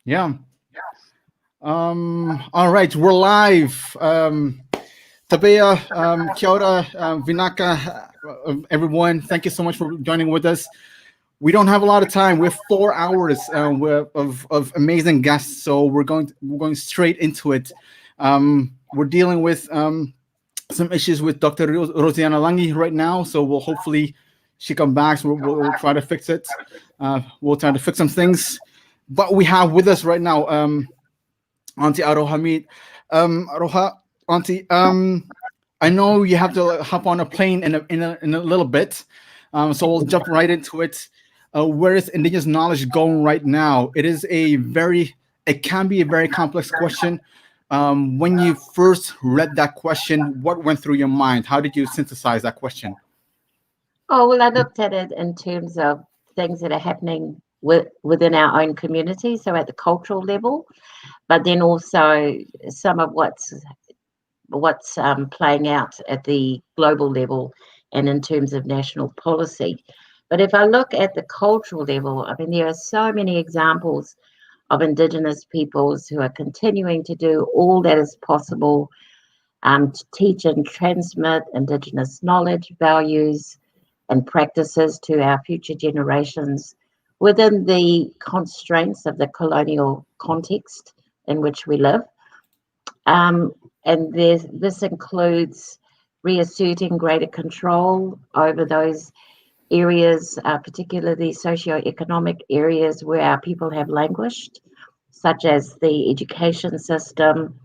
Yeah. All right, we're live. Tabea, kia ora, Vinaka, everyone. Thank you so much for joining with us. We don't have a lot of time. We have 4 hours of amazing guests, so we're going straight into it. We're dealing with some issues with Dr. Rosiana Langi right now, so we'll hopefully she come back. So we'll try to fix it. We'll try to fix some things. But we have with us right now. Auntie Aroha Meet. Aroha, Auntie, I know you have to hop on a plane in a little bit, so we'll jump right into it. Where is indigenous knowledge going right now? It can be a very complex question. When you first read that question, what went through your mind? How did you synthesize that question? Oh, well, I looked at it in terms of things that are happening within our own community, so at the cultural level, but then also some of what's playing out at the global level and in terms of national policy. But if I look at the cultural level, I mean, there are so many examples of Indigenous peoples who are continuing to do all that is possible to teach and transmit Indigenous knowledge, values, and practices to our future generations within the constraints of the colonial context in which we live. Um, and this includes reasserting greater control over those areas, particularly socioeconomic areas where our people have languished, such as the education system,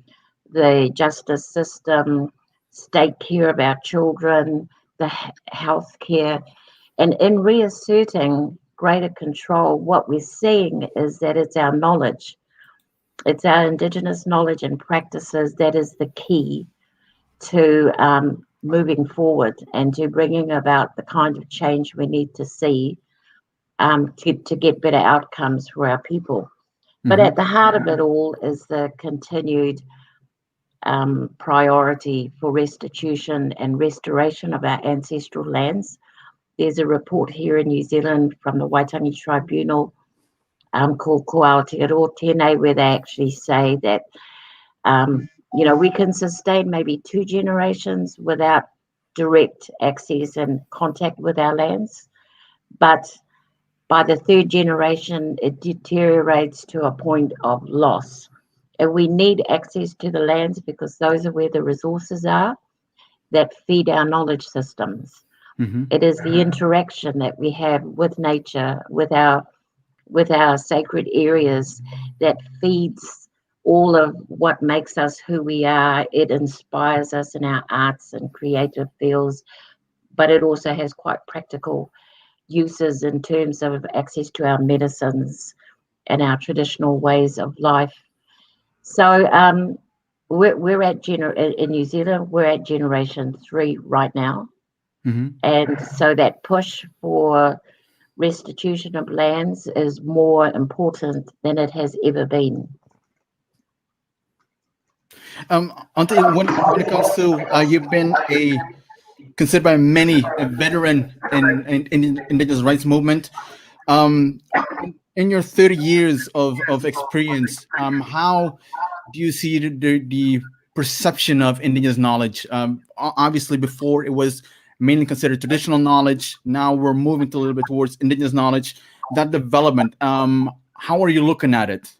the justice system, state care of our children, the health care. And in reasserting greater control, what we're seeing is that it's our knowledge, it's our Indigenous knowledge and practices that is the key to moving forward and to bringing about the kind of change we need to see to get better outcomes for our people. But Mm-hmm. at the heart of it all is the continued priority for restitution and restoration of our ancestral lands. There's a report here in New Zealand from the Waitangi Tribunal called Ko Aotearoa Tēnei, where they actually say that we can sustain maybe 2 generations without direct access and contact with our lands, but by the 3rd generation, it deteriorates to a point of loss. And we need access to the lands because those are where the resources are that feed our knowledge systems. Mm-hmm. It is the interaction that we have with nature, with our sacred areas that feeds all of what makes us who we are. It inspires us in our arts and creative fields, but it also has quite practical uses in terms of access to our medicines and our traditional ways of life. So we're in New Zealand, we're at generation 3 right now. Mm-hmm. And so that push for restitution of lands is more important than it has ever been. Auntie, when it comes to you've been considered by many a veteran in indigenous rights movement. Um, in your 30 years of experience, how do you see the perception of indigenous knowledge? Obviously, before it was mainly considered traditional knowledge. Now we're moving to a little bit towards indigenous knowledge. That development, how are you looking at it?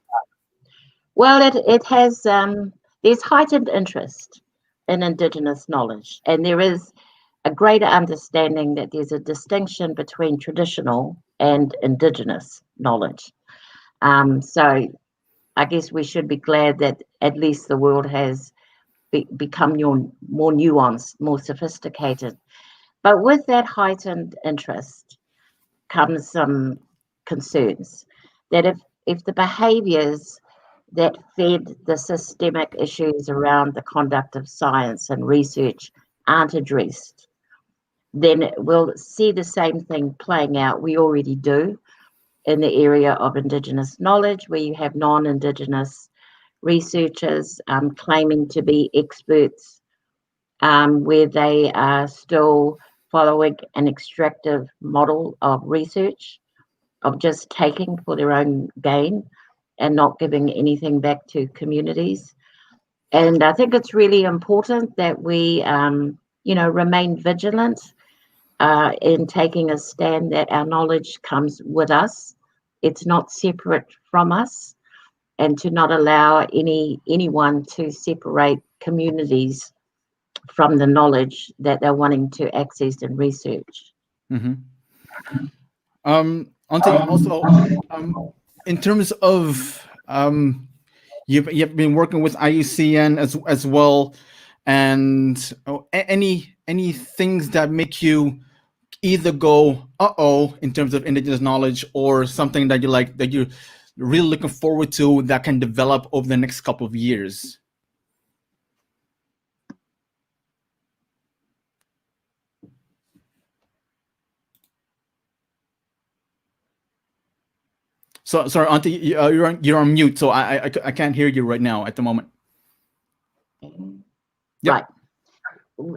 Well, it has there's heightened interest in Indigenous knowledge, and there is a greater understanding that there's a distinction between traditional and Indigenous knowledge. So I guess we should be glad that at least the world has become more nuanced, more sophisticated. But with that heightened interest comes some concerns that if the behaviours that fed the systemic issues around the conduct of science and research aren't addressed, then we'll see the same thing playing out. We already do in the area of Indigenous knowledge, where you have non-Indigenous researchers claiming to be experts, where they are still following an extractive model of research, of just taking for their own gain, and not giving anything back to communities. And I think it's really important that we, remain vigilant in taking a stand that our knowledge comes with us. It's not separate from us, and to not allow anyone to separate communities from the knowledge that they're wanting to access and research. Mm-hmm. Also, in terms of you've been working with IUCN as well, and any things that make you either go in terms of Indigenous knowledge, or something that you like, that you're really looking forward to, that can develop over the next couple of years? So sorry, Auntie, you're on mute, so I can't hear you right now at the moment. Yep. Right.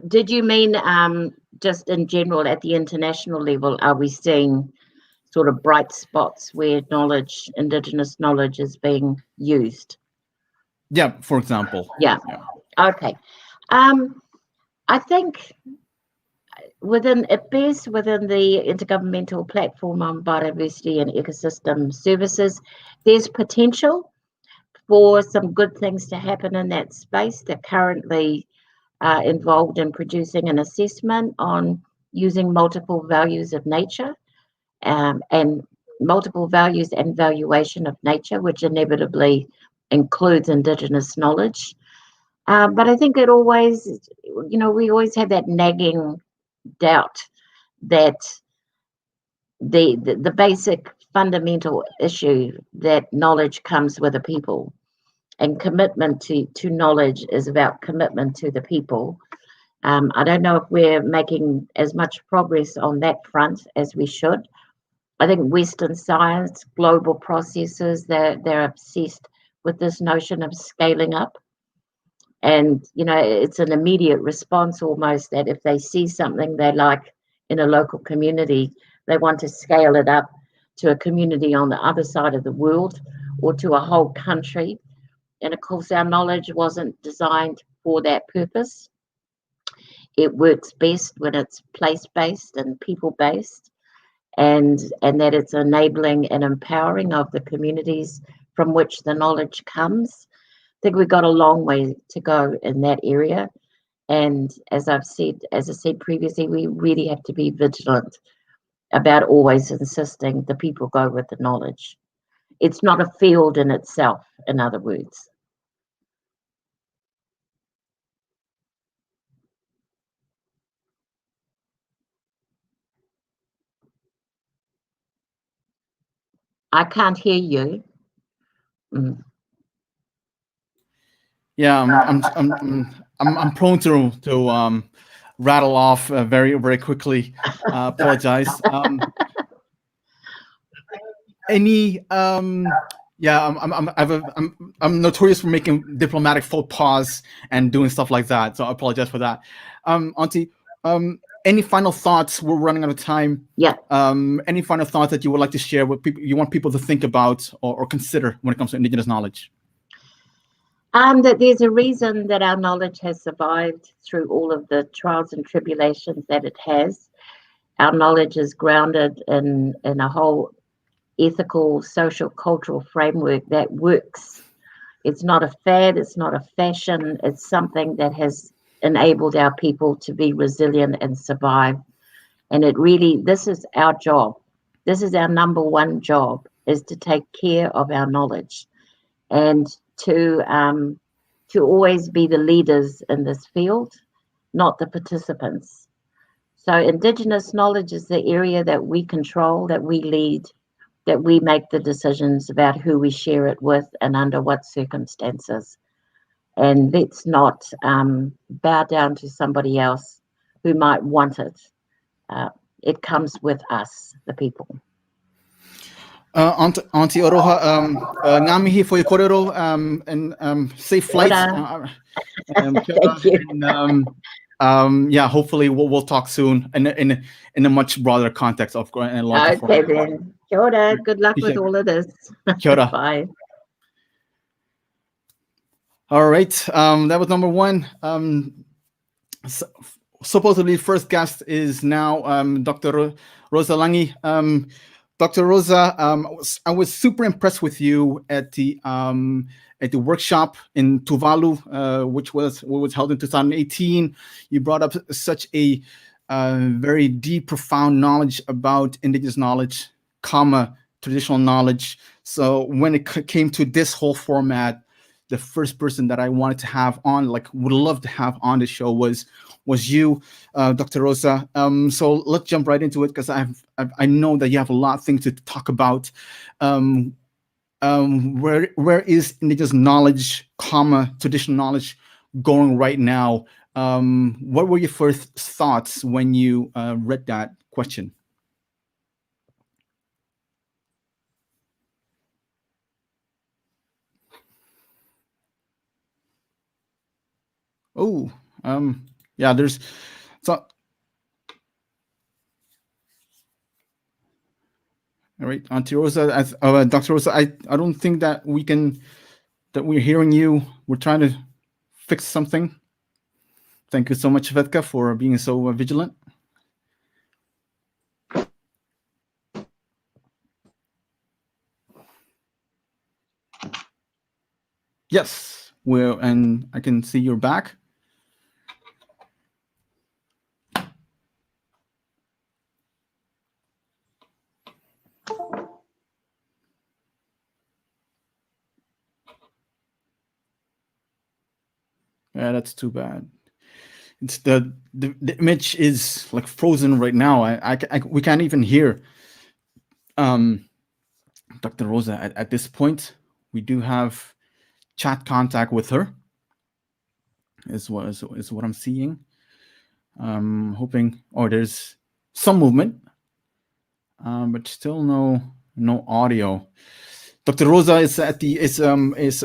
Did you mean just in general at the international level? Are we seeing sort of bright spots where Indigenous knowledge is being used? Yeah, for example. Yeah. Okay. I think within the Intergovernmental Platform on Biodiversity and Ecosystem Services, there's potential for some good things to happen in that space. They're currently involved in producing an assessment on using multiple values of nature, and multiple values and valuation of nature, which inevitably includes Indigenous knowledge. But I think it always, we always have that nagging doubt that the basic fundamental issue that knowledge comes with a people, and commitment to knowledge is about commitment to the people. I don't know if we're making as much progress on that front as we should. I think Western science, global processes, they're obsessed with this notion of scaling up. And, it's an immediate response almost, that if they see something they like in a local community, they want to scale it up to a community on the other side of the world, or to a whole country. And of course, our knowledge wasn't designed for that purpose. It works best when it's place-based and people-based, and that it's enabling and empowering of the communities from which the knowledge comes. I think we've got a long way to go in that area. And as I said previously, we really have to be vigilant about always insisting the people go with the knowledge. It's not a field in itself, in other words. I can't hear you. Yeah, I'm prone to rattle off very, very quickly. Apologize. I'm notorious for making diplomatic faux pas and doing stuff like that, so I apologize for that. Auntie, any final thoughts? We're running out of time. Yeah. Any final thoughts that you would like to share with people, you want people to think about or consider when it comes to Indigenous knowledge? That there's a reason that our knowledge has survived through all of the trials and tribulations that it has. Our knowledge is grounded in a whole ethical, social, cultural framework that works. It's not a fad, it's not a fashion, it's something that has enabled our people to be resilient and survive. And this is our job. This is our number one job, is to take care of our knowledge, and to always be the leaders in this field, not the participants. So Indigenous knowledge is the area that we control, that we lead, that we make the decisions about who we share it with and under what circumstances. And let's not bow down to somebody else who might want it. It comes with us, the people. Auntie Oroha, ngā mihi for your korero, and safe flights. Thank you. And, yeah, hopefully we'll talk soon in a much broader context of and a larger Okay, then. Kia ora. Good luck with all of this. Kia ora. Bye. All right. That was number one. S- Supposedly, first guest is now Dr. Rosa Langi. Dr. Rosa, I was super impressed with you at the workshop in Tuvalu, which was held in 2018. You brought up such a very deep, profound knowledge about indigenous knowledge, comma traditional knowledge. So when it came to this whole format, the first person that I wanted to have on, like would love to have on the show, was you, Dr. Rosa. So let's jump right into it because I know that you have a lot of things to talk about. Um, where is indigenous knowledge, comma traditional knowledge, going right now? What were your first thoughts when you read that question? Oh, yeah. There's so all right, Auntie Rosa, Dr. Rosa. I don't think that we're hearing you. We're trying to fix something. Thank you so much, Vetka, for being so vigilant. Yes, well, and I can see you're back. Yeah, that's too bad. It's the image is like frozen right now. We can't even hear um, Dr. Rosa at this point. We do have chat contact with her. Is what I'm seeing. Hoping. Oh, there's some movement, but still no audio. Dr. Rosa is at the is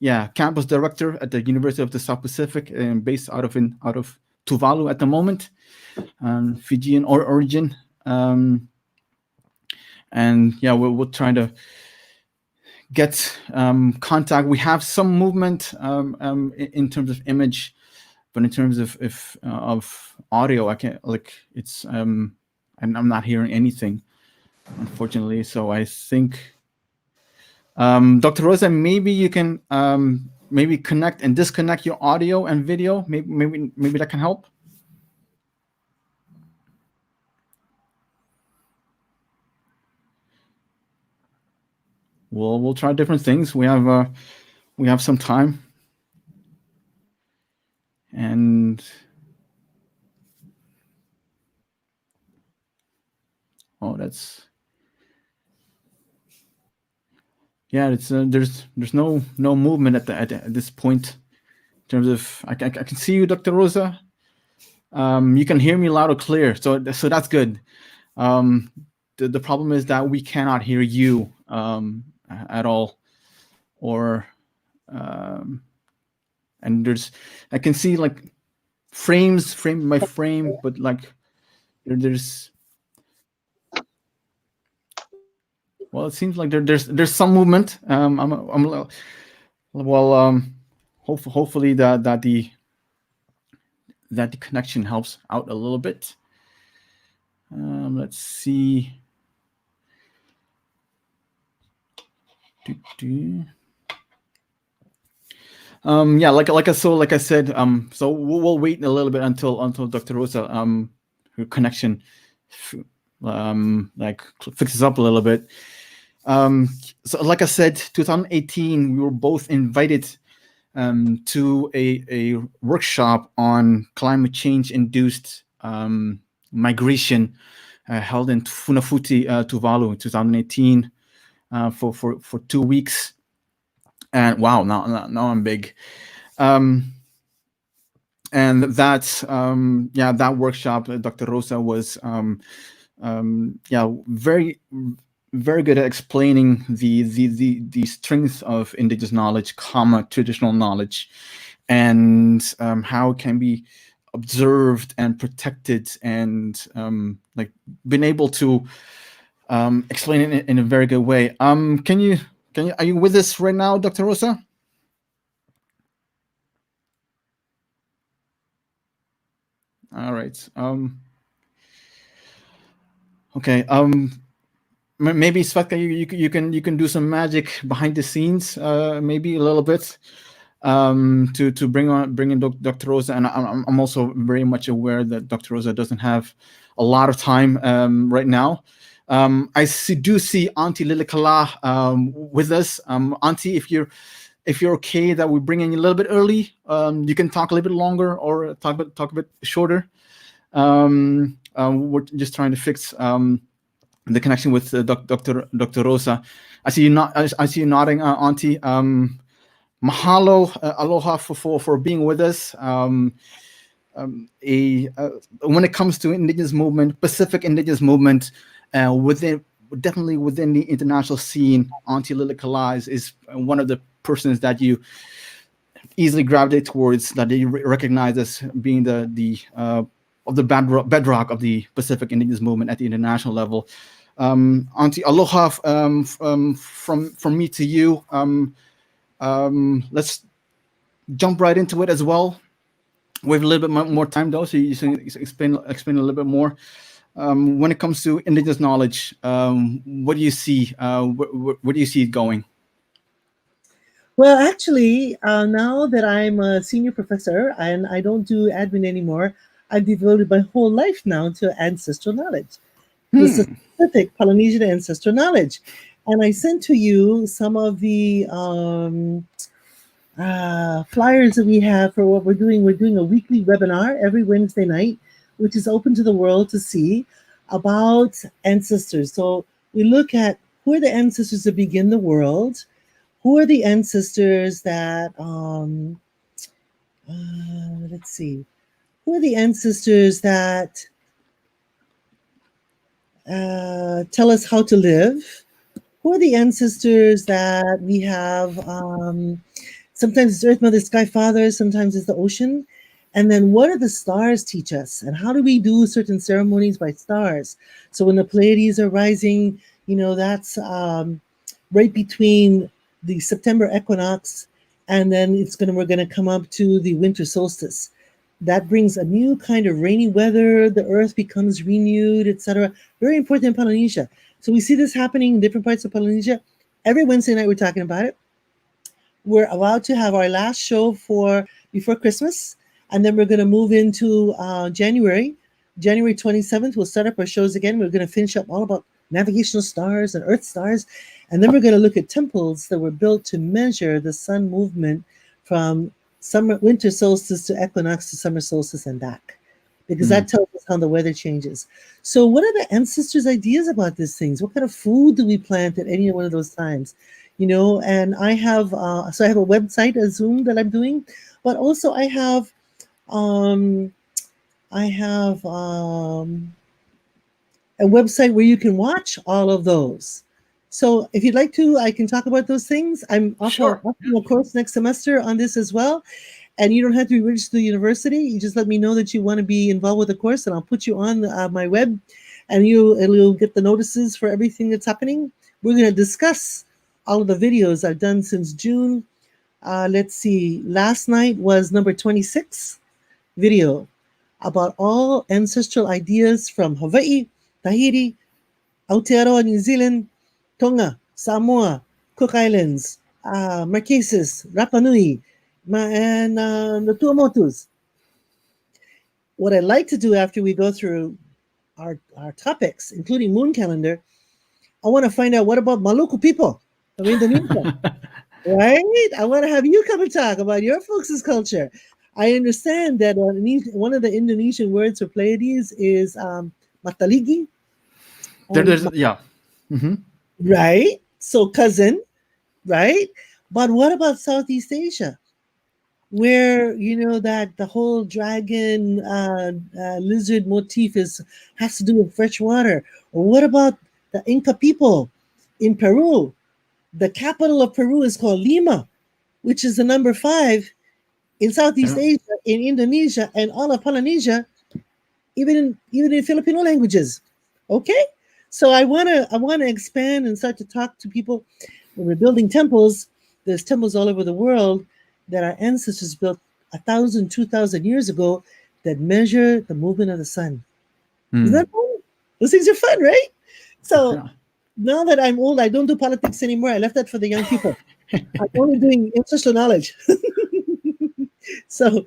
yeah, campus director at the University of the South Pacific, and based out of Tuvalu at the moment, Fijian origin. And yeah, we're trying to get contact. We have some movement in terms of image, but in terms of if of audio, I can't, like, it's I'm not hearing anything, unfortunately. So I think Dr. Rosa, maybe you can maybe connect and disconnect your audio and video. Maybe that can help. We'll try different things. We have some time, and oh, that's yeah. It's there's no movement at this point in terms of I can see you, Dr. Rosa. You can hear me loud or clear, so that's good. Um, the problem is that we cannot hear you at all, or and there's I can see like frame by frame, but like there's well, it seems like there's some movement. Well, hopefully that the connection helps out a little bit. Let's see. Yeah, like I said, so we'll wait a little bit until Dr. Rosa her connection like fixes up a little bit. So like I said, 2018, we were both invited to a workshop on climate change induced migration held in Funafuti, Tuvalu, in 2018 for 2 weeks. And wow, now I'm big. And that yeah, that workshop, Dr. Rosa was yeah, very good at explaining the strength of indigenous knowledge, comma traditional knowledge, and how it can be observed and protected, and like been able to explain it in a very good way. Can you are you with us right now, Dr. Rosa? All right. Okay. Maybe Svetka, you can do some magic behind the scenes, maybe a little bit, to bring in Dr. Rosa. And I'm also very much aware that Dr. Rosa doesn't have a lot of time right now. Do see Auntie Lilikala with us. Auntie, if you're okay that we bring in you a little bit early, you can talk a little bit longer or talk a bit shorter. We're just trying to fix the connection with Dr. Rosa. I see you nodding, Auntie. Mahalo, aloha for being with us. When it comes to Indigenous movement, Pacific Indigenous movement, definitely within the international scene, Auntie Lily Kalais is one of the persons that you easily gravitate towards, that you recognize as being the of the bedrock of the Pacific Indigenous movement at the international level. Auntie, aloha from me to you. Let's jump right into it as well. We have a little bit more time though, so you can explain a little bit more. When it comes to Indigenous knowledge, what do you see? Where do you see it going? Well, actually, now that I'm a senior professor and I don't do admin anymore, I've devoted my whole life now to ancestral knowledge, the specific Polynesian ancestral knowledge. And I sent to you some of the flyers that we have for what we're doing. We're doing a weekly webinar every Wednesday night, which is open to the world to see, about ancestors. So we look at who are the ancestors that begin the world, who are the ancestors that, let's see, who are the ancestors that tell us how to live, who are the ancestors that we have, sometimes it's Earth Mother, Sky Father, sometimes it's the ocean. And then what do the stars teach us? And how do we do certain ceremonies by stars? So when the Pleiades are rising, that's right between the September equinox, and then we're gonna come up to the winter solstice. That brings a new kind of rainy weather. The earth becomes renewed, etc. Very important in Polynesia. So we see this happening in different parts of Polynesia. Every Wednesday night we're talking about it. We're about to have our last show before Christmas, and then we're going to move into January 27th. We'll start up our shows again. We're going to finish up all about navigational stars and earth stars, and then we're going to look at temples that were built to measure the sun movement from winter solstice to equinox to summer solstice and back, because that tells us how the weather changes. So what are the ancestors' ideas about these things? What kind of food do we plant at any one of those times? And I have a website, a Zoom that I'm doing, but also I have a website where you can watch all of those. So if you'd like to, I can talk about those things. I'm offering a course next semester on this as well. And you don't have to be registered to the university. You just let me know that you want to be involved with the course, and I'll put you on my web, and you'll get the notices for everything that's happening. We're going to discuss all of the videos I've done since June. Let's see. Last night was number 26 video about all ancestral ideas from Hawaii, Tahiti, Aotearoa, New Zealand, Tonga, Samoa, Cook Islands, Marquesas, Rapa Nui, and the Tuamotus. What I'd like to do after we go through our topics, including moon calendar, I want to find out, what about Maluku people of Indonesia? Right? I want to have you come and talk about your folks' culture. I understand that one of the Indonesian words for Pleiades is mataligi. Yeah. Mm-hmm. Right? So cousin, right? But what about Southeast Asia, where that the whole dragon lizard motif has to do with fresh water? Or what about the Inca people in Peru? The capital of Peru is called Lima, which is the number 5 in Southeast Asia, in Indonesia, and all of Polynesia, even in Filipino languages. Okay, so I wanna expand and start to talk to people. When we're building temples, there's temples all over the world that our ancestors built 1,000, 2,000 years ago. that measure the movement of the sun. Isn't Mm. that fun? Those things are fun, right? So Yeah. now that I'm old, I don't do politics anymore. I left that for the young people. I'm only doing ancestral knowledge. So,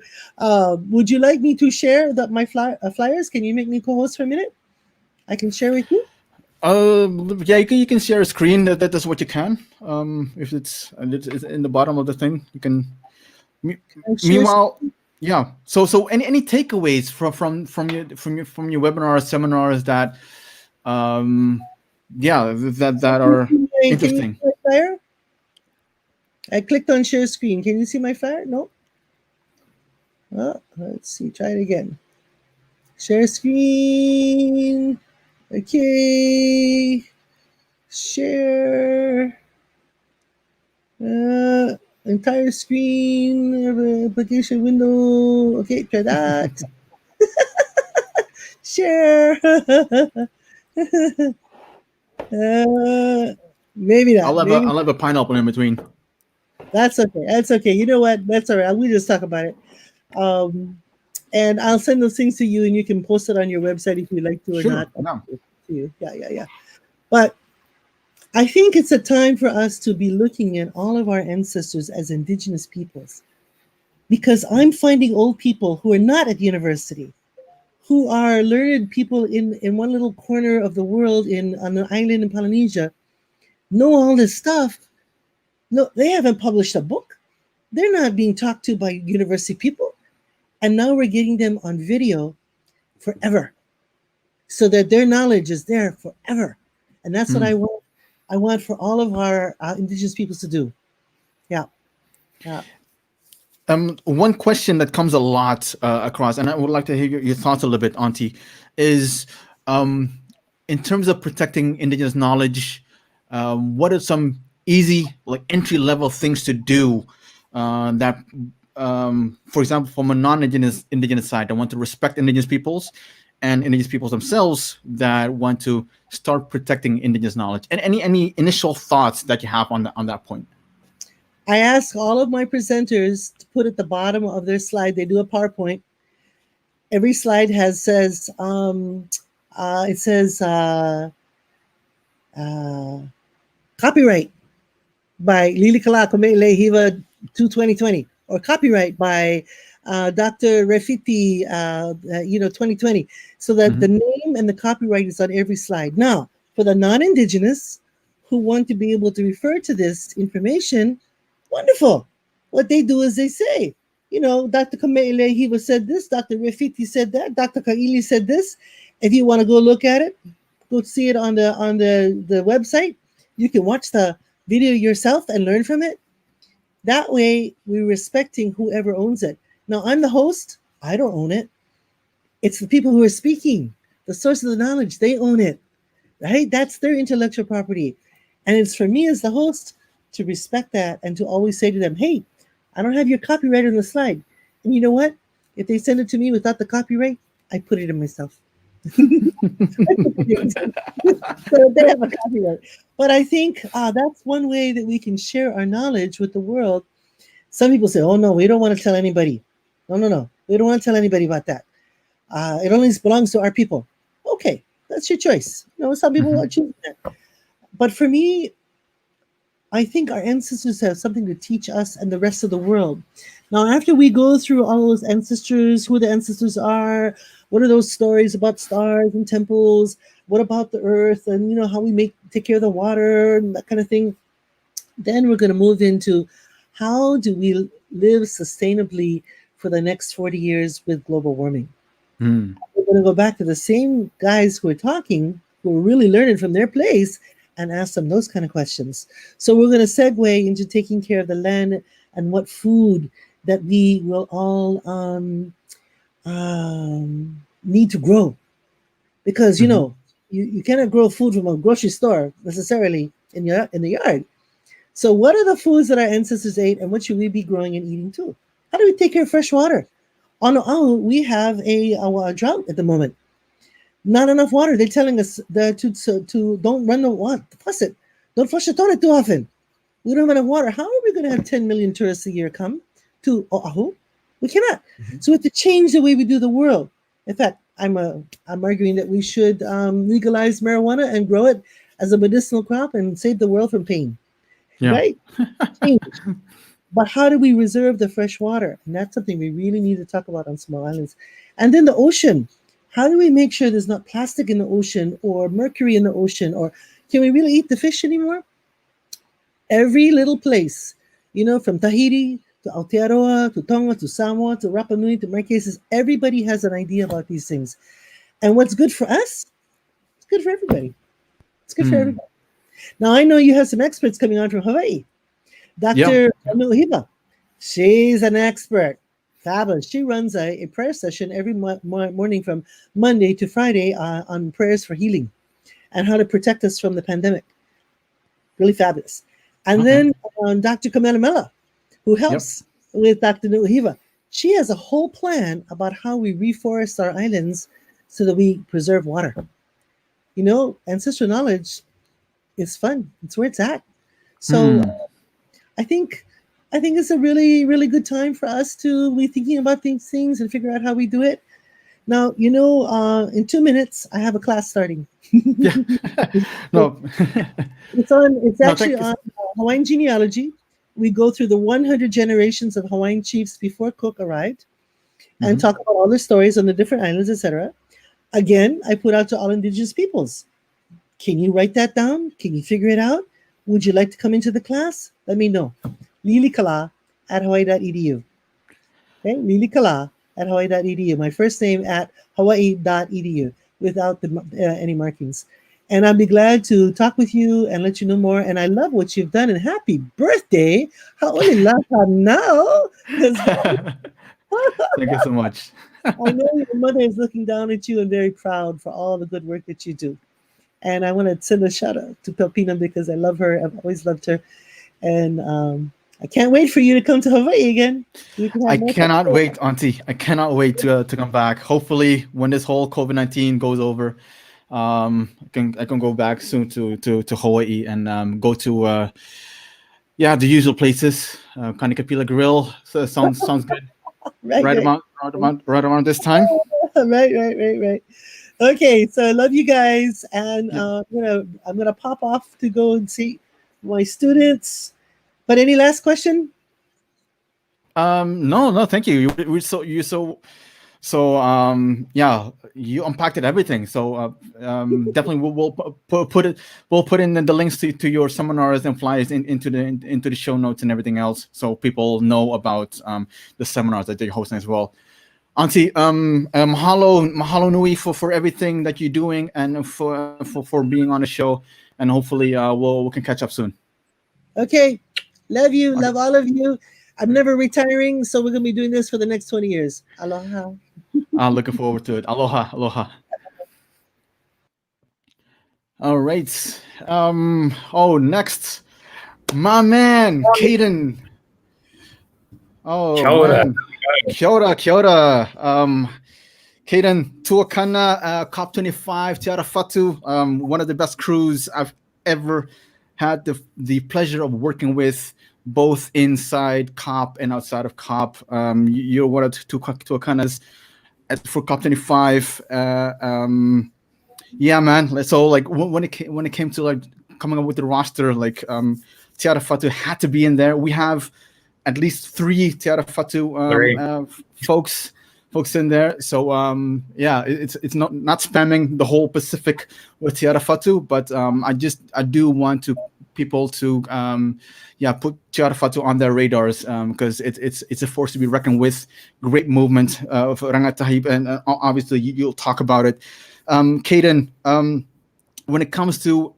would you like me to share my flyers? Can you make me co-host for a minute? I can share with you. Yeah, you can share a screen. That's what you can. If it's in the bottom of the thing, you can. me- I'll share. Meanwhile, yeah. So any takeaways from your webinars, seminars that yeah, that are Can you see interesting. my flyer? I clicked on share screen. Can you see my flyer? No. Let's see. Try it again. Share screen. Okay. Share. Entire screen. Application window. Okay, try that. Share. Maybe not. Maybe I'll have a pineapple in between. that's okay. That's okay. You know what? That's all right. We just talk about it. Um, and I'll send those things to you, and you can post it on your website if you like to or Sure. not. Yeah. To you. Yeah, yeah, yeah. But I think it's a time for us to be looking at all of our ancestors as indigenous peoples, because I'm finding old people who are not at university, who are learned people in one little corner of the world on an island in Polynesia, know all this stuff. No, they haven't published a book. They're not being talked to by university people. And now we're getting them on video forever so that their knowledge is there forever. And that's what Mm. I want. I want for all of our indigenous peoples to do. Yeah. Yeah. One question that comes a lot across, and I would like to hear your thoughts a little bit, Auntie, is um, in terms of protecting indigenous knowledge, what are some easy, like entry level things to do that, for example, from a non-indigenous side, that want to respect indigenous peoples and indigenous peoples themselves that want to start protecting indigenous knowledge, and any initial thoughts that you have on that point. I ask all of my presenters to put at the bottom of their slide, they do a PowerPoint. Every slide says, it says, uh, copyright by Lili Kalakome Lehiva 2020, or copyright by Dr. Refiti, 2020, so that the Mhm. name and the copyright is on every slide. Now, for the non-Indigenous who want to be able to refer to this information, wonderful. What they do is they say, Dr. Kameile, he was said this, Dr. Refiti said that, Dr. Kaili said this. If you want to go look at it, go see it on the website. You can watch the video yourself and learn from it. That way, we're respecting whoever owns it. Now, I'm the host. I don't own it. It's the people who are speaking, the source of the knowledge. They own it, right? That's their intellectual property. And it's for me as the host to respect that and to always say to them, hey, I don't have your copyright on the slide. And you know what? If they send it to me without the copyright, I put it in myself. So they have a copyright. But I think that's one way that we can share our knowledge with the world. Some people say, oh, no, we don't want to tell anybody. No, no, no. We don't want to tell anybody about that. It only belongs to our people. Okay, that's your choice. Some people Mhm. are choosing that. But for me, I think our ancestors have something to teach us and the rest of the world. Now, after we go through all those ancestors, who the ancestors are, what are those stories about stars and temples? What about the earth and how we take care of the water and that kind of thing? Then we're going to move into how do we live sustainably for the next 40 years with global warming? Mm. We're going to go back to the same guys who are talking, who are really learning from their place, and ask them those kind of questions. So we're going to segue into taking care of the land and what food that we will all need to grow. Because Mhm. you cannot grow food from a grocery store necessarily in the yard. So what are the foods that our ancestors ate, and what should we be growing and eating too? How do we take care of fresh water? On Oahu, we have a drought at the moment. Not enough water. They're telling us that to don't run the water, faucet. Don't flush the toilet too often. We don't have enough water. How are we going to have 10 million tourists a year come to Oahu? We cannot. So we have to change the way we do the world. In fact, I'm arguing that we should legalize marijuana and grow it as a medicinal crop and save the world from pain. Yeah. Right? Change. But how do we reserve the fresh water? And that's something we really need to talk about on small islands. And then the ocean. How do we make sure there's not plastic in the ocean or mercury in the ocean? Or can we really eat the fish anymore? Every little place, from Tahiti to Aotearoa to Tonga to Samoa to Rapa Nui to Marquesas, everybody has an idea about these things. And what's good for us, it's good for everybody. It's good for everybody. Now, I know you have some experts coming on from Hawaii. Dr. Hiba, she's an expert. Fabulous. She runs a prayer session every morning from Monday to Friday on prayers for healing and how to protect us from the pandemic. Really fabulous. And then Dr. Kamehameha, who helps with Dr. Nuhiva. She has a whole plan about how we reforest our islands so that we preserve water. Ancestral knowledge is fun. It's where it's at. So I think it's a really, really good time for us to be thinking about these things and figure out how we do it. Now, in 2 minutes, I have a class starting. Yeah. No. It's actually on Hawaiian genealogy. We go through the 100 generations of Hawaiian chiefs before Cook arrived and talk about all the stories on the different islands, etc. Again, I put out to all indigenous peoples. Can you write that down? Can you figure it out? Would you like to come into the class? Let me know. lilikala@hawaii.edu. Okay, lilikala@hawaii.edu. My first name at hawaii.edu without any markings. And I'll be glad to talk with you and let you know more. And I love what you've done. And happy birthday. now. Thank you so much. I know your mother is looking down at you and very proud for all the good work that you do. And I want to send a shout out to Pelpina because I love her. I've always loved her. And I can't wait for you to come to Hawaii again. I cannot wait, Auntie. I cannot wait to come back. Hopefully, when this whole COVID-19 goes over, I can go back soon to Hawaii and go to the usual places. Kanikapila Grill. So sounds good. Right around this time. Right. Okay, so I love you guys, and I'm gonna pop off to go and see my students. But any last question? No, thank you. You unpacked everything. So definitely we'll put in the links to your seminars and flyers into the show notes and everything else, so people know about the seminars that you're hosting as well. Auntie, mahalo nui for everything that you're doing and for being on the show, and hopefully we can catch up soon. Okay, love you, love all of you. I'm never retiring, so we're gonna be doing this for the next 20 years. Aloha. I'm looking forward to it. Aloha. All right. Next, my man, Caden. Oh, Kia ora. man. Kia ora. Caden, Tuakana, COP25, Te Ara Whatu, one of the best crews I've ever had the pleasure of working with, both inside COP and outside of COP. You're one of Tuakanas for COP25. Yeah, man. So like when it came to like coming up with the roster, like Te Ara Whatu had to be in there. We have at least 3 Te Ara Whatu folks in there. So it's not spamming the whole Pacific with Te Ara Whatu, but I do want people to put Te Ara Whatu on their radars, because it's a force to be reckoned with. Great movement of rangatahi, and obviously you'll talk about it. Caden, when it comes to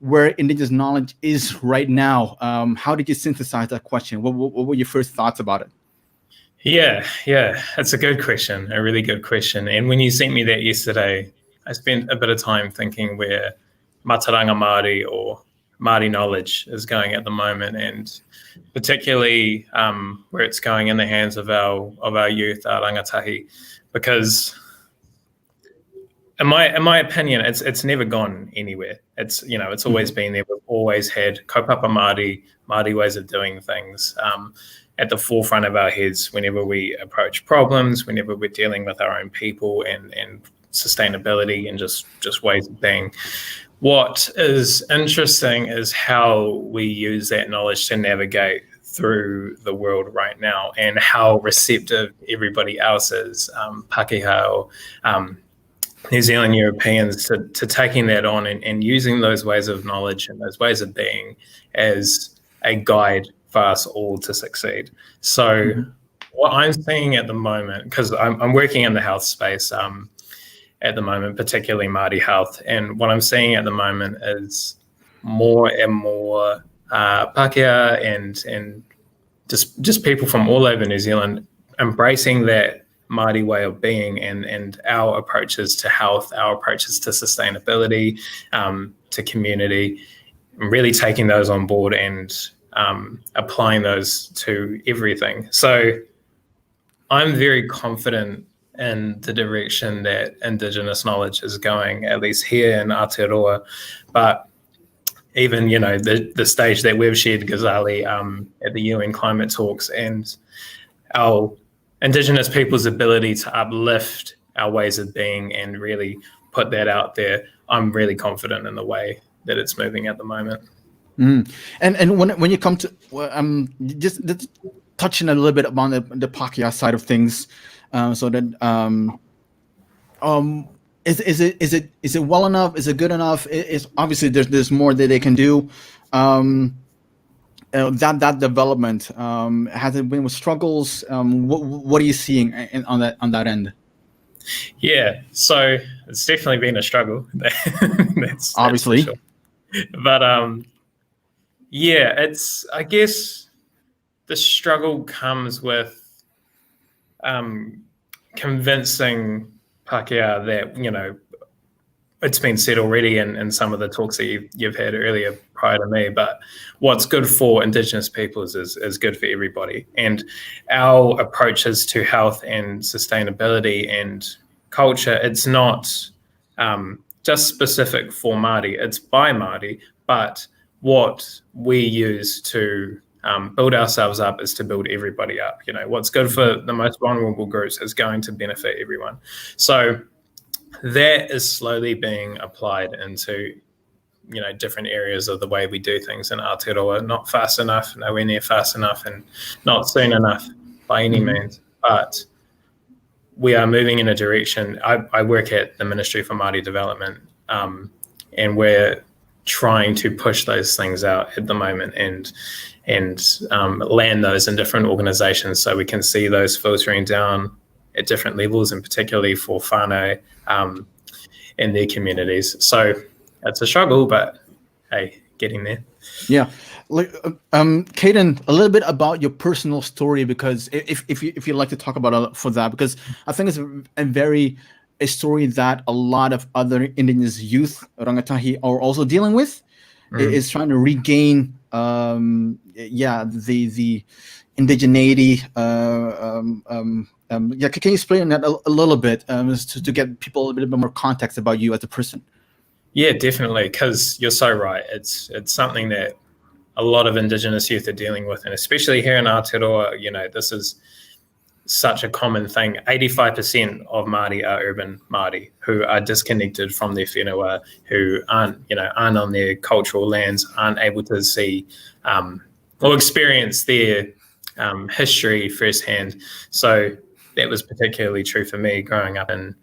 where indigenous knowledge is right now, how did you synthesize that question? What were your first thoughts about it? Yeah, that's a good question, a really good question. And when you sent me that yesterday, I spent a bit of time thinking where Mataranga Māori or Māori knowledge is going at the moment, and particularly where it's going in the hands of our youth, our rangatahi, because in my opinion, it's never gone anywhere. It's always been there. We've always had kaupapa Māori ways of doing things at the forefront of our heads whenever we approach problems, whenever we're dealing with our own people and sustainability and just ways of being. What is interesting is how we use that knowledge to navigate through the world right now and how receptive everybody else is, Pākehā, New Zealand Europeans, to taking that on and using those ways of knowledge and those ways of being as a guide for us all to succeed. So what I'm seeing at the moment, because I'm working in the health space, at the moment, particularly Māori health. And what I'm seeing at the moment is more and more Pākehā and just people from all over New Zealand embracing that Māori way of being and our approaches to health, our approaches to sustainability, to community, and really taking those on board and applying those to everything. So I'm very confident in the direction that Indigenous knowledge is going, at least here in Aotearoa. But even, the stage that we've shared, Ghazali, at the UN climate talks, and our Indigenous people's ability to uplift our ways of being and really put that out there, I'm really confident in the way that it's moving at the moment. And when you come to just touching a little bit upon the Pākehā side of things, so that is it well enough? Is it good enough? It's obviously there's more that they can do. That development has it been with struggles? What are you seeing on that end? Yeah, so it's definitely been a struggle. that's obviously, sure. But it's, I guess the struggle comes with convincing Pākehā that, it's been said already in some of the talks that you've had earlier prior to me, but what's good for Indigenous peoples is good for everybody. And our approaches to health and sustainability and culture, it's not just specific for Māori, it's by Māori, but what we use to build ourselves up is to build everybody up. What's good for the most vulnerable groups is going to benefit everyone. So that is slowly being applied into, different areas of the way we do things in Aotearoa. Not fast enough, nowhere near fast enough, and not soon enough by any means. But we are moving in a direction. I work at the Ministry for Māori Development, and we're trying to push those things out at the moment and land those in different organisations so we can see those filtering down at different levels, and particularly for whānau in their communities. So it's a struggle, but hey, getting there. Yeah. Caden, a little bit about your personal story, because if you'd like to talk about for that, because I think it's a story that a lot of other Indigenous youth, rangatahi, are also dealing with, is trying to regain the indigeneity. Can you explain that a little bit to get people a little bit more context about you as a person? Yeah, definitely, because you're so right. It's something that a lot of Indigenous youth are dealing with, and especially here in Aotearoa, this is such a common thing. 85% of Māori are urban Māori who are disconnected from their whenua, who aren't on their cultural lands, aren't able to see or experience their history firsthand. So that was particularly true for me growing up in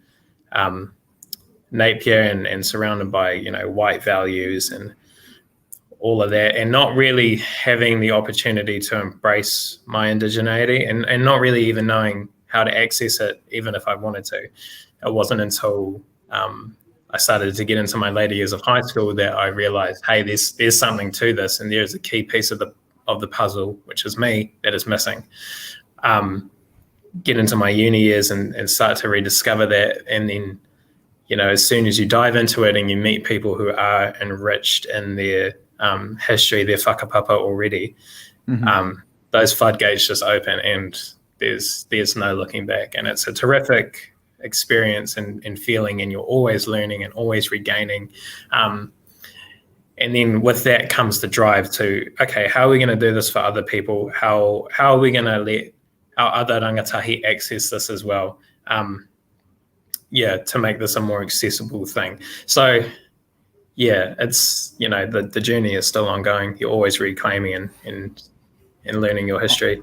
Napier and surrounded by, white values and all of that, and not really having the opportunity to embrace my indigeneity and not really even knowing how to access it, even if I wanted to. It wasn't until I started to get into my later years of high school that I realized, hey, there's something to this, and there's a key piece of the puzzle, which is me, that is missing. Get into my uni years and start to rediscover that, and then as soon as you dive into it and you meet people who are enriched in their history, their whakapapa already, those floodgates just open, and there's no looking back. And it's a terrific experience and feeling, and you're always learning and always regaining. And then with that comes the drive to, okay, how are we going to do this for other people? How are we going to let our other rangatahi access this as well? To make this a more accessible thing. So, yeah, it's, the journey is still ongoing. You're always reclaiming and learning your history.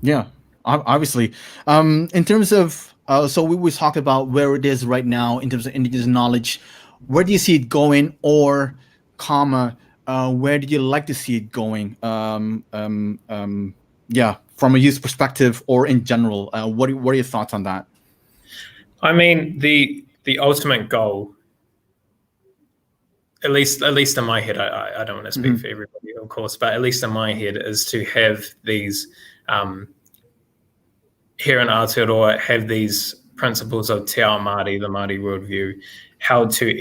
Yeah, obviously. In terms of, so we talked about where it is right now in terms of Indigenous knowledge. Where do you see it going, or where do you like to see it going? From a youth perspective or in general, what are your thoughts on that? I mean, the ultimate goal, at least in my head, I don't want to speak for everybody, of course, but at least in my head, is to have these here in Aotearoa, have these principles of Te Ao Māori, the Māori worldview, held to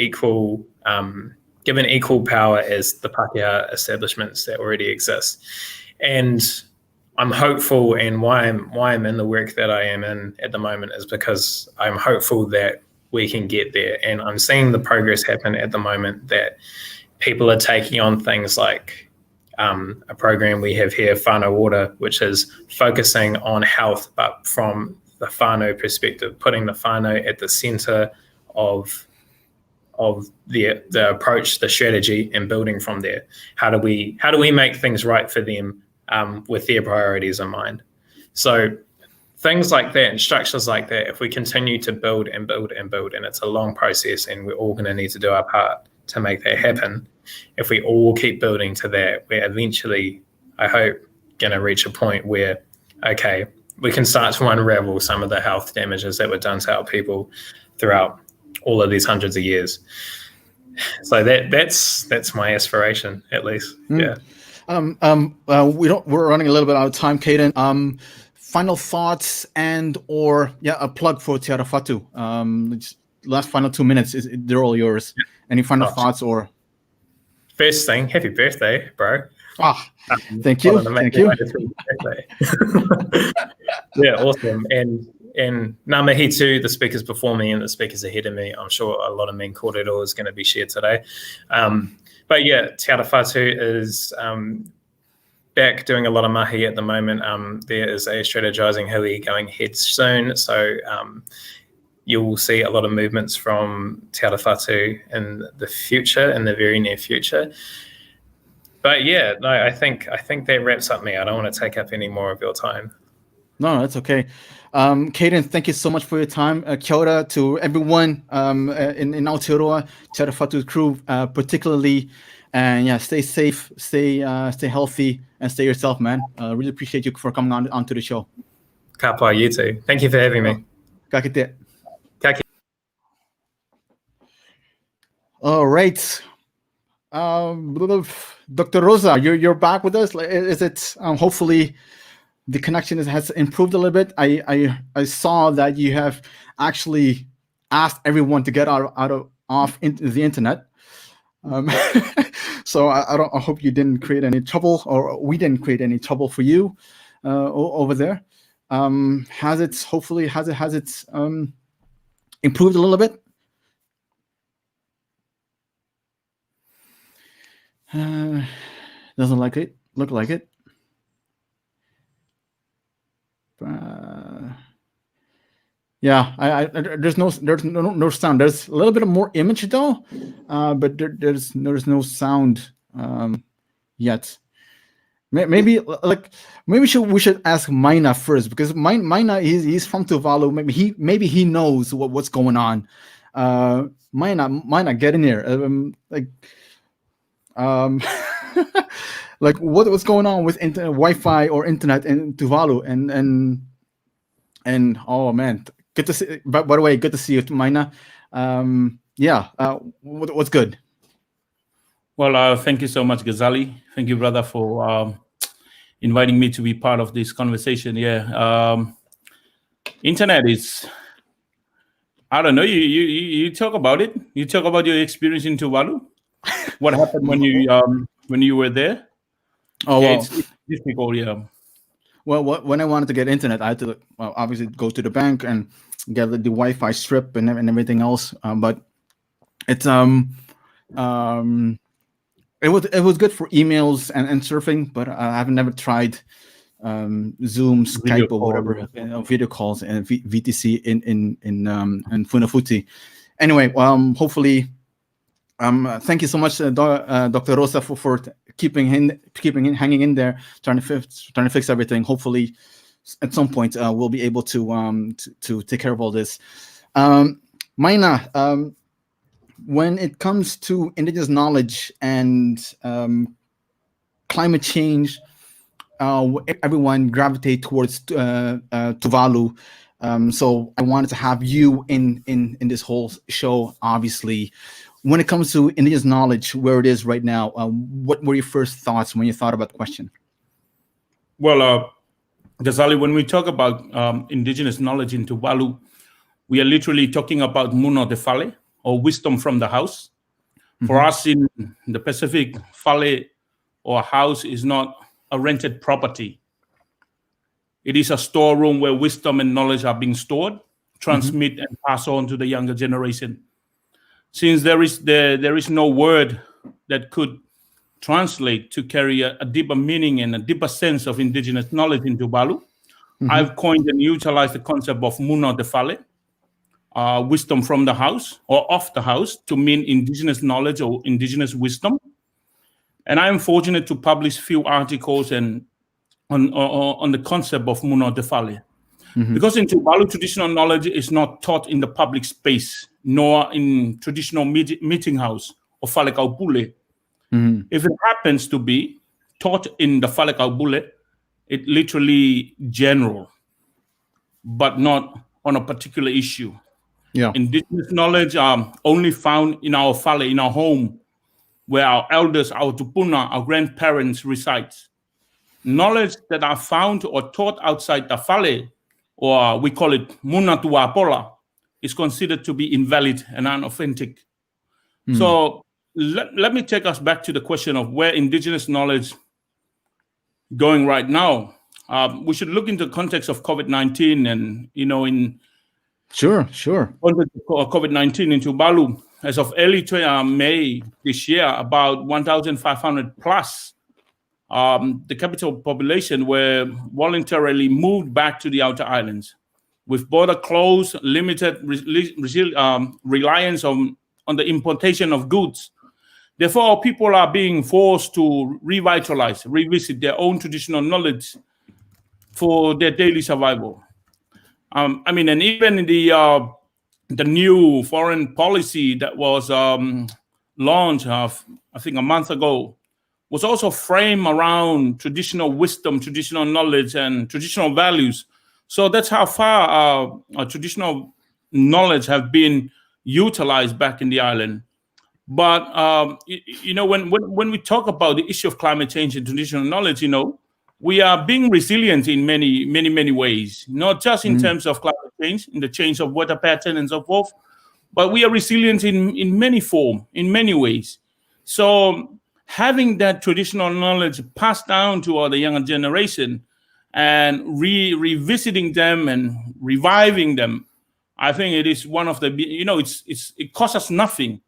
given equal power as the Pākehā establishments that already exist. And I'm hopeful, and why I'm in the work that I am in at the moment is because I'm hopeful that we can get there. And I'm seeing the progress happen at the moment, that people are taking on things like a program we have here, Whānau Water, which is focusing on health, but from the whānau perspective, putting the whānau at the centre of the approach, the strategy, and building from there. How do we make things right for them with their priorities in mind? So things like that and structures like that, if we continue to build and build and build, and it's a long process, and we're all going to need to do our part to make that happen. If we all keep building to that, we're eventually, I hope, going to reach a point where, okay, we can start to unravel some of the health damages that were done to our people throughout all of these hundreds of years. So that's my aspiration, at least. Yeah. We're running a little bit out of time, Caden. Final thoughts or a plug for Te Ara Whatu. Last final 2 minutes, they're all yours. Yeah. Any final thoughts or? First thing, happy birthday, bro. Thank you. Thank you. Yeah, awesome. And ngā mihi to the speakers before me and the speakers ahead of me. I'm sure a lot of men kōrero is going to be shared today. But yeah, Te Ara Whatu is back doing a lot of mahi at the moment. There is a strategizing hui going ahead soon. So you'll see a lot of movements from Te Ara Whatu in the future, in the very near future. But yeah, no, I think that wraps up me. I don't want to take up any more of your time. No, that's okay. Caden, thank you so much for your time. Kia ora to everyone in Aotearoa, Te Ara Whatu crew particularly. And stay safe, stay healthy, and stay yourself, man. Really appreciate you for coming onto the show. Ka pai, you too. Thank you for having me. Ka kite. Ka kite. All right. Dr. Rosa, you're back with us. Is it hopefully the connection has improved a little bit? I saw that you have actually asked everyone to get off the internet. So I hope you didn't create any trouble, or we didn't create any trouble for you over there. Has it improved a little bit? Doesn't look like it. There's no sound. There's a little bit of more image though, but there's no sound yet. Maybe we should ask Maina first, because Maina he's from Tuvalu. Maybe he knows what's going on. Maina, get in here. Like what's going on with Wi-Fi or internet in Tuvalu, and oh man, good to see. By the way, good to see you, Maina. What's good? Well, thank you so much, Ghazali. Thank you, brother, for inviting me to be part of this conversation. Internet is, I don't know. You talk about it. You talk about your experience in Tuvalu. What happened when you were there? Oh, well, it's difficult. Yeah. Well, when I wanted to get internet, I had to obviously go to the bank and get the Wi-Fi strip and everything else. But it's It was good for emails and surfing, but I've never tried Zoom, Skype, or whatever, video calls and VTC in Funafuti. Anyway, hopefully, thank you so much, Dr. Rosa, for hanging in there, trying to fix everything. Hopefully, at some point, we'll be able to take care of all this. Maina, when it comes to indigenous knowledge and climate change, everyone gravitate towards Tuvalu. So I wanted to have you in this whole show. Obviously, when it comes to indigenous knowledge, where it is right now, what were your first thoughts when you thought about the question? Well, Ghazali, when we talk about indigenous knowledge in Tuvalu, we are literally talking about Muno de Fale, or wisdom from the house. Mm-hmm. For us in the Pacific, Fale or house is not a rented property. It is a storeroom where wisdom and knowledge are being stored, transmit, mm-hmm. and pass on to the younger generation. Since there is no word that could translate to carry a deeper meaning and a deeper sense of indigenous knowledge in Tuvalu, mm-hmm. I've coined and utilized the concept of Muno de Fale, wisdom from the house or of the house, to mean indigenous knowledge or indigenous wisdom. And I am fortunate to publish few articles and on the concept of Muno de Fale. Mm-hmm. Because in Tuvalu, traditional knowledge is not taught in the public space, nor in traditional meeting house or Fale Kaupule. Mm-hmm. If it happens to be taught in the Fale Kaupule, it literally general, but not on a particular issue. Yeah. Indigenous knowledge only found in our Fale, in our home, where our elders, our tupuna, our grandparents reside. Knowledge that are found or taught outside the Fale, or we call it Muna Tuapola, is considered to be invalid and unauthentic. Mm. So let me take us back to the question of where indigenous knowledge going right now. We should look into the context of COVID-19 and, in Sure. COVID-19 in Tuvalu, as of early May this year, about 1,500 plus the capital population were voluntarily moved back to the outer islands, with border closed, limited reliance on the importation of goods. Therefore, people are being forced to revisit their own traditional knowledge for their daily survival. And even the new foreign policy that was launched, I think, a month ago, was also framed around traditional wisdom, traditional knowledge, and traditional values. So that's how far our traditional knowledge have been utilized back in the island. But when we talk about the issue of climate change and traditional knowledge, we are being resilient in many ways, not just in terms of climate change, in the change of weather pattern and so forth, but we are resilient in many forms, in many ways. So having that traditional knowledge passed down to the younger generation and revisiting them and reviving them, I think it is one of the, it costs us nothing,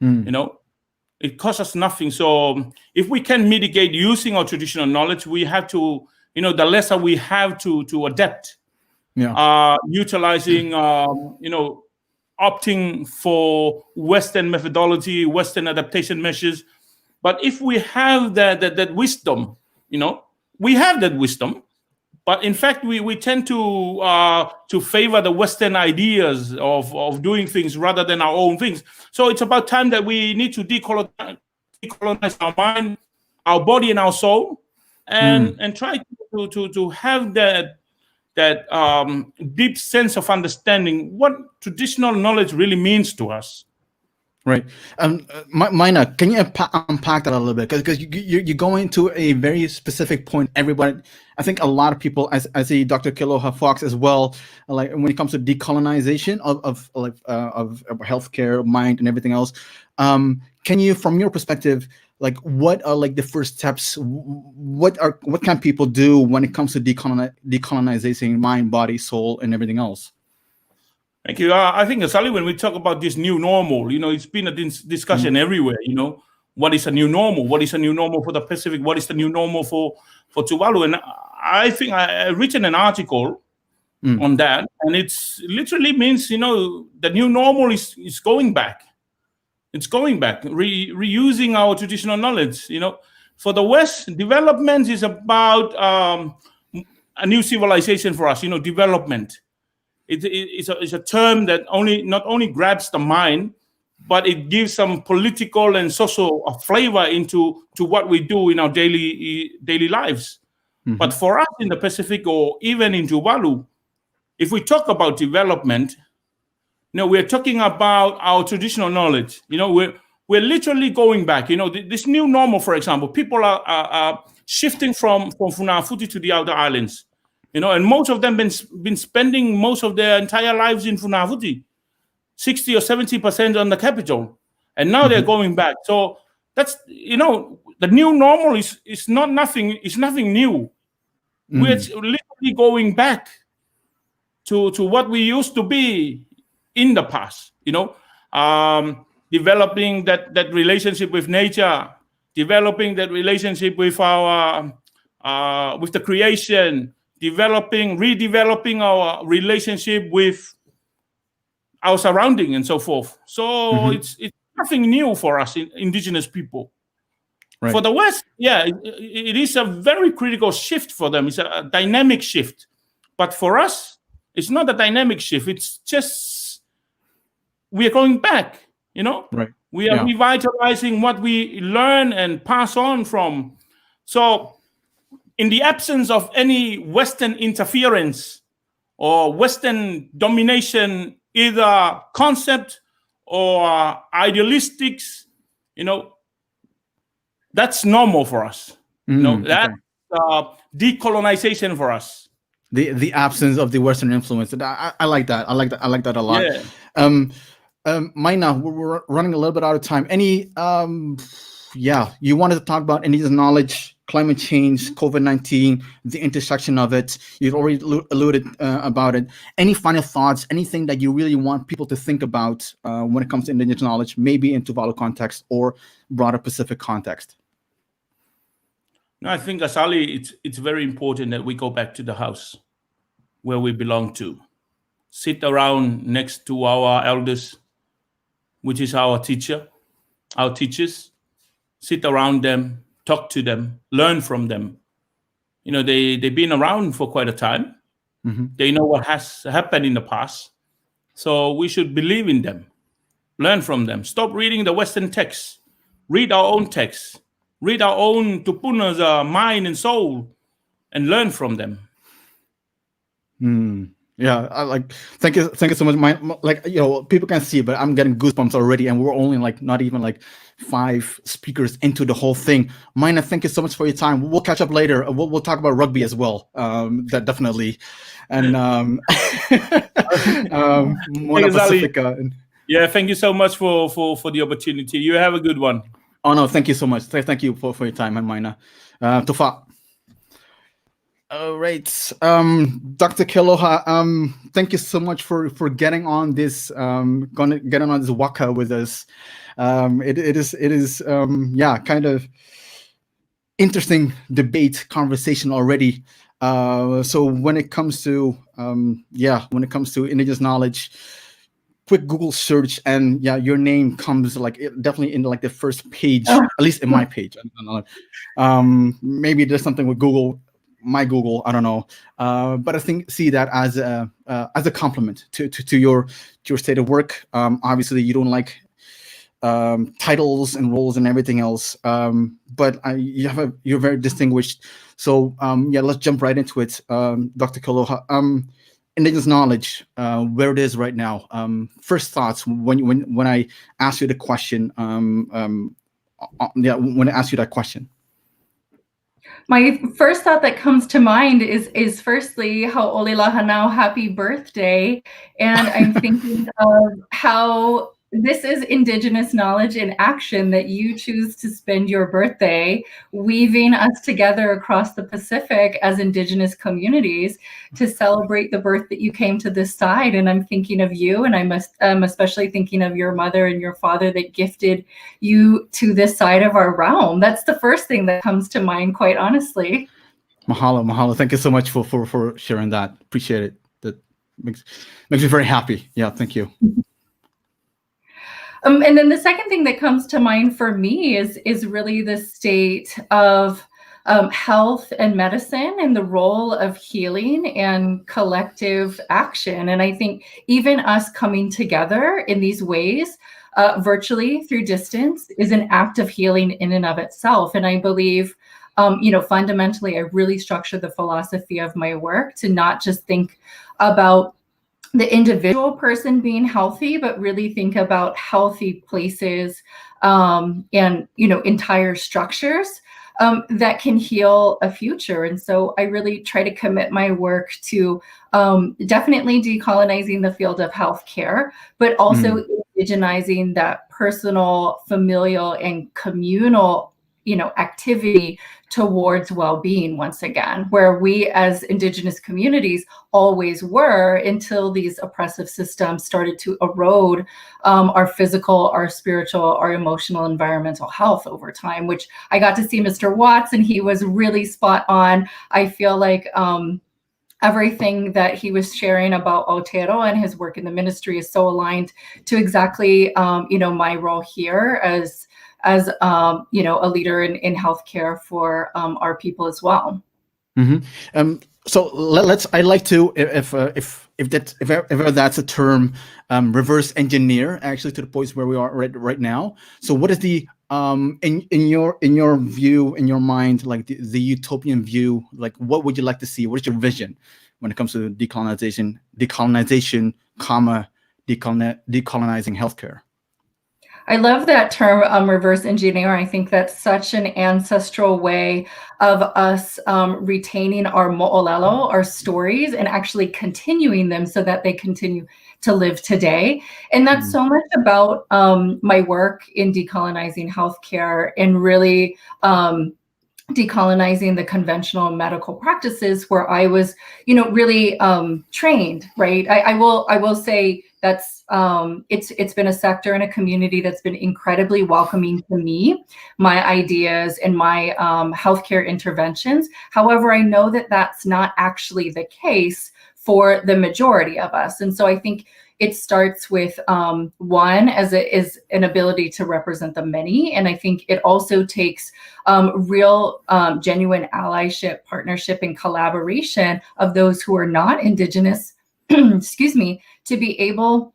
It costs us nothing. So if we can mitigate using our traditional knowledge, we have to, the lesser we have to adapt. Yeah. Utilizing, opting for Western methodology, Western adaptation measures. But if we have that wisdom, we have that wisdom. But in fact, we tend to favor the Western ideas of doing things rather than our own things. So it's about time that we need to decolonize our mind, our body, and our soul, and try to have that deep sense of understanding what traditional knowledge really means to us. Right. Maina, can you unpack that a little bit? Because you go into a very specific point. Everybody, I think a lot of people, as I see Dr. Kiloha Fox as well, like when it comes to decolonization of healthcare, mind, and everything else. Can you, from your perspective, like what are like the first steps? What can people do when it comes to decolonizing mind, body, soul, and everything else? Thank you. I think, Ghazali, when we talk about this new normal, it's been a discussion everywhere, what is a new normal? What is a new normal for the Pacific? What is the new normal for Tuvalu? And I think I've written an article on that, and it's literally means, the new normal is going back. It's going back, reusing our traditional knowledge. For the West, development is about a new civilization for us. Development. It's a term that not only grabs the mind, but it gives some political and social flavor into what we do in our daily lives. Mm-hmm. But for us in the Pacific, or even in Tuvalu, if we talk about development, we're talking about our traditional knowledge. We're literally going back. This new normal, for example, people are shifting from Funafuti to the outer islands. And most of them been spending most of their entire lives in Funafuti, 60 or 70% on the capital, and now they're going back. So that's the new normal is nothing new. We're literally going back to what we used to be in the past. Developing that relationship with nature, developing that relationship with our with the creation, redeveloping our relationship with our surrounding and so forth. So it's nothing new for us, indigenous people. Right. For the West, it is a very critical shift for them. It's a dynamic shift. But for us, it's not a dynamic shift. It's just we are going back, Right. We are revitalizing what we learn and pass on from. So in the absence of any Western interference or Western domination, either concept or idealistics, that's normal for us. That's decolonization for us. The absence of the Western influence. I like that. I like that a lot. Yeah. Maina, we're running a little bit out of time. Any you wanted to talk about Indigenous knowledge, climate change, COVID-19, the intersection of it. You've already alluded about it. Any final thoughts, anything that you really want people to think about when it comes to Indigenous knowledge, maybe in Tuvalu context or broader Pacific context? No, I think, Ghazali, it's very important that we go back to the house where we belong to. Sit around next to our elders, which is our teachers. Sit around them, talk to them, learn from them. They've been around for quite a time. They know what has happened in the past. So we should believe in them, learn from them. Stop reading the Western texts. Read our own texts. Read our own tupuna's mind and soul, and learn from them. Yeah, thank you so much. People can see, but I'm getting goosebumps already, and we're only not even 5 speakers into the whole thing. Maina, thank you so much for your time. We'll catch up later. We'll talk about rugby as well. That definitely, and more Pacifica. Yeah, thank you so much for the opportunity. You have a good one. Oh no, thank you so much. Thank you for your time, and Maina. Tufa. All right, Dr. Kealoha, thank you so much for getting on this getting on this waka with us. It is kind of interesting debate conversation already. So when it comes to Indigenous knowledge, quick Google search, and your name comes definitely in the first page, at least in my page. I don't know. Maybe there's something with Google. My Google, I don't know, but I see that as a compliment to your state of work. Obviously, you don't like titles and roles and everything else, but you're very distinguished. So let's jump right into it, Dr. Kealoha. Indigenous knowledge, where it is right now. First thoughts when I ask you the question. When I ask you that question. My first thought that comes to mind is firstly, Hau'oli Lahanau, happy birthday. And I'm thinking of how this is Indigenous knowledge in action, that you choose to spend your birthday weaving us together across the Pacific as Indigenous communities to celebrate the birth that you came to this side. And I'm thinking of you, and I'm especially thinking of your mother and your father that gifted you to this side of our realm. That's the first thing that comes to mind, quite honestly. Mahalo. Thank you so much for sharing that. Appreciate it. That makes me very happy. Yeah, thank you. And then the second thing that comes to mind for me is really the state of health and medicine and the role of healing and collective action. And I think even us coming together in these ways, virtually through distance, is an act of healing in and of itself. And I believe, fundamentally, I really structure the philosophy of my work to not just think about the individual person being healthy, but really think about healthy places and entire structures that can heal a future. And so I really try to commit my work to definitely decolonizing the field of healthcare, but also indigenizing that personal, familial, and communal activity towards well-being once again, where we as Indigenous communities always were, until these oppressive systems started to erode our physical, our spiritual, our emotional, environmental health over time, which I got to see Mr. Watts, and he was really spot on. I feel like everything that he was sharing about Aotearoa and his work in the ministry is so aligned to exactly my role here as a leader in healthcare for our people as well. So let's. I like to, if ever that's a term, reverse engineer actually to the point where we are right now. So what is the in your view, in your mind, like the utopian view, like what would you like to see? What is your vision when it comes to decolonization, decolonizing healthcare? I love that term, reverse engineer. I think that's such an ancestral way of us retaining our mo'olelo, our stories, and actually continuing them so that they continue to live today. And that's so much about my work in decolonizing healthcare and really decolonizing the conventional medical practices where I was, really trained, right? I will say that's it's been a sector and a community that's been incredibly welcoming to me, my ideas and my healthcare interventions. However, I know that that's not actually the case for the majority of us. And so I think it starts with one, as it is an ability to represent the many. And I think it also takes real, genuine allyship, partnership, and collaboration of those who are not Indigenous, excuse me, to be able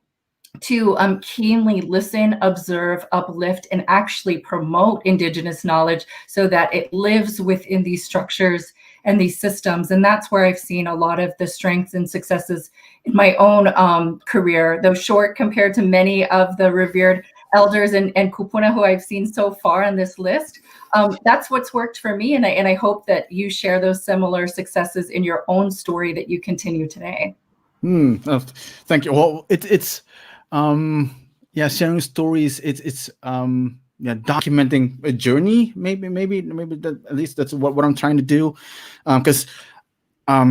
to keenly listen, observe, uplift, and actually promote Indigenous knowledge so that it lives within these structures and these systems. And that's where I've seen a lot of the strengths and successes in my own career, though short compared to many of the revered elders and kupuna who I've seen so far on this list. That's what's worked for me. And I hope that you share those similar successes in your own story that you continue today. Oh, thank you. Well, it's sharing stories. It's documenting a journey. Maybe that, at least that's what I'm trying to do. Because I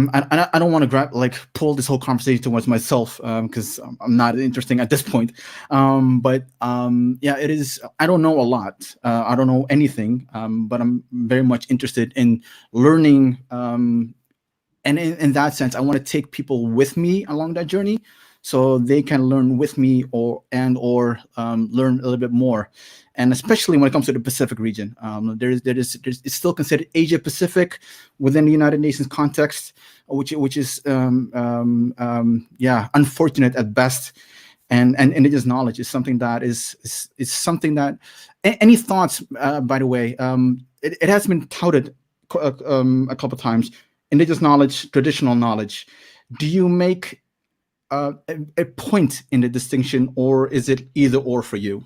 don't want to pull this whole conversation towards myself, because I'm not interesting at this point. But it is. I don't know a lot. I don't know anything. But I'm very much interested in learning. And in that sense, I want to take people with me along that journey, so they can learn with me or learn a little bit more. And especially when it comes to the Pacific region, it's still considered Asia Pacific within the United Nations context, which is unfortunate at best. And Indigenous knowledge is something that is something that. Any thoughts? By the way, it has been touted a couple of times. Indigenous knowledge, traditional knowledge. Do you make a point in the distinction, or is it either or for you?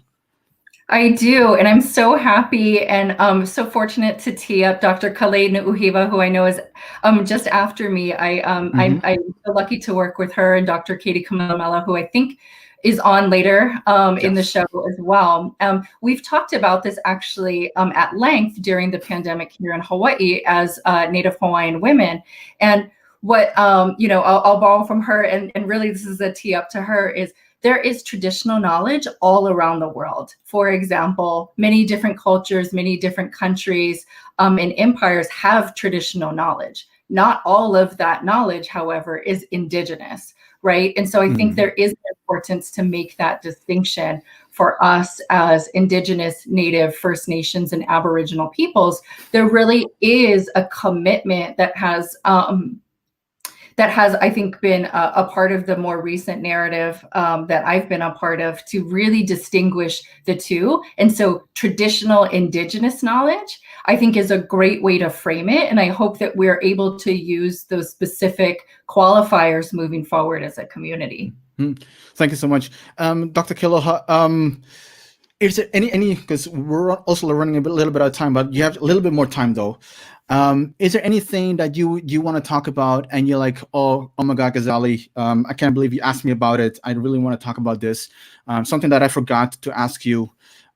I do, and I'm so happy and so fortunate to tee up Dr. Kale Nuuhiwa, who I know is just after me. I'm so lucky to work with her, and Dr. Katie Kamamela, who I think is on later in the show as well. We've talked about this actually at length during the pandemic here in Hawaii as Native Hawaiian women, and what I'll borrow from her, and really this is a tee up to her, is there is traditional knowledge all around the world. For example, many different cultures, many different countries and empires have traditional knowledge. Not all of that knowledge, however, is indigenous, right? And so I think there is an importance to make that distinction for us as Indigenous, Native, First Nations, and Aboriginal peoples. There really is a commitment that has, I think, been a part of the more recent narrative that I've been a part of to really distinguish the two. And so traditional Indigenous knowledge, I think, is a great way to frame it. And I hope that we're able to use those specific qualifiers moving forward as a community. Thank you so much. Dr. Kealoha, is there any, because we're also running a little bit out of time, but you have a little bit more time though. Is there anything that you want to talk about and you're like, oh my God, Ghazali, I can't believe you asked me about it. I really want to talk about this. Something that I forgot to ask you,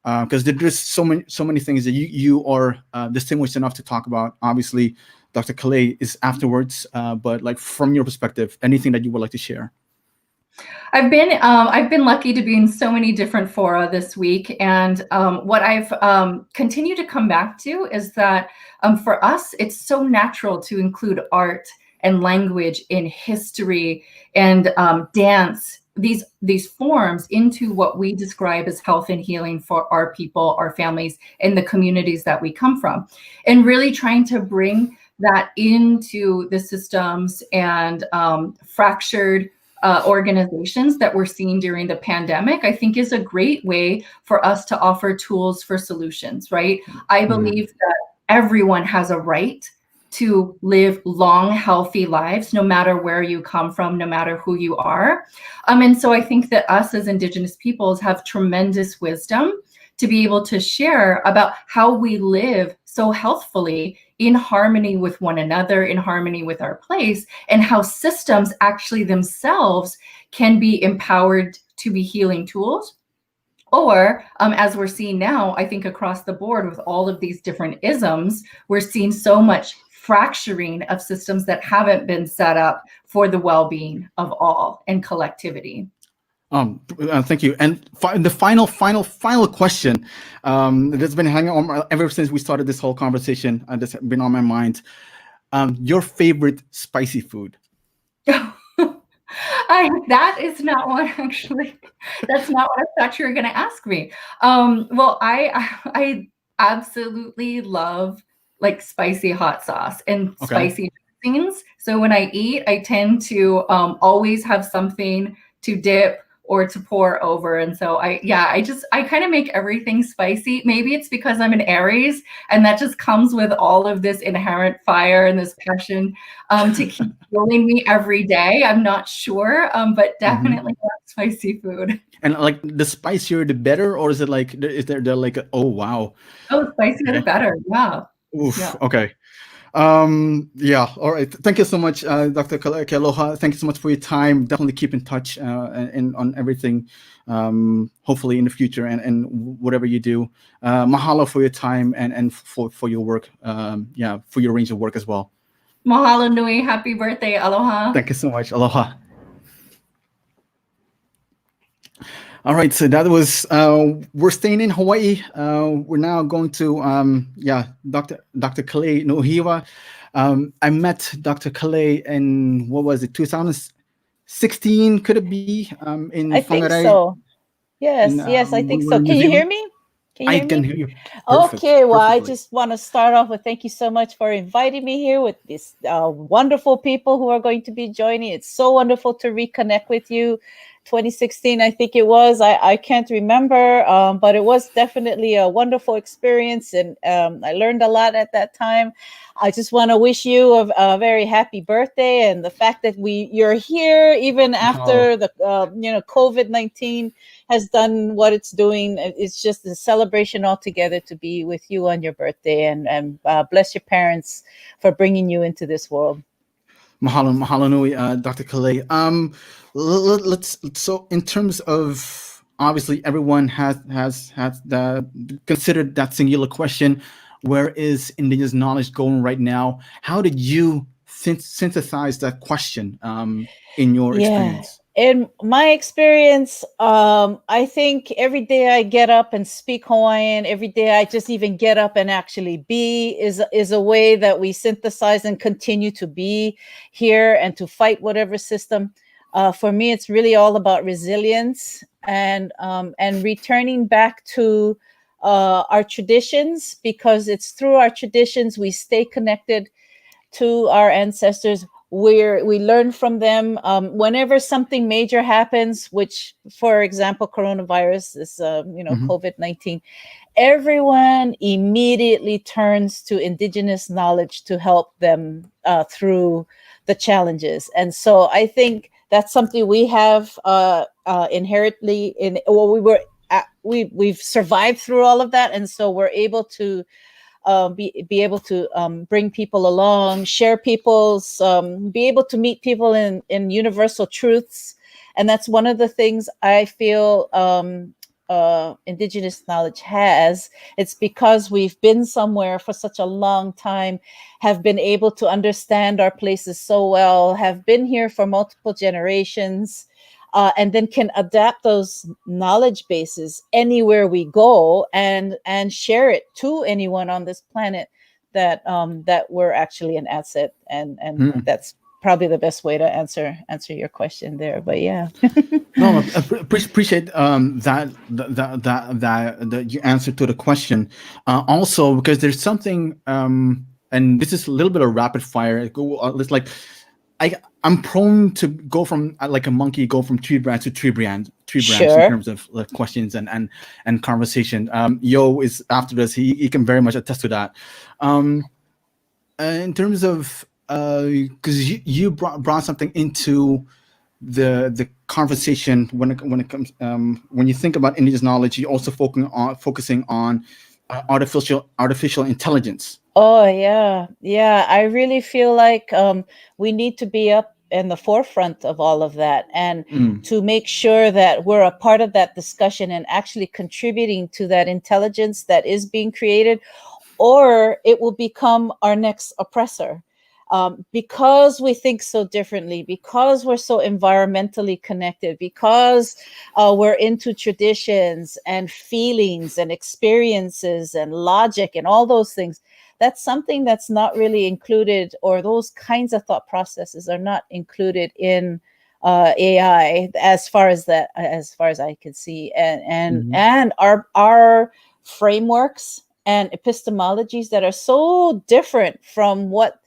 because there's so many things that you are distinguished enough to talk about. Obviously, Dr. Kale is afterwards, but like from your perspective, anything that you would like to share? I've been lucky to be in so many different fora this week, and what I've continued to come back to is that for us, it's so natural to include art and language in history and dance, these forms into what we describe as health and healing for our people, our families, and the communities that we come from, and really trying to bring that into the systems and fractured organizations that we're seeing during the pandemic, I think is a great way for us to offer tools for solutions, right? I believe that everyone has a right to live long, healthy lives, no matter where you come from, no matter who you are. And so I think that us as Indigenous peoples have tremendous wisdom to be able to share about how we live so healthfully in harmony with one another, in harmony with our place, and how systems actually themselves can be empowered to be healing tools. Or as we're seeing now, I think across the board with all of these different isms, we're seeing so much fracturing of systems that haven't been set up for the well-being of all and collectivity. Thank you. And the final question that's been hanging on ever since we started this whole conversation. That's been on my mind. Your favorite spicy food? That is not one, actually. That's not what I thought you were going to ask me. Well, I absolutely love like spicy hot sauce and spicy dressings. So when I eat, I tend to always have something to dip or to pour over. And so I kind of make everything spicy. Maybe it's because I'm an Aries and that just comes with all of this inherent fire and this passion to keep fueling me every day. I'm not sure, but definitely spicy food. And like the spicier the better, or is it like, is there like, oh wow. Oh, spicier the better, yeah. Oof, yeah. Okay. Yeah, all right. Thank you so much, Dr. Kealoha. Thank you so much for your time. Definitely keep in touch and on everything, hopefully in the future and whatever you do. Mahalo for your time and for your work. Yeah, for your range of work as well. Mahalo nui. Happy birthday. Aloha. Thank you so much. Aloha. All right, so that was, we're staying in Hawaii. We're now going to, Dr. Kale Nuuhiwa. I met Dr. Kale in, what was it, 2016, could it be? In I think so. Yes, yes, I think so. Can you hear me? I can hear you. Perfect, okay, well, perfectly. I just want to start off with thank you so much for inviting me here with these wonderful people who are going to be joining. It's so wonderful to reconnect with you. 2016, I think it was. I can't remember, but it was definitely a wonderful experience, and I learned a lot at that time. I just want to wish you a very happy birthday, and the fact that you're here even after the COVID-19 has done what it's doing. It's just a celebration altogether to be with you on your birthday, and bless your parents for bringing you into this world. Mahalo nui, Dr. Calais. Let's so in terms of, obviously everyone has considered that singular question, where is Indigenous knowledge going right now? How did you synthesize that question in your experience? In my experience, I think every day I get up and speak Hawaiian, every day I just even get up and actually be is a way that we synthesize and continue to be here and to fight whatever system. For me, it's really all about resilience and returning back to our traditions, because it's through our traditions we stay connected to our ancestors. We learn from them. Whenever something major happens, which, for example, coronavirus, this COVID-19, everyone immediately turns to Indigenous knowledge to help them through the challenges. And so I think that's something we have inherently we've survived through all of that, and so we're able to be able to bring people along, share people's, be able to meet people in universal truths. And that's one of the things I feel Indigenous knowledge has. It's because we've been somewhere for such a long time, have been able to understand our places so well, have been here for multiple generations, and then can adapt those knowledge bases anywhere we go and share it to anyone on this planet that we're actually an asset. And that's probably the best way to answer your question there. But yeah. No, I appreciate that your answer to the question. Also, because there's something, and this is a little bit of rapid fire. It's like I'm prone to go from like a monkey, go from tree branch to tree branch Sure. in terms of questions and conversation. Yo is after this. He can very much attest to that. In terms of because you brought something into the conversation when it comes when you think about Indigenous knowledge, you also focusing on artificial intelligence. Oh yeah. I really feel like we need to be up in the forefront of all of that, and to make sure that we're a part of that discussion and actually contributing to that intelligence that is being created, or it will become our next oppressor. Because we think so differently, because we're so environmentally connected, because we're into traditions and feelings and experiences and logic and all those things. That's something that's not really included, or those kinds of thought processes are not included in AI as far as I can see. And our frameworks and epistemologies that are so different from what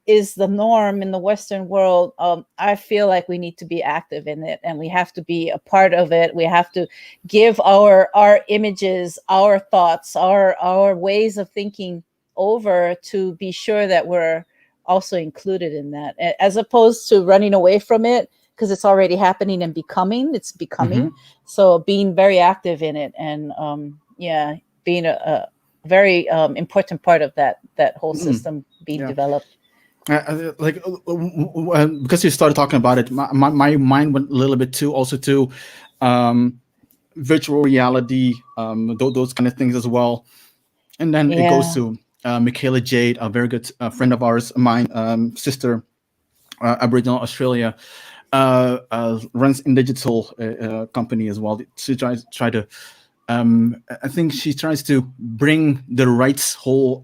is the norm in the Western world. I feel like we need to be active in it, and we have to be a part of it. We have to give our images, our thoughts, our ways of thinking over to be sure that we're also included in that, as opposed to running away from it, because it's already happening and it's becoming. So being very active in it, and being a very important part of that whole system being developed. Because you started talking about it, my mind went a little bit to virtual reality, those kind of things as well. And then it goes to Michaela Jade, a very good friend of ours, mine, sister, Aboriginal Australia, runs Indigital company as well. She tries to I think she tries to bring the rights whole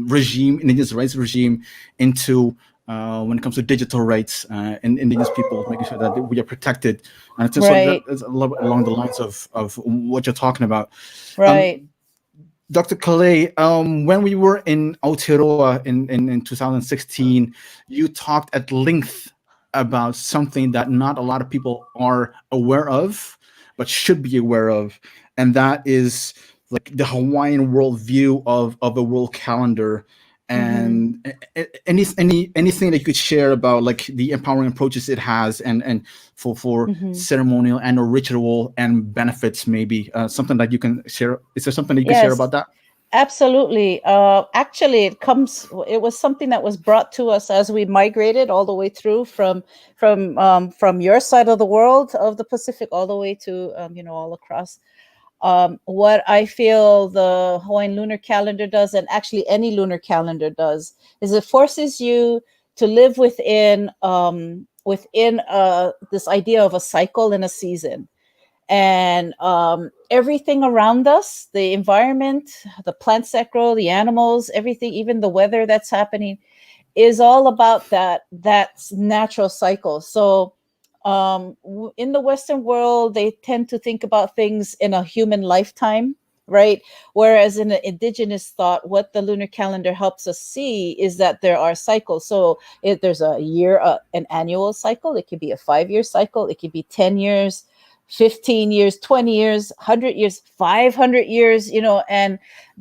regime, Indigenous rights regime, into when it comes to digital rights and Indigenous people, making sure that we are protected. And it's Right. so a little bit along the lines of what you're talking about. Right. Dr. Calais, when we were in Aotearoa in 2016, you talked at length about something that not a lot of people are aware of, but should be aware of, and that is like the Hawaiian worldview of a world calendar. And anything that you could share about like the empowering approaches it has, and for ceremonial and or ritual and benefits, maybe something that you can share. Is there something that you can share Yes. about that? Absolutely. Actually, it was something that was brought to us as we migrated all the way through from your side of the world of the Pacific all the way to all across. What I feel the Hawaiian lunar calendar does, and actually any lunar calendar does, is it forces you to live within this idea of a cycle and a season. And everything around us, the environment, the plants that grow, the animals, everything, even the weather that's happening, is all about that natural cycle. So in the Western world, they tend to think about things in a human lifetime, right? Whereas in the indigenous thought, what the lunar calendar helps us see is that there are cycles. So if there's a year, an annual cycle, it could be a 5-year cycle, it could be 10 years, 15 years, 20 years, 100 years, 500 years, and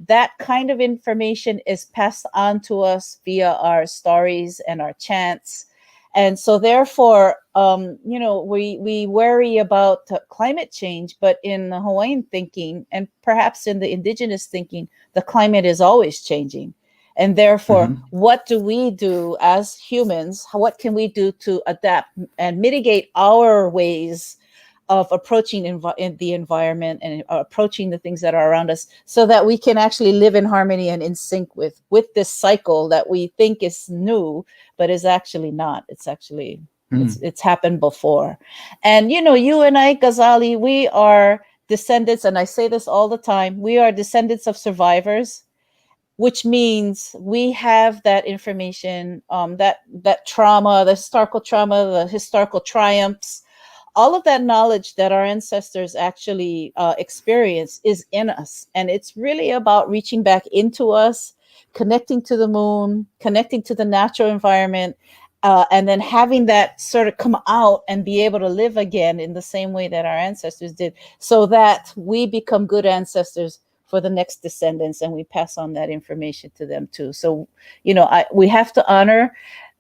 that kind of information is passed on to us via our stories and our chants. And so therefore, we worry about climate change, but in the Hawaiian thinking, and perhaps in the indigenous thinking, the climate is always changing. And therefore, what do we do as humans? What can we do to adapt and mitigate our ways of approaching the environment and approaching the things that are around us, so that we can actually live in harmony and in sync with this cycle that we think is new, but is actually not. It's actually, it's happened before. And, you and I, Ghazali, we are descendants, and I say this all the time, we are descendants of survivors, which means we have that information, that trauma, the historical triumphs, all of that knowledge that our ancestors actually experienced is in us. And it's really about reaching back into us, connecting to the moon, connecting to the natural environment, and then having that sort of come out and be able to live again in the same way that our ancestors did, so that we become good ancestors for the next descendants, and we pass on that information to them too. So, we have to honor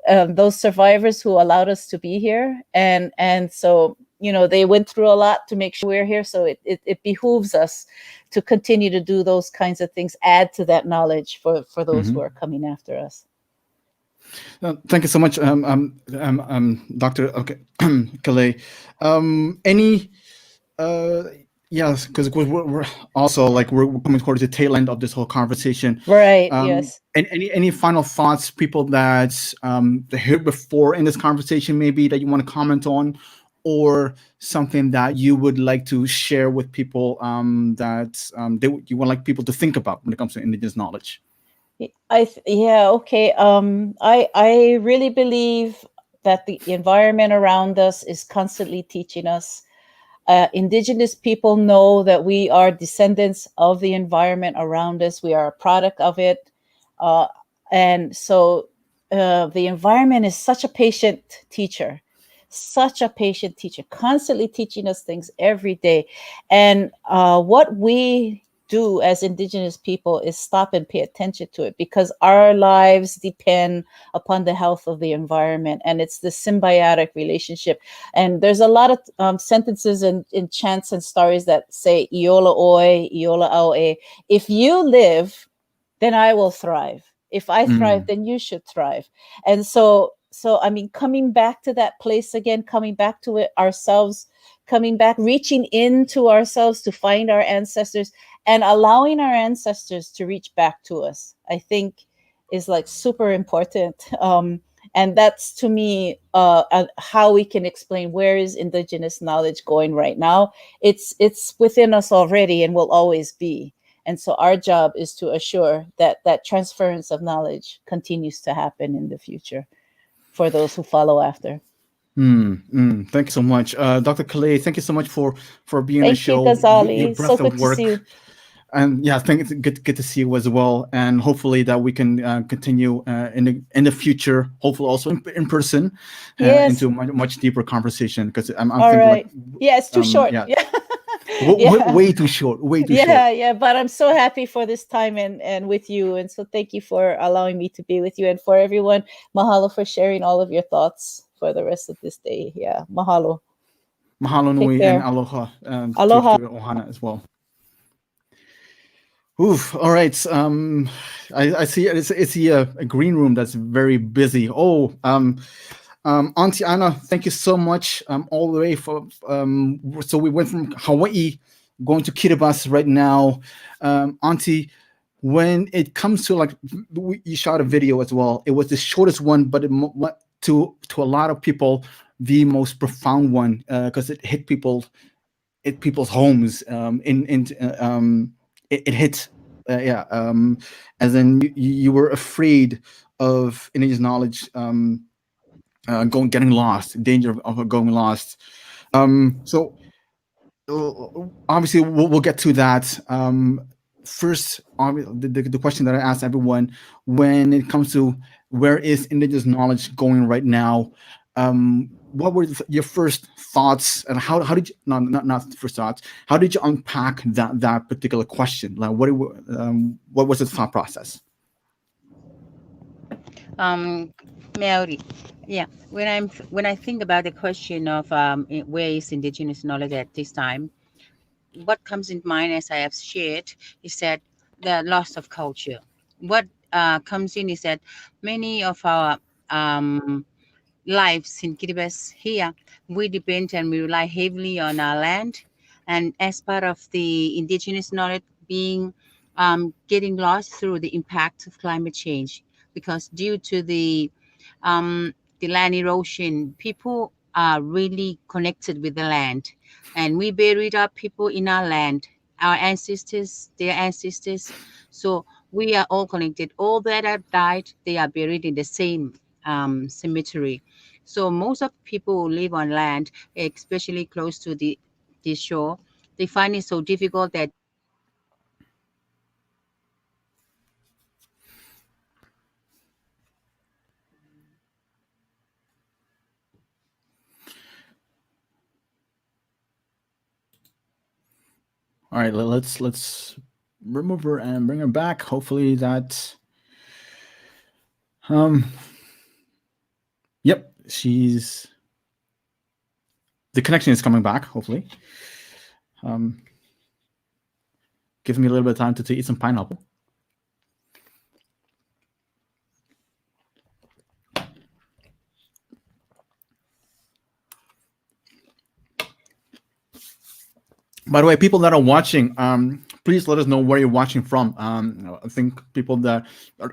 those survivors who allowed us to be here. And so, they went through a lot to make sure we're here. So it behooves us to continue to do those kinds of things, add to that knowledge for those who are coming after us. Thank you so much, Dr. Kalei. Yes, because we're also like we're coming towards the tail end of this whole conversation, right? Yes. And any final thoughts, people that they heard before in this conversation, maybe that you want to comment on, or something that you would like to share with people that you would like people to think about when it comes to indigenous knowledge? Okay. I really believe that the environment around us is constantly teaching us. Indigenous people know that we are descendants of the environment around us. We are a product of it. And so the environment is such a patient teacher, constantly teaching us things every day. And what we do as Indigenous people is stop and pay attention to it, because our lives depend upon the health of the environment, and it's the symbiotic relationship. And there's a lot of sentences in chants and stories that say "Iola oi, Iola aoe." If you live, then I will thrive. If I thrive, then you should thrive. And so I mean, coming back to that place again, coming back to it ourselves, coming back, reaching into ourselves to find our ancestors, and allowing our ancestors to reach back to us, I think is like super important. And that's, to me, how we can explain where is indigenous knowledge going right now. It's within us already and will always be. And so our job is to assure that that transference of knowledge continues to happen in the future for those who follow after. Thank you so much, Dr. Kalei. Thank you so much for being on the show. Thank you, Ghazali. Your breadth So good of work. to see you. And yeah, I think it's good to see you as well, and hopefully that we can continue in the future. Hopefully also in person, Yes. into much deeper conversation. Because I'm All thinking right. Yeah, it's too short. yeah, Yeah. way too short. Way too short. Yeah. But I'm so happy for this time and with you. And so thank you for allowing me to be with you. And for everyone, mahalo for sharing all of your thoughts for the rest of this day. Yeah. Mahalo. Mahalo Take nui care. and aloha, Aloha. to Ohana as well. Oof. All right. I see it's a green room that's very busy. Oh, Auntie Anna, thank you so much. All the way for so we went from Hawaii going to Kiribati right now. Auntie, when it comes to like you shot a video as well. It was the shortest one, but to a lot of people the most profound one because it hit people's homes. It hit as in you were afraid of indigenous knowledge getting lost, danger of going lost. So obviously we'll get to that. First, the question that I asked everyone when it comes to where is indigenous knowledge going right now, what were your first thoughts, and how did you not first thoughts? How did you unpack that particular question? Like what was the thought process? Mary, yeah. When I think about the question of where is indigenous knowledge at this time, what comes in mind, as I have shared, is that the loss of culture. What comes in is that many of our lives in Kiribati here, we depend and we rely heavily on our land, and as part of the indigenous knowledge being getting lost through the impact of climate change, because due to the land erosion, people are really connected with the land, and we buried our people in our land, our ancestors, their ancestors. So we are all connected. All that have died, they are buried in the same cemetery. So most of people who live on land, especially close to the shore, they find it so difficult that All right, let's remove her and bring her back. Hopefully that. Yep, the connection is coming back. Hopefully, give me a little bit of time to eat some pineapple. By the way, people that are watching, please let us know where you're watching from. I think people that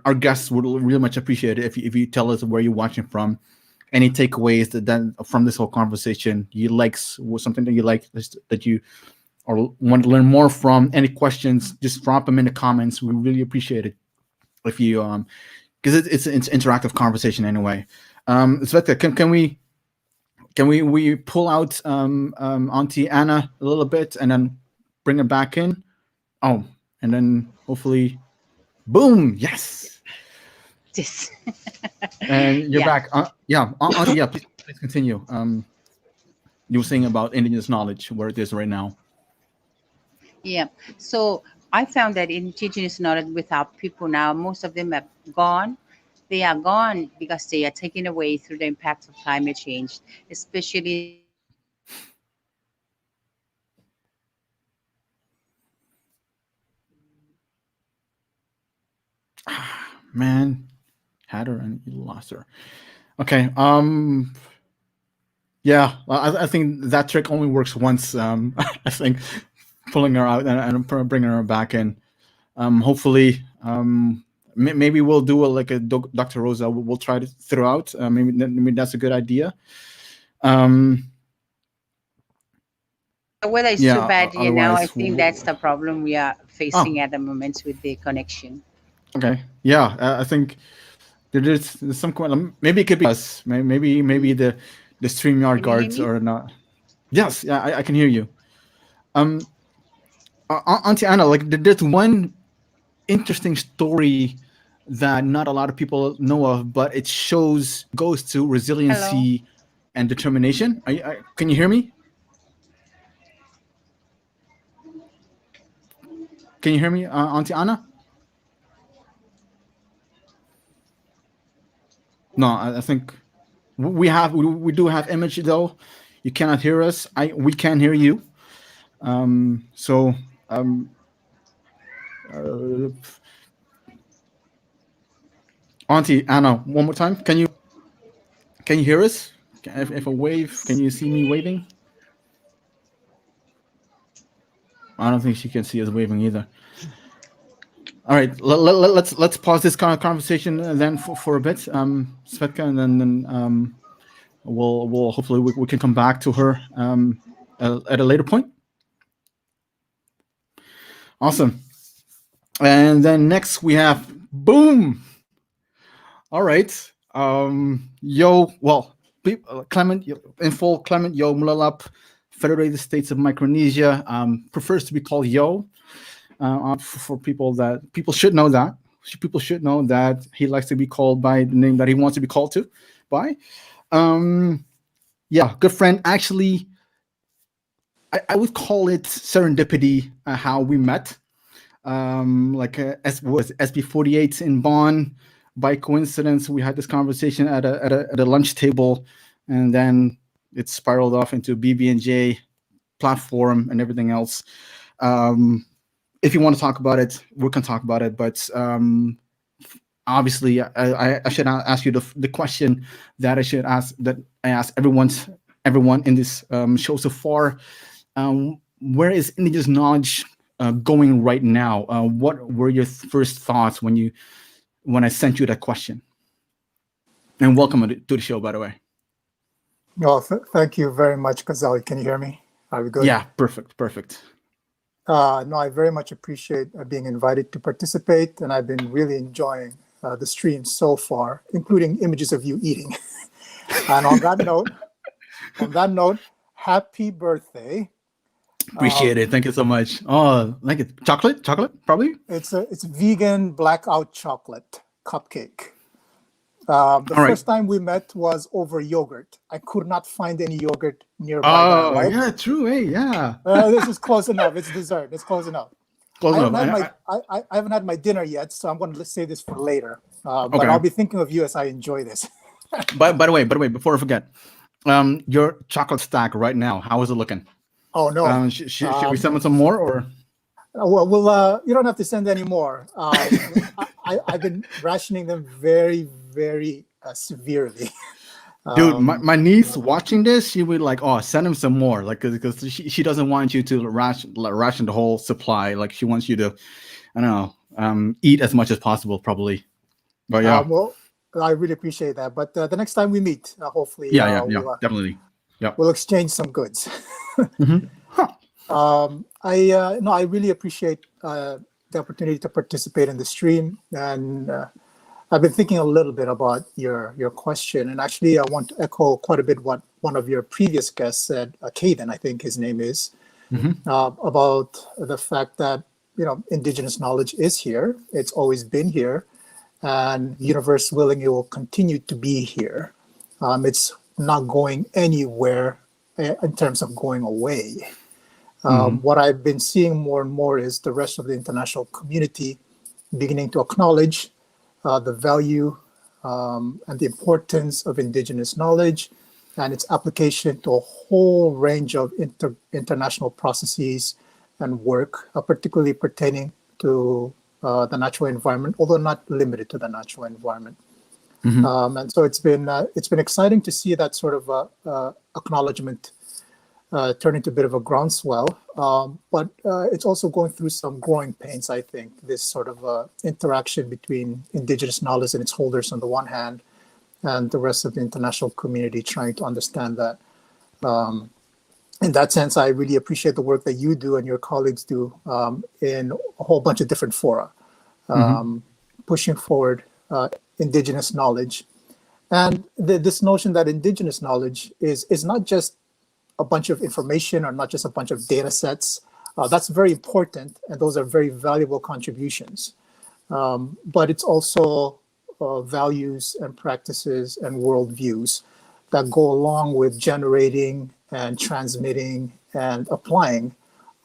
our guests would really much appreciate it if you tell us where you're watching from. Any takeaways that from this whole conversation, you like something that you like that you or want to learn more from. Any questions, just drop them in the comments. We really appreciate it if you because it's an interactive conversation anyway. Sveta, can we pull out Auntie Anna a little bit and then bring her back in? Oh, and then hopefully, boom! Yes. this. And you're Yeah. back. Auntie, yeah. Please continue. You were saying about indigenous knowledge, where it is right now. Yeah. So I found that indigenous knowledge with our people now, most of them have gone. They are gone because they are taken away through the impact of climate change, especially Man, had her and you lost her. Okay. Yeah, I think that trick only works once. I think pulling her out and bringing her back in. Hopefully, maybe we'll do like a Dr. Rosa. We'll try it throughout. Maybe that's a good idea. weather is Yeah, too bad here now. I otherwise think that's the problem we are facing at the moment with the connection. Okay. Yeah, I think there's some maybe it could be us. Maybe the StreamYard Can you hear guards me? are not. Yes, yeah, I can hear you. Auntie Anna, like there's one interesting story that not a lot of people know of, but it goes to resiliency and determination. Can you hear me? Can you hear me, Auntie Anna? No, I think we do have image though. You cannot hear us. We can hear you. So Auntie Anna, one more time. Can you hear us? If a wave, can you see me waving? I don't think she can see us waving either. All right, let's pause this kind of conversation then for a bit, Svetka, and then we'll hopefully we can come back to her at a later point. Awesome. And then next we have boom. All right. Clement, in full, Clement Yo Mulalap, Federated States of Micronesia, prefers to be called Yo. For people should know that. People should know that he likes to be called by the name that he wants to be called to by. Yeah, good friend. Actually, I would call it serendipity how we met. SB48 in Bonn. By coincidence, we had this conversation at a lunch table, and then it spiraled off into BB&J platform and everything else. If you want to talk about it, we can talk about it. But obviously, I should ask you the question that I ask everyone in this show so far. Where is Indigenous knowledge going right now? What were your first thoughts when I sent you that question? And welcome to the show, by the way. Well, thank you very much, Ghazali. Can you hear me? Are we good? Yeah, perfect. No, I very much appreciate being invited to participate, and I've been really enjoying the stream so far, including images of you eating. And on that note, happy birthday. Appreciate it. Thank you so much. Oh, like it. Chocolate, probably? It's vegan blackout chocolate cupcake. The first time we met was over yogurt. I could not find any yogurt nearby. Oh, yeah, true. Hey, yeah. This is close enough. It's dessert. It's close enough. I haven't had my dinner yet, so I'm going to say this for later. But I'll be thinking of you as I enjoy this. By the way, before I forget, your chocolate stack right now, how is it looking? Oh no! Should we send some more, or? Well, you don't have to send any more. I've been rationing them very, very severely. Dude, my niece watching this, she would like, oh, send him some more, like, because she doesn't want you to ration the whole supply. Like, she wants you to, I don't know, eat as much as possible, probably. But yeah. Well, I really appreciate that. But the next time we meet, hopefully, we'll, definitely, we'll exchange some goods. Mm-hmm. Huh. I really appreciate the opportunity to participate in the stream, and I've been thinking a little bit about your question, and actually I want to echo quite a bit what one of your previous guests said, Caden, I think his name is, about the fact that Indigenous knowledge is here. It's always been here, and universe willing, it will continue to be here. It's not going anywhere in terms of going away. What I've been seeing more and more is the rest of the international community beginning to acknowledge the value and the importance of Indigenous knowledge and its application to a whole range of international processes and work, particularly pertaining to the natural environment, although not limited to the natural environment. And so it's been exciting to see that sort of acknowledgement turn into a bit of a groundswell, but it's also going through some growing pains, I think, this sort of interaction between Indigenous knowledge and its holders on the one hand, and the rest of the international community trying to understand that. In that sense, I really appreciate the work that you do and your colleagues do in a whole bunch of different fora, pushing forward Indigenous knowledge. And this notion that Indigenous knowledge is not just a bunch of information or not just a bunch of data sets, That's very important, and those are very valuable contributions. But it's also values and practices and worldviews that go along with generating and transmitting and applying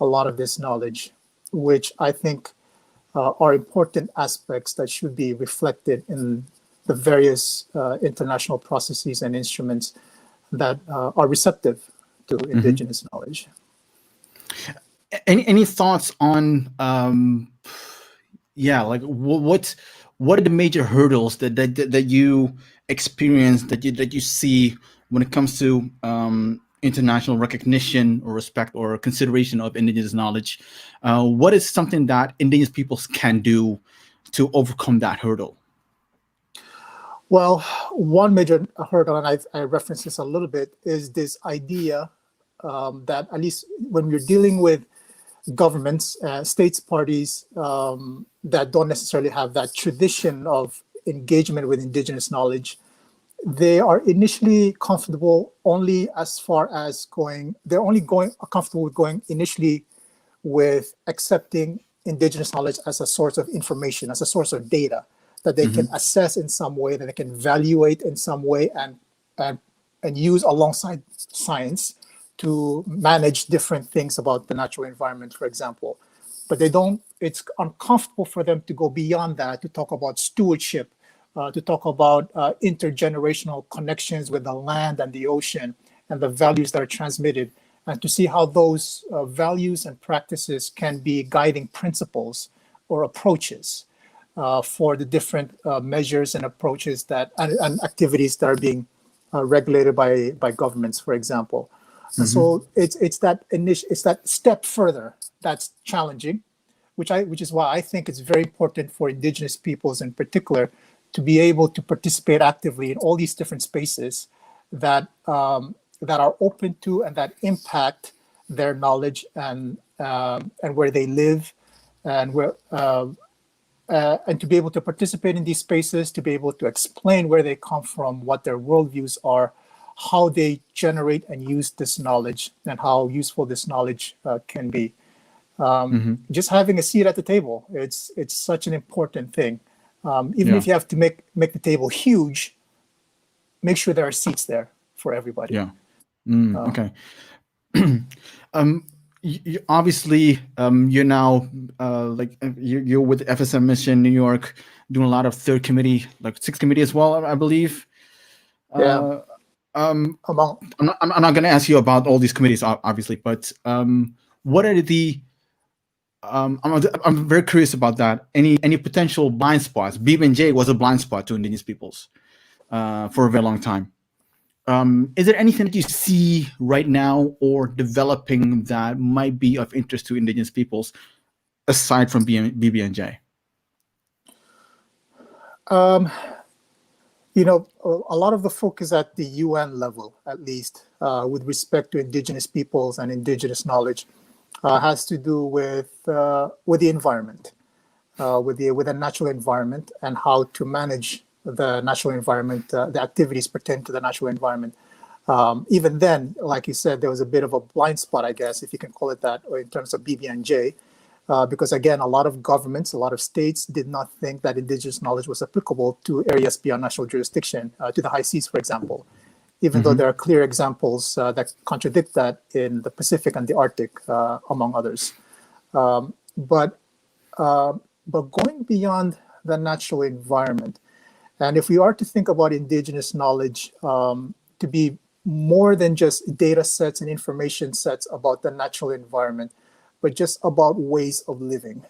a lot of this knowledge, which I think are important aspects that should be reflected in the various international processes and instruments that are receptive to indigenous knowledge. Any thoughts on like what are the major hurdles that you experience, that you see when it comes to international recognition or respect or consideration of indigenous knowledge? What is something that indigenous peoples can do to overcome that hurdle? Well, one major hurdle, and I referenced this a little bit, is this idea that at least when we're dealing with governments, states, parties that don't necessarily have that tradition of engagement with indigenous knowledge, they are initially comfortable only as far as comfortable with going initially with accepting indigenous knowledge as a source of information, as a source of data that they can assess in some way, that they can evaluate in some way, and use alongside science to manage different things about the natural environment, for example. But it's uncomfortable for them to go beyond that, to talk about stewardship, to talk about intergenerational connections with the land and the ocean and the values that are transmitted, and to see how those values and practices can be guiding principles or approaches for the different measures and approaches and activities that are being regulated by governments, for example. And so it's that step further that's challenging, which is why I think it's very important for indigenous peoples in particular to be able to participate actively in all these different spaces that are open to and that impact their knowledge and where they live, and to be able to participate in these spaces, to be able to explain where they come from, what their worldviews are, how they generate and use this knowledge, and how useful this knowledge can be. Just having a seat at the table, it's such an important thing. Even if you have to make the table huge, make sure there are seats there for everybody. Yeah. Okay. You, obviously, you're now you're with FSM Mission New York, doing a lot of third committee, like sixth committee as well, I believe. Yeah. I'm not going to ask you about all these committees, obviously, but what are the I'm very curious about that. Any potential blind spots? BB&J was a blind spot to indigenous peoples for a very long time. Is there anything that you see right now or developing that might be of interest to indigenous peoples aside from BB&J? A lot of the focus at the UN level, at least, with respect to indigenous peoples and indigenous knowledge, has to do with the environment, with the natural environment, and how to manage the natural environment, the activities pertaining to the natural environment. Even then, like you said, there was a bit of a blind spot, I guess, if you can call it that, in terms of BB&J, because again, a lot of governments, a lot of states did not think that indigenous knowledge was applicable to areas beyond national jurisdiction, to the high seas, for example, even though there are clear examples that contradict that in the Pacific and the Arctic, among others. But going beyond the natural environment, and if we are to think about indigenous knowledge to be more than just data sets and information sets about the natural environment, but just about ways of living,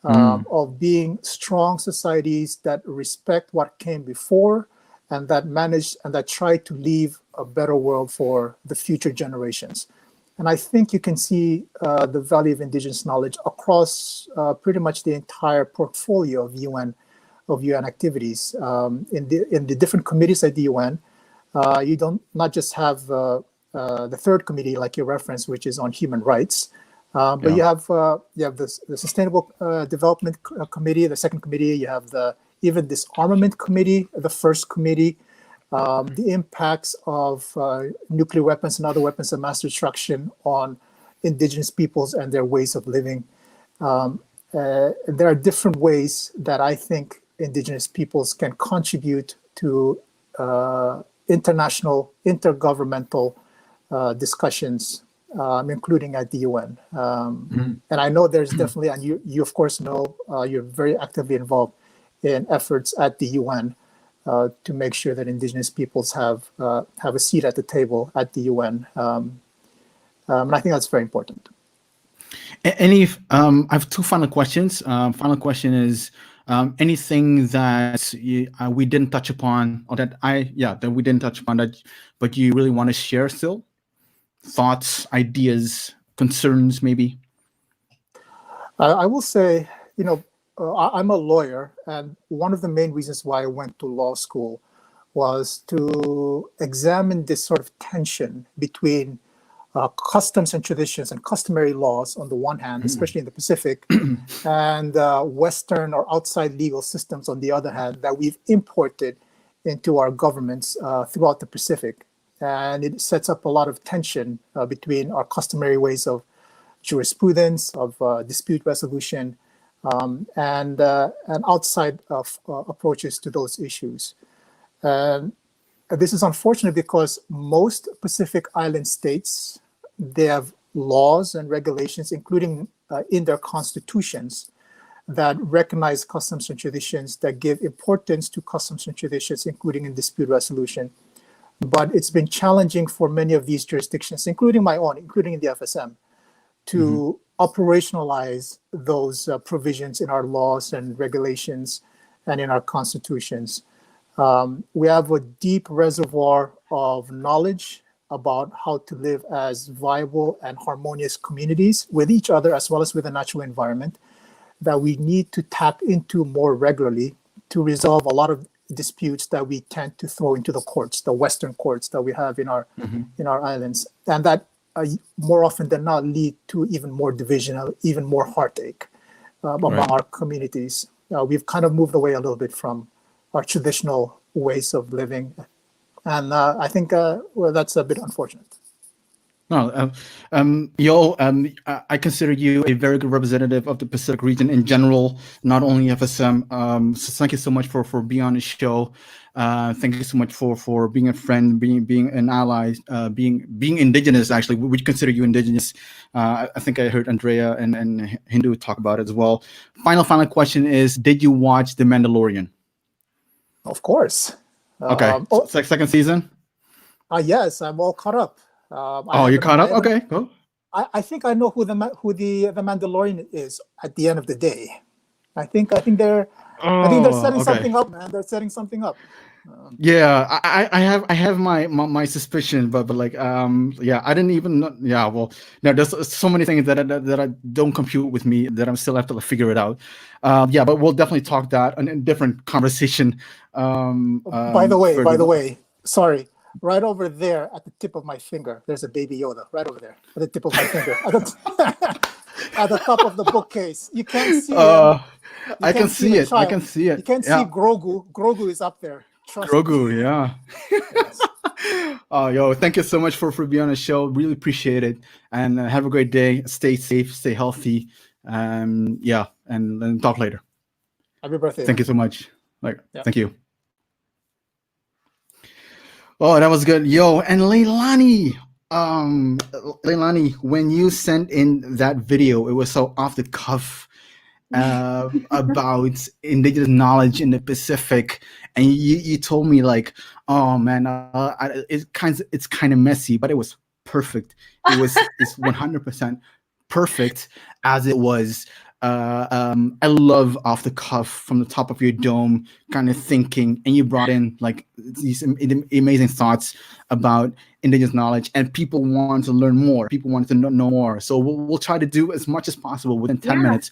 of being strong societies that respect what came before and that manage and that try to leave a better world for the future generations. And I think you can see the value of indigenous knowledge across pretty much the entire portfolio of UN activities. In the different committees at the UN, you don't not just have the third committee, like you referenced, which is on human rights, but you have the Sustainable Development Committee, the second committee. You have even Disarmament Committee, the first committee, the impacts of nuclear weapons and other weapons of mass destruction on Indigenous peoples and their ways of living. There are different ways that I think Indigenous peoples can contribute to international, intergovernmental discussions, including at the UN. And I know there's definitely, and you of course know, you're very actively involved in efforts at the UN to make sure that Indigenous peoples have a seat at the table at the UN. And I think that's very important. I have two final questions. Final question is anything that we didn't touch upon, or that we didn't touch upon, but you really want to share still? Thoughts, ideas, concerns, maybe? I will say, I'm a lawyer, and one of the main reasons why I went to law school was to examine this sort of tension between customs and traditions and customary laws on the one hand, especially in the Pacific, and Western or outside legal systems on the other hand that we've imported into our governments throughout the Pacific. And it sets up a lot of tension between our customary ways of jurisprudence, of dispute resolution, and outside of approaches to those issues. This is unfortunate because most Pacific Island states, they have laws and regulations, including in their constitutions, that recognize customs and traditions, that give importance to customs and traditions, including in dispute resolution. But it's been challenging for many of these jurisdictions, including my own, including in the FSM, to operationalize those provisions in our laws and regulations and in our constitutions. We have a deep reservoir of knowledge about how to live as viable and harmonious communities with each other as well as with the natural environment that we need to tap into more regularly to resolve a lot of disputes that we tend to throw into the courts, the Western courts that we have in our islands, and that more often than not lead to even more division, even more heartache among our communities. We've kind of moved away a little bit from our traditional ways of living, and I think that's a bit unfortunate. No, I consider you a very good representative of the Pacific region in general, not only FSM. So thank you so much for being on the show. Thank you so much for being a friend, being an ally, being Indigenous. Actually, we consider you Indigenous. I think I heard Andrea and Hindu talk about it as well. Final question is: did you watch The Mandalorian? Of course. Okay. Second season? Yes, I'm all caught up. You're caught up? Okay, cool. I think I know who the Mandalorian is at the end of the day. I think they're setting something up, man. They're setting something up. Yeah, I have my suspicion, but like I didn't even know. Yeah, well, no, there's so many things that I don't compute with me that I'm still have to figure it out. But we'll definitely talk that in a different conversation. By the way, sorry. Right over there at the tip of my finger, there's a baby Yoda. Right over there at the tip of my finger, at the top of the bookcase. You can't see him. I can see it. I can see it. You can't see Grogu. Grogu is up there. Trust Grogu, me. yeah. Yes. Thank you so much for being on the show. Really appreciate it. And have a great day. Stay safe. Stay healthy. And talk later. Happy birthday. Thank you so much. Thank you. Oh, that was good. And Leilani, when you sent in that video, it was so off the cuff about Indigenous knowledge in the Pacific, and you told me like, oh man, it's kind of messy, but it was perfect. It's 100% perfect as it was. I love off the cuff from the top of your dome kind of thinking, and you brought in like these amazing thoughts about Indigenous knowledge, and people want to learn more. People want to know more. So we'll try to do as much as possible within 10 minutes.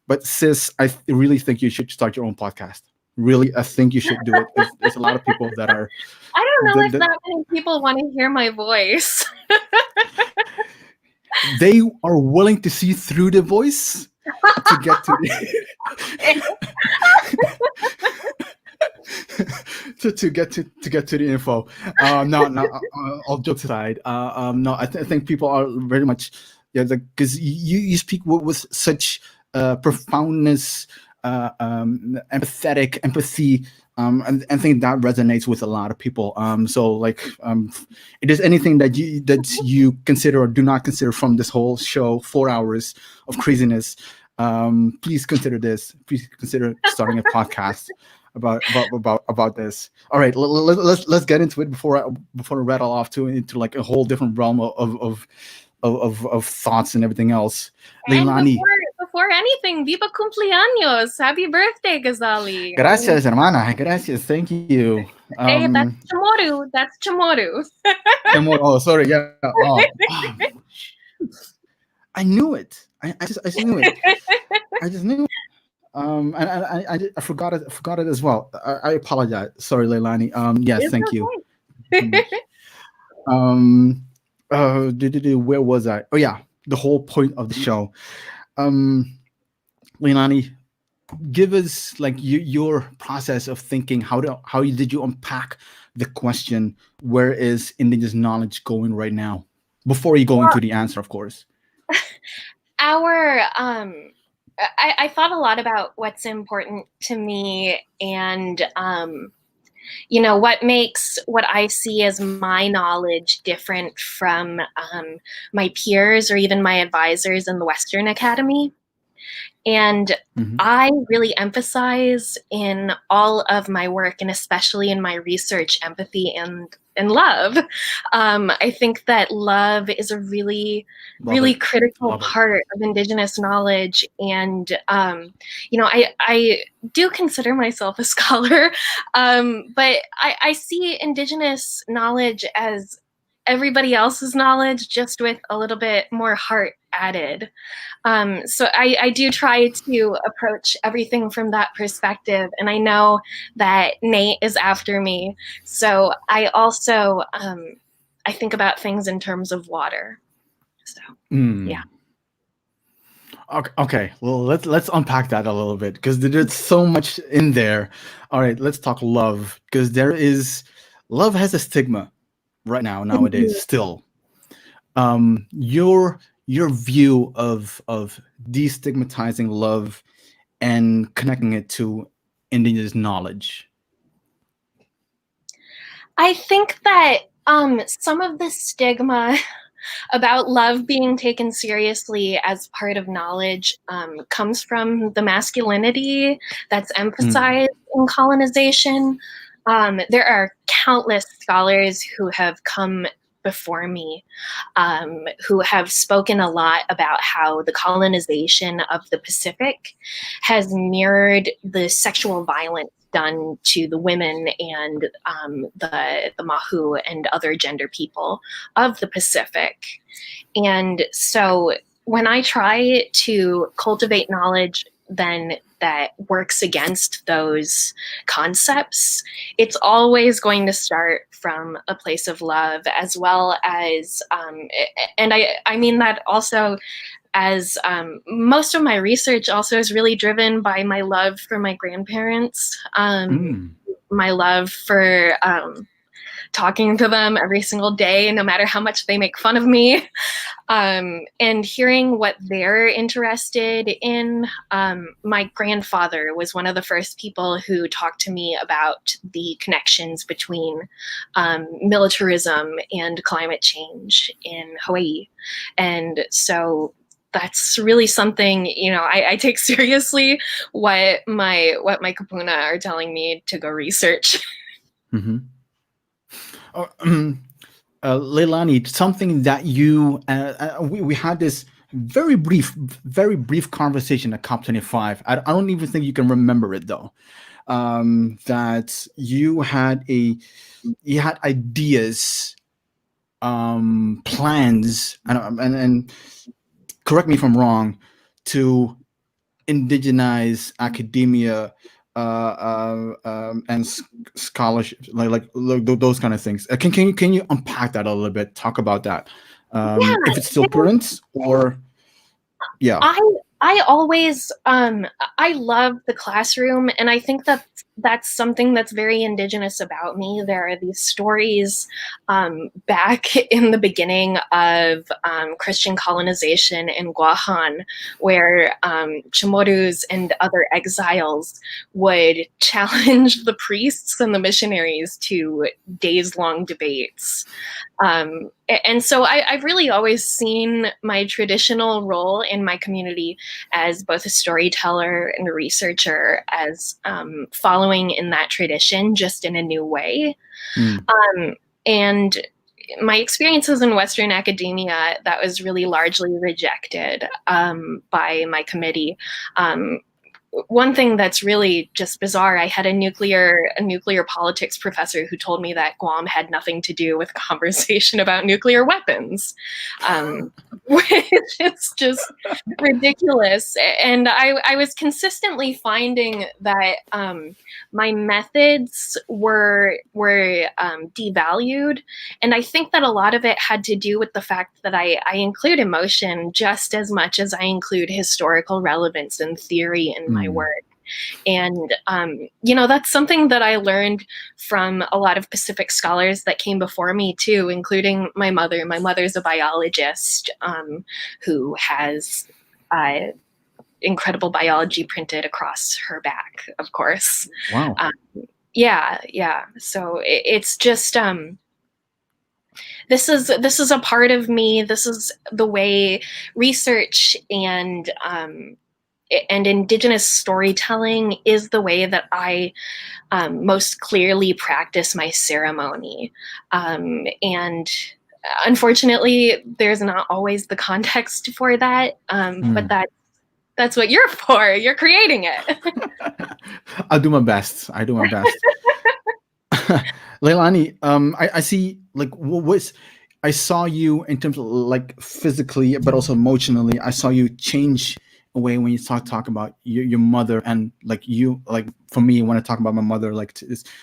But sis, I really think you should start your own podcast. Really, I think you should do it. There's a lot of people that are. I don't know if that many people want to hear my voice. They are willing to see through the voice to get to the to get to the info. No, all jokes aside. I think people are very much Yeah, because you speak with such profoundness, empathetic empathy, and I think that resonates with a lot of people. So like, it is anything that you consider or do not consider from this whole show, 4 hours of craziness. Please consider this. Please consider starting a podcast about this. All right, let's get into it before I rattle off into like a whole different realm of thoughts and everything else. And Leilani. before anything, viva cumpleaños! Happy birthday, Ghazali! Gracias, hermana. Gracias. Thank you. Hey, that's Chamorro. That's Chamorro. Oh, sorry. Yeah. Oh. I knew it. I just knew it. I just knew it. And I forgot it. Forgot it as well. I apologize. Sorry, Leilani. Yes, It's thank you. okay. Where was I? Oh yeah, the whole point of the show. Leilani, give us like your process of thinking. How did you unpack the question? Where is Indigenous knowledge going right now? Before you go into the answer, of course. I thought a lot about what's important to me, and what makes what I see as my knowledge different from my peers or even my advisors in the Western Academy. And I really emphasize in all of my work, and especially in my research, empathy and love. I think that love is a really critical part of Indigenous knowledge. And, I do consider myself a scholar, but I see Indigenous knowledge as everybody else's knowledge, just with a little bit more heart added. So I do try to approach everything from that perspective. And I know that Nate is after me. So I also, I think about things in terms of water. So, yeah. Okay. Well, let's unpack that a little bit, because there's so much in there. All right, let's talk love, because love has a stigma right now, nowadays, still. Your view of destigmatizing love and connecting it to Indigenous knowledge. I think that some of the stigma about love being taken seriously as part of knowledge comes from the masculinity that's emphasized in colonization. There are countless scholars who have come before me, who have spoken a lot about how the colonization of the Pacific has mirrored the sexual violence done to the women and the Mahu and other gender people of the Pacific. And so when I try to cultivate knowledge then that works against those concepts, it's always going to start from a place of love, as well as, and I mean that also as most of my research also is really driven by my love for my grandparents, my love for talking to them every single day, no matter how much they make fun of me, and hearing what they're interested in. My grandfather was one of the first people who talked to me about the connections between militarism and climate change in Hawaii. And so that's really something, I take seriously what my kapuna are telling me to go research. Leilani, something that you we had this very brief conversation at COP25. I don't even think you can remember it though. That you had ideas, plans, and correct me if I'm wrong, to indigenize academia and scholarship, like those kind of things. Can you unpack that a little bit? Talk about that. If it's still current, or I always I love the classroom, and I think that that's something that's very Indigenous about me. There are these stories back in the beginning of Christian colonization in Guahan, where Chamorros and other exiles would challenge the priests and the missionaries to days-long debates. And so I've really always seen my traditional role in my community as both a storyteller and a researcher, as following in that tradition, just in a new way. And my experiences in Western academia, that was really largely rejected by my committee. One thing that's really just bizarre, I had a nuclear politics professor who told me that Guam had nothing to do with conversation about nuclear weapons, which is just ridiculous. And I was consistently finding that my methods were devalued. And I think that a lot of it had to do with the fact that I include emotion just as much as I include historical relevance and theory in my work. And, that's something that I learned from a lot of Pacific scholars that came before me too, including my mother. My mother's a biologist who has incredible biology printed across her back, of course. Wow. Yeah. So it's just, this is a part of me. This is the way research and Indigenous storytelling is the way that I most clearly practice my ceremony. And unfortunately, there's not always the context for that, but that's what you're for. You're creating it. I'll do my best. Leilani, I see, like, I saw you in terms of, like, physically, but also emotionally. I saw you change away when you talk about your mother, and like for me, when I talk about my mother, like,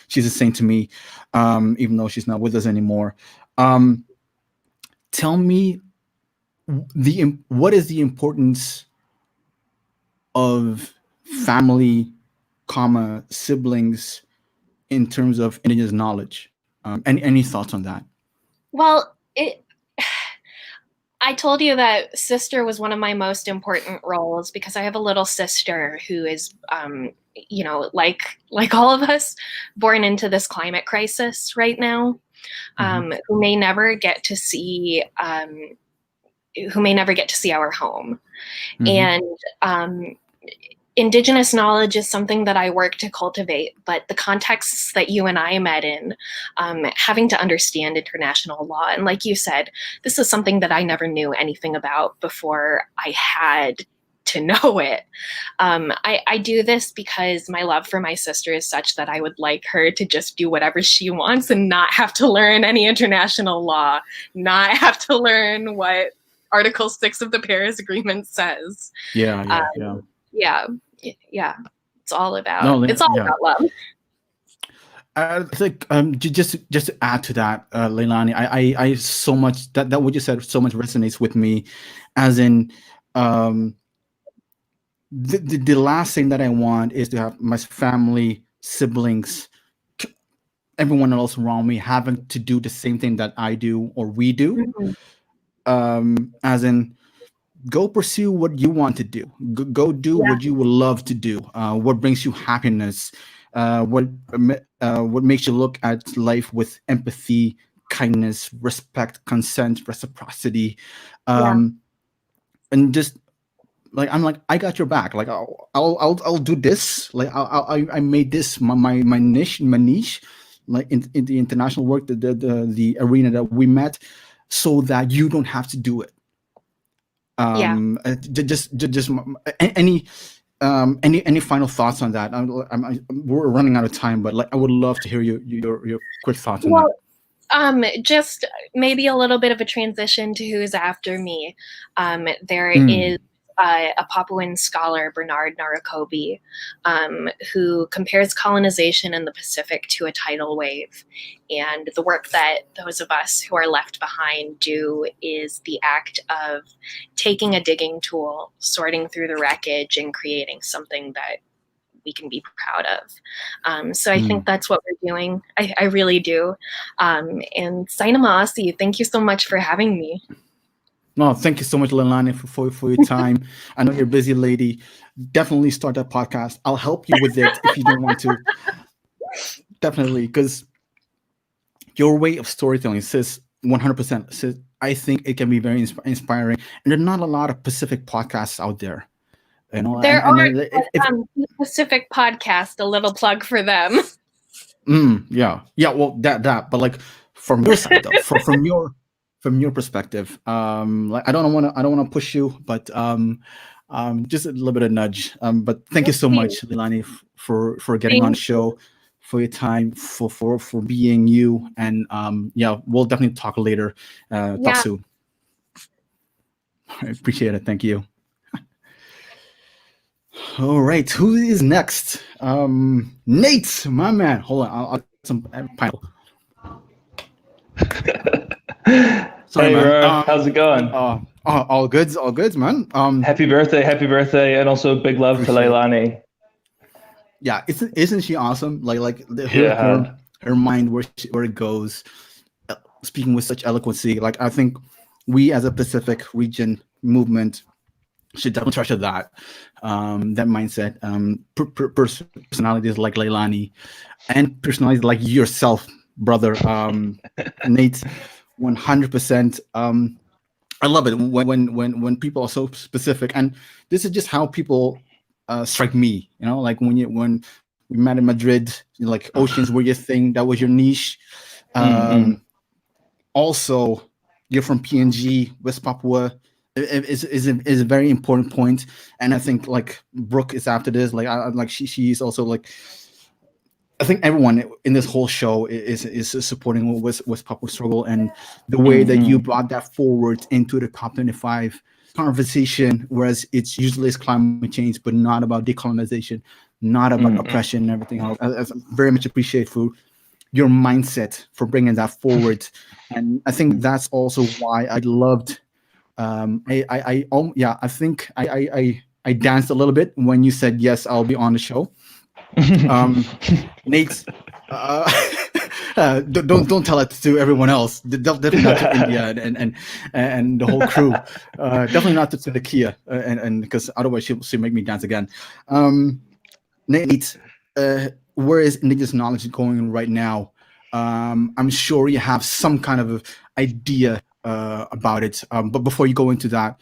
she's a saint to me, even though she's not with us anymore. Tell me what is the importance of family, siblings in terms of Indigenous knowledge? Any thoughts on that? Well, I told you that sister was one of my most important roles because I have a little sister who is, like all of us, born into this climate crisis right now, who may never get to see our home. And Indigenous knowledge is something that I work to cultivate, but the contexts that you and I met in, having to understand international law, and like you said, this is something that I never knew anything about before I had to know it. I do this because my love for my sister is such that I would like her to just do whatever she wants and not have to learn any international law, not have to learn what Article 6 of the Paris Agreement says. Yeah. It's all about about love. I think just to add to that, Leilani, I so much that what you said so much resonates with me, as in the last thing that I want is to have my family, siblings, everyone else around me having to do the same thing that I do or we do. As in, go pursue what you want to do. Go do what you would love to do. What brings you happiness? What makes you look at life with empathy, kindness, respect, consent, reciprocity, and just like I got your back. Like I'll do this. Like I made this my niche, like in the international work, the arena that we met, so that you don't have to do it. Just any final thoughts on that? We're running out of time, but like I would love to hear your quick thoughts on that. Just maybe a little bit of a transition to who's after me. There is a Papuan scholar, Bernard Narakobi, who compares colonization in the Pacific to a tidal wave. And the work that those of us who are left behind do is the act of taking a digging tool, sorting through the wreckage, and creating something that we can be proud of. So I think that's what we're doing. I really do. And Sainamasi, thank you so much for having me. No, thank you so much, Leilani, for your time. I know you're a busy lady. Definitely start that podcast. I'll help you with it if you don't want to. Definitely, because your way of storytelling, sis, 100%. Sis, I think it can be very inspiring. And there are not a lot of Pacific podcasts out there. You know, there are the Pacific podcast, a little plug for them. Yeah. Well, that, but like from your side though, from your perspective, like I don't want to push you, but just a little bit of nudge. But thank you so much, Leilani, for getting on the show, for your time, for being you, and yeah, we'll definitely talk later. Talk soon. I appreciate it. Thank you. All right, who is next? Nate, my man. Hold on, I'll get some pineapple. Sorry, hey, man. How's it going? All goods, man. Happy birthday, and also big love to Leilani. Yeah, isn't she awesome? Like her mind, where it goes, speaking with such eloquency. Like I think we as a Pacific region movement should definitely treasure that mindset. Personalities like Leilani, and personalities like yourself, brother, Nate. 100%. I love it when people are so specific, and this is just how people strike me. You know, like when we met in Madrid, like oceans were your thing. That was your niche. Also, you're from PNG, West Papua. Is a very important point, and I think like Brooke is after this. Like she's also like. I think everyone in this whole show is supporting West Papua struggle, and the way that you brought that forward into the COP25 conversation, whereas it's usually climate change, but not about decolonization, not about oppression and everything else. I very much appreciate for your mindset for bringing that forward, and I think that's also why I loved. I think I danced a little bit when you said yes, I'll be on the show. Nate, don't tell it to everyone else. Definitely not to India and the whole crew. Definitely not to the Kia, and because otherwise she'll make me dance again. Nate, where is Indigenous knowledge going right now? I'm sure you have some kind of idea about it. But before you go into that,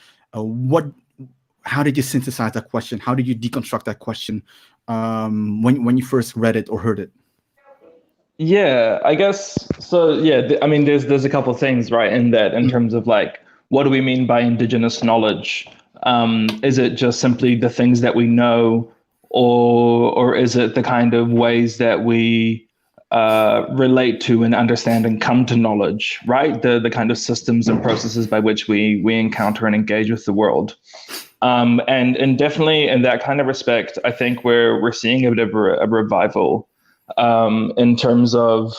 how did you synthesize that question? How did you deconstruct that question when you first read it or heard it? Yeah, I guess so. Yeah, I mean, there's a couple of things, right, in that, in terms of like, what do we mean by Indigenous knowledge? Is it just simply the things that we know, or is it the kind of ways that we relate to and understand and come to knowledge, right? The kind of systems and processes by which we encounter and engage with the world. And definitely in that kind of respect, I think we're seeing a bit of a revival in terms of,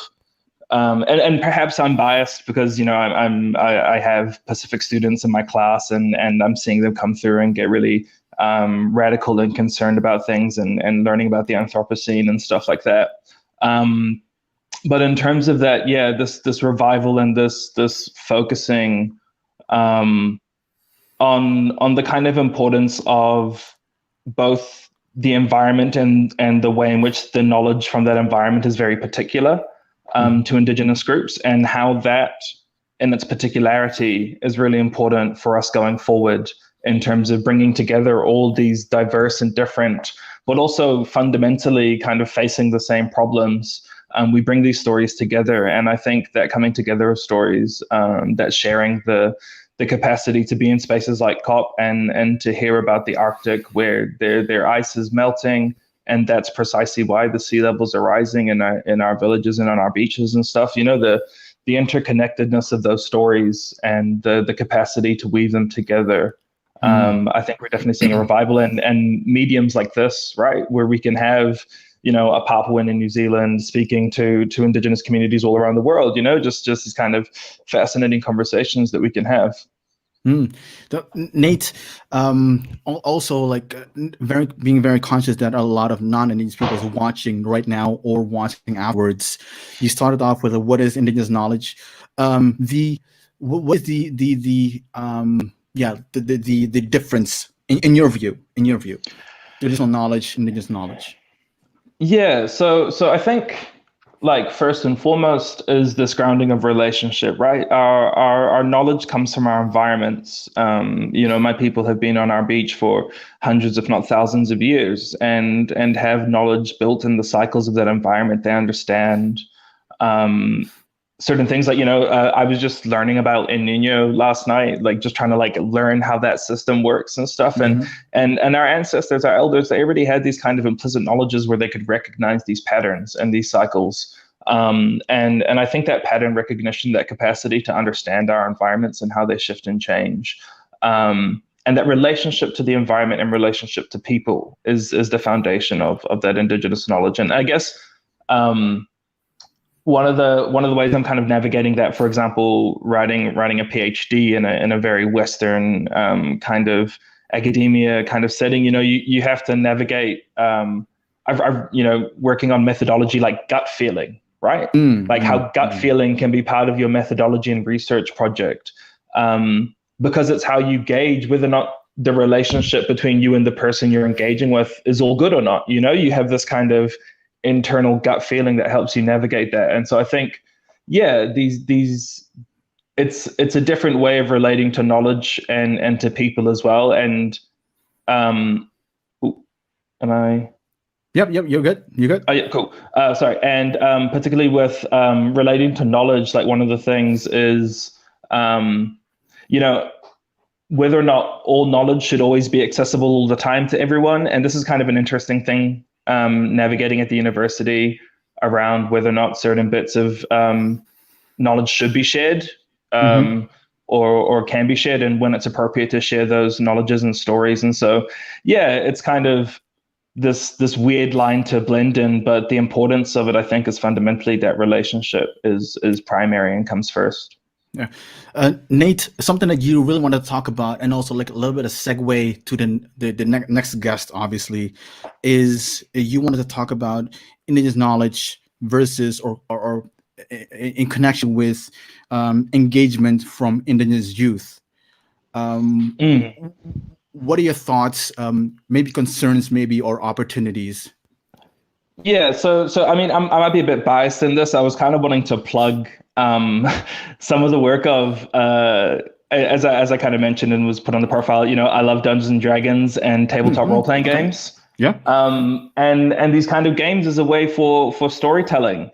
and perhaps I'm biased because, you know, I have Pacific students in my class, and I'm seeing them come through and get really radical and concerned about things and learning about the Anthropocene and stuff like that. But in terms of that, yeah, this revival and this focusing on the kind of importance of both the environment and the way in which the knowledge from that environment is very particular to Indigenous groups, and how that in its particularity is really important for us going forward in terms of bringing together all these diverse and different, but also fundamentally kind of facing the same problems. We bring these stories together, and I think that coming together of stories, that sharing the capacity to be in spaces like COP and to hear about the Arctic, where their ice is melting, and that's precisely why the sea levels are rising in our villages and on our beaches and stuff. You know, the interconnectedness of those stories and the capacity to weave them together I think we're definitely seeing a revival, and mediums like this, right, where we can have, a Papuan in New Zealand speaking to Indigenous communities all around the world, just these kind of fascinating conversations that we can have. Nate, also being very conscious that a lot of non-Indigenous people are watching right now or watching afterwards. You started off with what is Indigenous knowledge? What is the difference in your view? Traditional knowledge, Indigenous knowledge. Yeah, so I think, first and foremost is this grounding of relationship, right? Our knowledge comes from our environments. My people have been on our beach for hundreds, if not thousands of years, and have knowledge built in the cycles of that environment. They understand certain things, I was just learning about El Nino last night, just trying to learn how that system works and stuff. And our ancestors, our elders, they already had these kind of implicit knowledges where they could recognize these patterns and these cycles. And I think that pattern recognition, that capacity to understand our environments and how they shift and change, and that relationship to the environment and relationship to people is the foundation of that Indigenous knowledge. And I guess one of the ways I'm kind of navigating that, for example, writing a PhD in a very Western kind of academia kind of setting, you have to navigate. I've working on methodology like gut feeling, right? How gut feeling can be part of your methodology and research project, because it's how you gauge whether or not the relationship between you and the person you're engaging with is all good or not. You have this kind of internal gut feeling that helps you navigate that. And so I think, it's a different way of relating to knowledge and to people as well. And am I? Yep, you're good. Oh yeah, cool. Sorry. And particularly with relating to knowledge, one of the things is, whether or not all knowledge should always be accessible all the time to everyone. And this is kind of an interesting thing, navigating at the university around whether or not certain bits of knowledge should be shared, or can be shared, and when it's appropriate to share those knowledges and stories. And so, it's kind of this weird line to blend in, but the importance of it, I think, is fundamentally that relationship is primary and comes first. Yeah, Nate, something that you really want to talk about, and also a little bit of segue to the next guest, obviously, is you wanted to talk about Indigenous knowledge versus or in connection with engagement from Indigenous youth. What are your thoughts? Maybe concerns, or opportunities. Yeah, so I mean, I might be a bit biased in this. I was kind of wanting to plug some of the work of, as I kind of mentioned and was put on the profile, I love Dungeons and Dragons and tabletop role-playing games. Yeah. And these kind of games is a way for storytelling,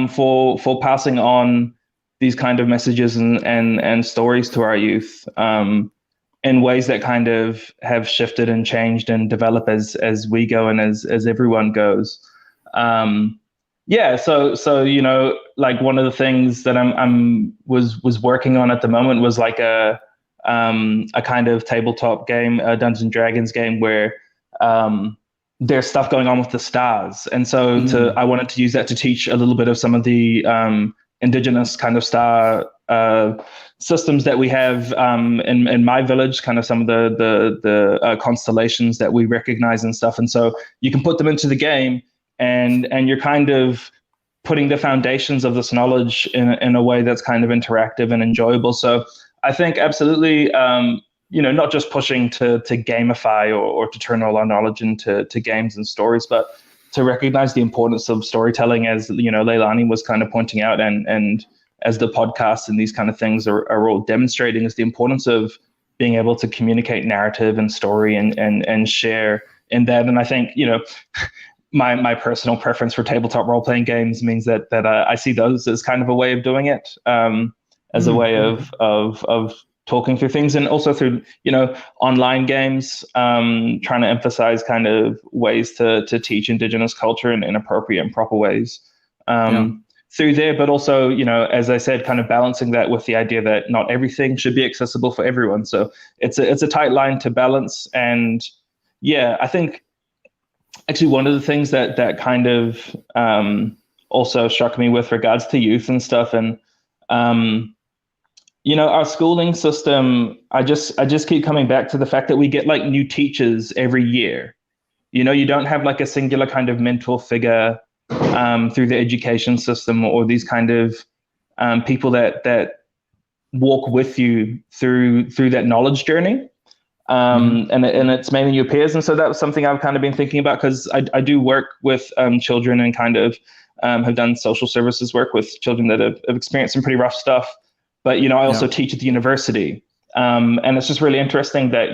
for passing on these kind of messages and stories to our youth, in ways that kind of have shifted and changed and develop as we go and as everyone goes. So one of the things that I'm was working on at the moment was a kind of tabletop game, a Dungeons and Dragons game where there's stuff going on with the stars, and so I wanted to use that to teach a little bit of some of the Indigenous kind of star systems that we have in my village, kind of some of the constellations that we recognize and stuff, and so you can put them into the game. And you're kind of putting the foundations of this knowledge in a way that's kind of interactive and enjoyable. So I think absolutely, not just pushing to gamify or to turn all our knowledge into games and stories, but to recognize the importance of storytelling, as Leilani was kind of pointing out, and as the podcast and these kind of things are all demonstrating, is the importance of being able to communicate narrative and story and share in that. And I think my personal preference for tabletop role-playing games means that I see those as kind of a way of doing it, as a way of talking through things, and also through online games, trying to emphasize kind of ways to teach Indigenous culture in appropriate and proper ways. through there, but also, as I said, kind of balancing that with the idea that not everything should be accessible for everyone. So it's a tight line to balance. And yeah, I think actually one of the things that kind of also struck me with regards to youth and stuff, and our schooling system, I just keep coming back to the fact that we get like new teachers every year. You don't have like a singular kind of mentor figure through the education system, or these kind of people that walk with you through that knowledge journey. And it's mainly your peers. And so that was something I've kind of been thinking about, because I do work with children, and kind of have done social services work with children that have experienced some pretty rough stuff. But, I also teach at the university. And it's just really interesting that,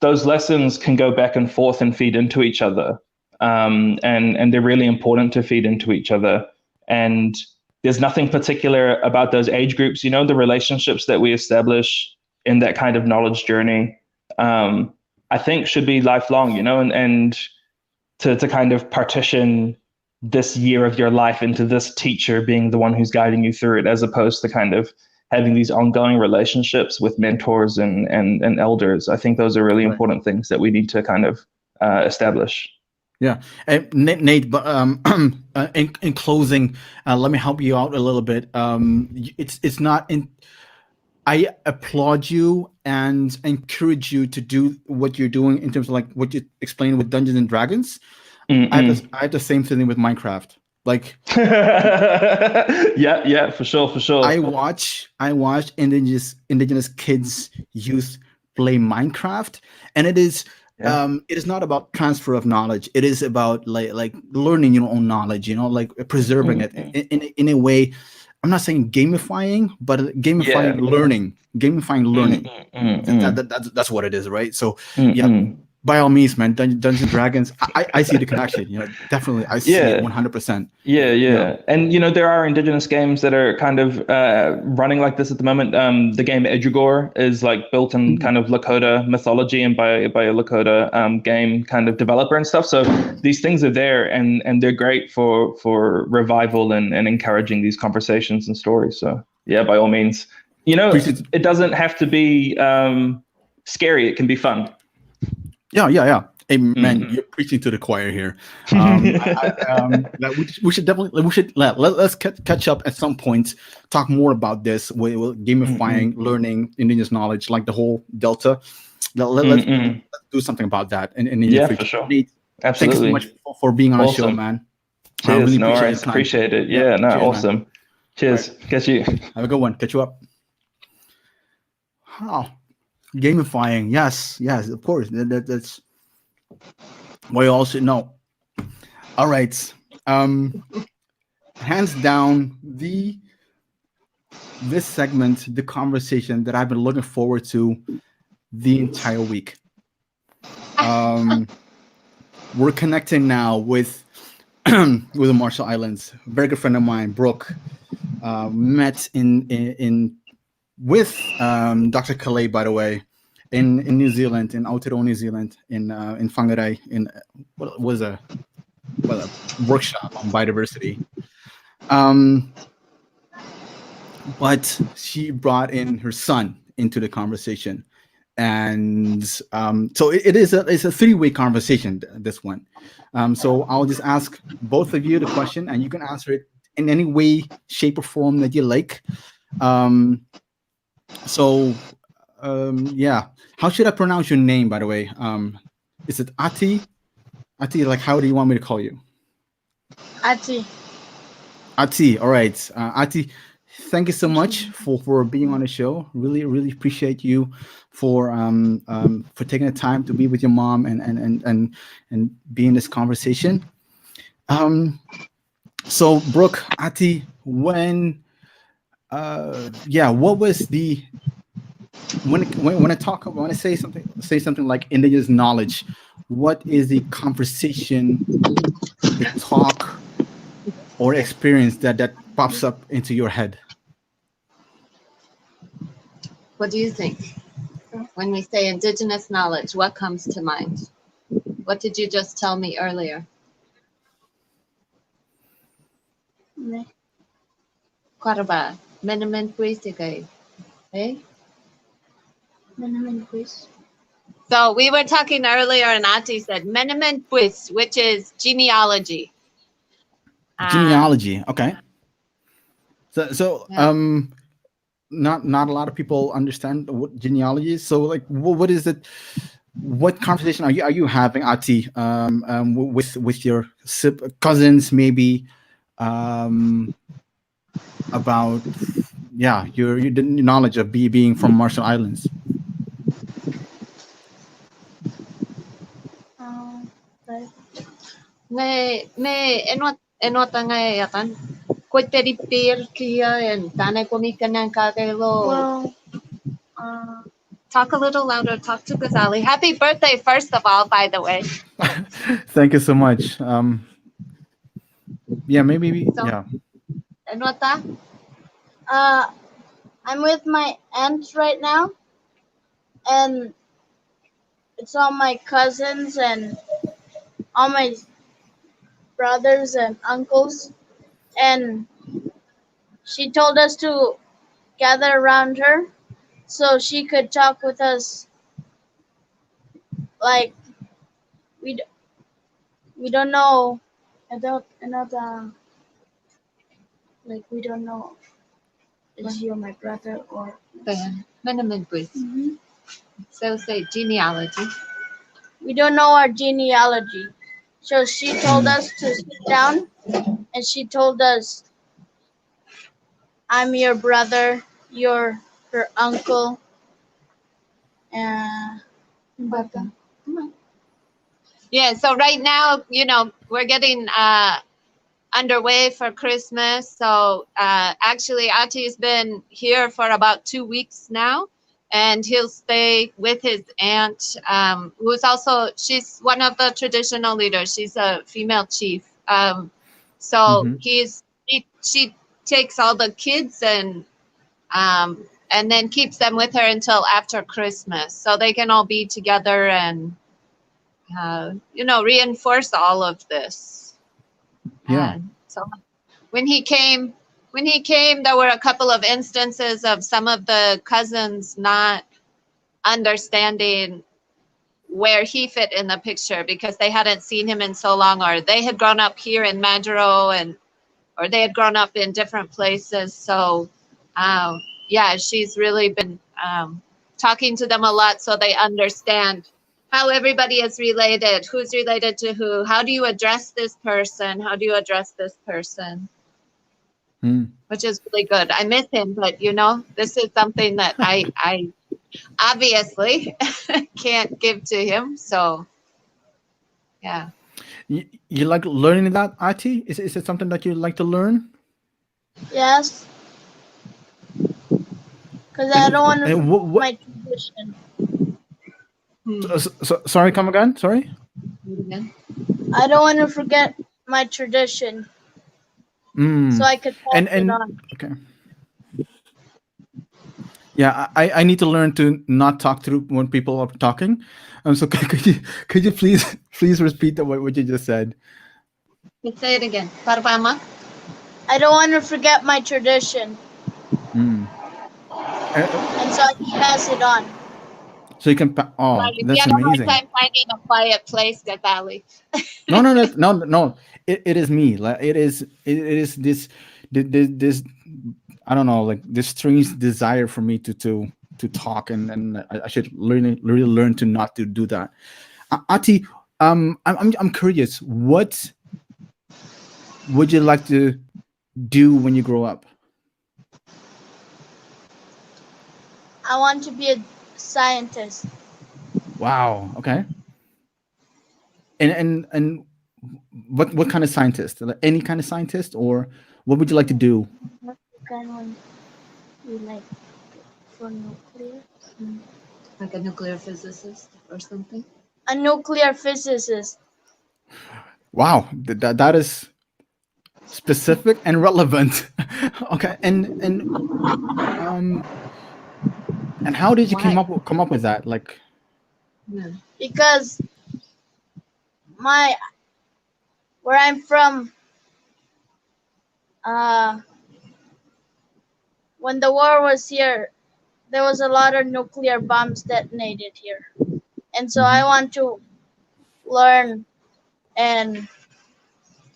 those lessons can go back and forth and feed into each other. And they're really important to feed into each other. And there's nothing particular about those age groups, the relationships that we establish in that kind of knowledge journey, I think should be lifelong, and to kind of partition this year of your life into this teacher being the one who's guiding you through it, as opposed to kind of having these ongoing relationships with mentors and elders. I think those are really important things that we need to kind of establish. Yeah, and Nate, but in closing, let me help you out a little bit. It's not in. I applaud you and encourage you to do what you're doing in terms of like what you explained with Dungeons and Dragons. I have the same feeling with Minecraft. Like, yeah, for sure. I watch indigenous kids, youth play Minecraft, and it is not about transfer of knowledge. It is about like learning your own knowledge. Like preserving it in a way. I'm not saying gamifying, but gamifying learning. That's what it is, right? So by all means, man, Dungeons and Dragons. I see the connection. Definitely, I see it 100%. Yeah. And there are indigenous games that are kind of running like this at the moment. The game Edugor is like built in kind of Lakota mythology and by a Lakota game kind of developer and stuff. So these things are there, and they're great for revival and encouraging these conversations and stories. So yeah, by all means, it doesn't have to be scary. It can be fun. Yeah. Hey, man, you're preaching to the choir here. Let's catch up at some point. Talk more about this. We'll gamifying learning indigenous knowledge, like the whole Delta. Let's do something about that. For sure. Nate, thank you so much for being on the show, man. Cheers. Really appreciate it. Yeah, cheers, awesome. Man. Cheers. Right. Catch you. Have a good one. Catch you up. Wow. Gamifying, yes, of course. That's what you all should know. All right, hands down, this segment, the conversation that I've been looking forward to the entire week. We're connecting now with the Marshall Islands. A very good friend of mine, Brooke, met with Dr. Calais, by the way, in New Zealand, in Aotearoa, New Zealand, in Whangarei, in what was a workshop on biodiversity. But she brought in her son into the conversation, and so it's a three-way conversation. This one, so I'll just ask both of you the question, and you can answer it in any way, shape, or form that you like. How should I pronounce your name, by the way? Is it Ati? Ati, like, how do you want me to call you? Ati. Ati, all right. Ati, thank you so much for being on the show. Really, really appreciate you for taking the time to be with your mom and be in this conversation. So, Brooke, Ati, when what was the when I say something like indigenous knowledge, what is the conversation, the talk, or experience that pops up into your head? What do you think? When we say indigenous knowledge, what comes to mind? What did you just tell me earlier? Quaraba. Minimum quiz again. Eh? Minimum quiz. So we were talking earlier, and Ati said minimum quiz, which is genealogy. Genealogy. Okay. So Yeah. not a lot of people understand what genealogy is. So like, what is it? What conversation are you having, Ati, with your cousins, maybe, about your knowledge of being from Marshall Islands? Me enot ngai akan ko teripir kia and tane ko mi kanang kagelo. Well, Talk a little louder. Talk to Ghazali. Happy birthday, first of all, by the way. Thank you so much. Maybe. So, Yeah. Enota? I'm with my aunt right now, and it's all my cousins and all my brothers and uncles, and she told us to gather around her so she could talk with us. Like we don't know. I don't like we don't know. Is you my brother or? Minimum quiz. So say genealogy. We don't know our genealogy. So she told us to sit down, and she told us, I'm your brother, you're her uncle, and Yeah, so right now, we're getting underway for Christmas. So actually, Ati's been here for about 2 weeks now, and he'll stay with his aunt, she's one of the traditional leaders. She's a female chief. So she takes all the kids and then keeps them with her until after Christmas, so they can all be together and reinforce all of this. Yeah. So when he came, there were a couple of instances of some of the cousins not understanding where he fit in the picture because they hadn't seen him in so long, or they had grown up here in Majuro, or they had grown up in different places. So she's really been talking to them a lot so they understand how everybody is related, who's related to who, how do you address this person, which is really good. I miss him, but this is something that I obviously can't give to him. So yeah. You like learning that, Ati? Is it something that you like to learn? yes, because I don't want to my tradition. Sorry, come again. Sorry. I don't want to forget my tradition, so I could pass it on. Okay. Yeah, I need to learn to not talk through when people are talking. So could you please repeat what you just said? Say it again. Parvama. I don't want to forget my tradition, and so I can pass it on. So you can. Oh, that's amazing. We have a hard time finding a quiet place, Ghazali. No. It is me. Like it is this. I don't know, like this strange desire for me to talk, and I should really learn to not to do that. Ati, I'm curious. What would you like to do when you grow up? I want to be a scientist. Wow. Okay. And what kind of scientist? Like any kind of scientist, or what would you like to do? What kind of you like for nuclear? Like a nuclear physicist or something? A nuclear physicist. Wow, that is specific and relevant. Okay, and how did you come up with that? Like, because where I'm from, when the war was here, there was a lot of nuclear bombs detonated here. And so I want to learn, and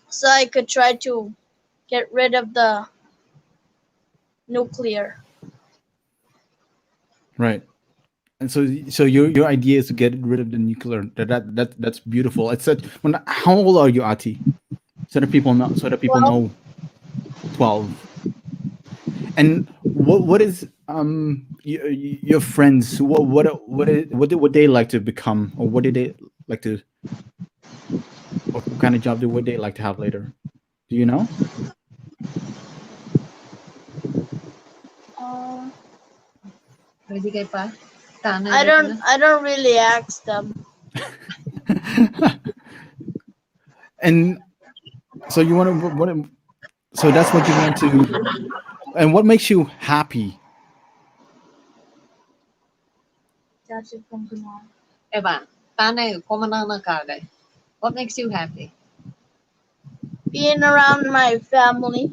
so I could try to get rid of the nuclear. Right. And so your idea is to get rid of the nuclear. That's beautiful. It's that how old are you, Ati? So that people know. 12. And what is your friends? What they like to become, or what did they like to? What kind of job would they like to have later? Do you know? I don't really ask them. And so you want to so that's what you want to, and what makes you happy? Eva, what makes you happy? Being around my family.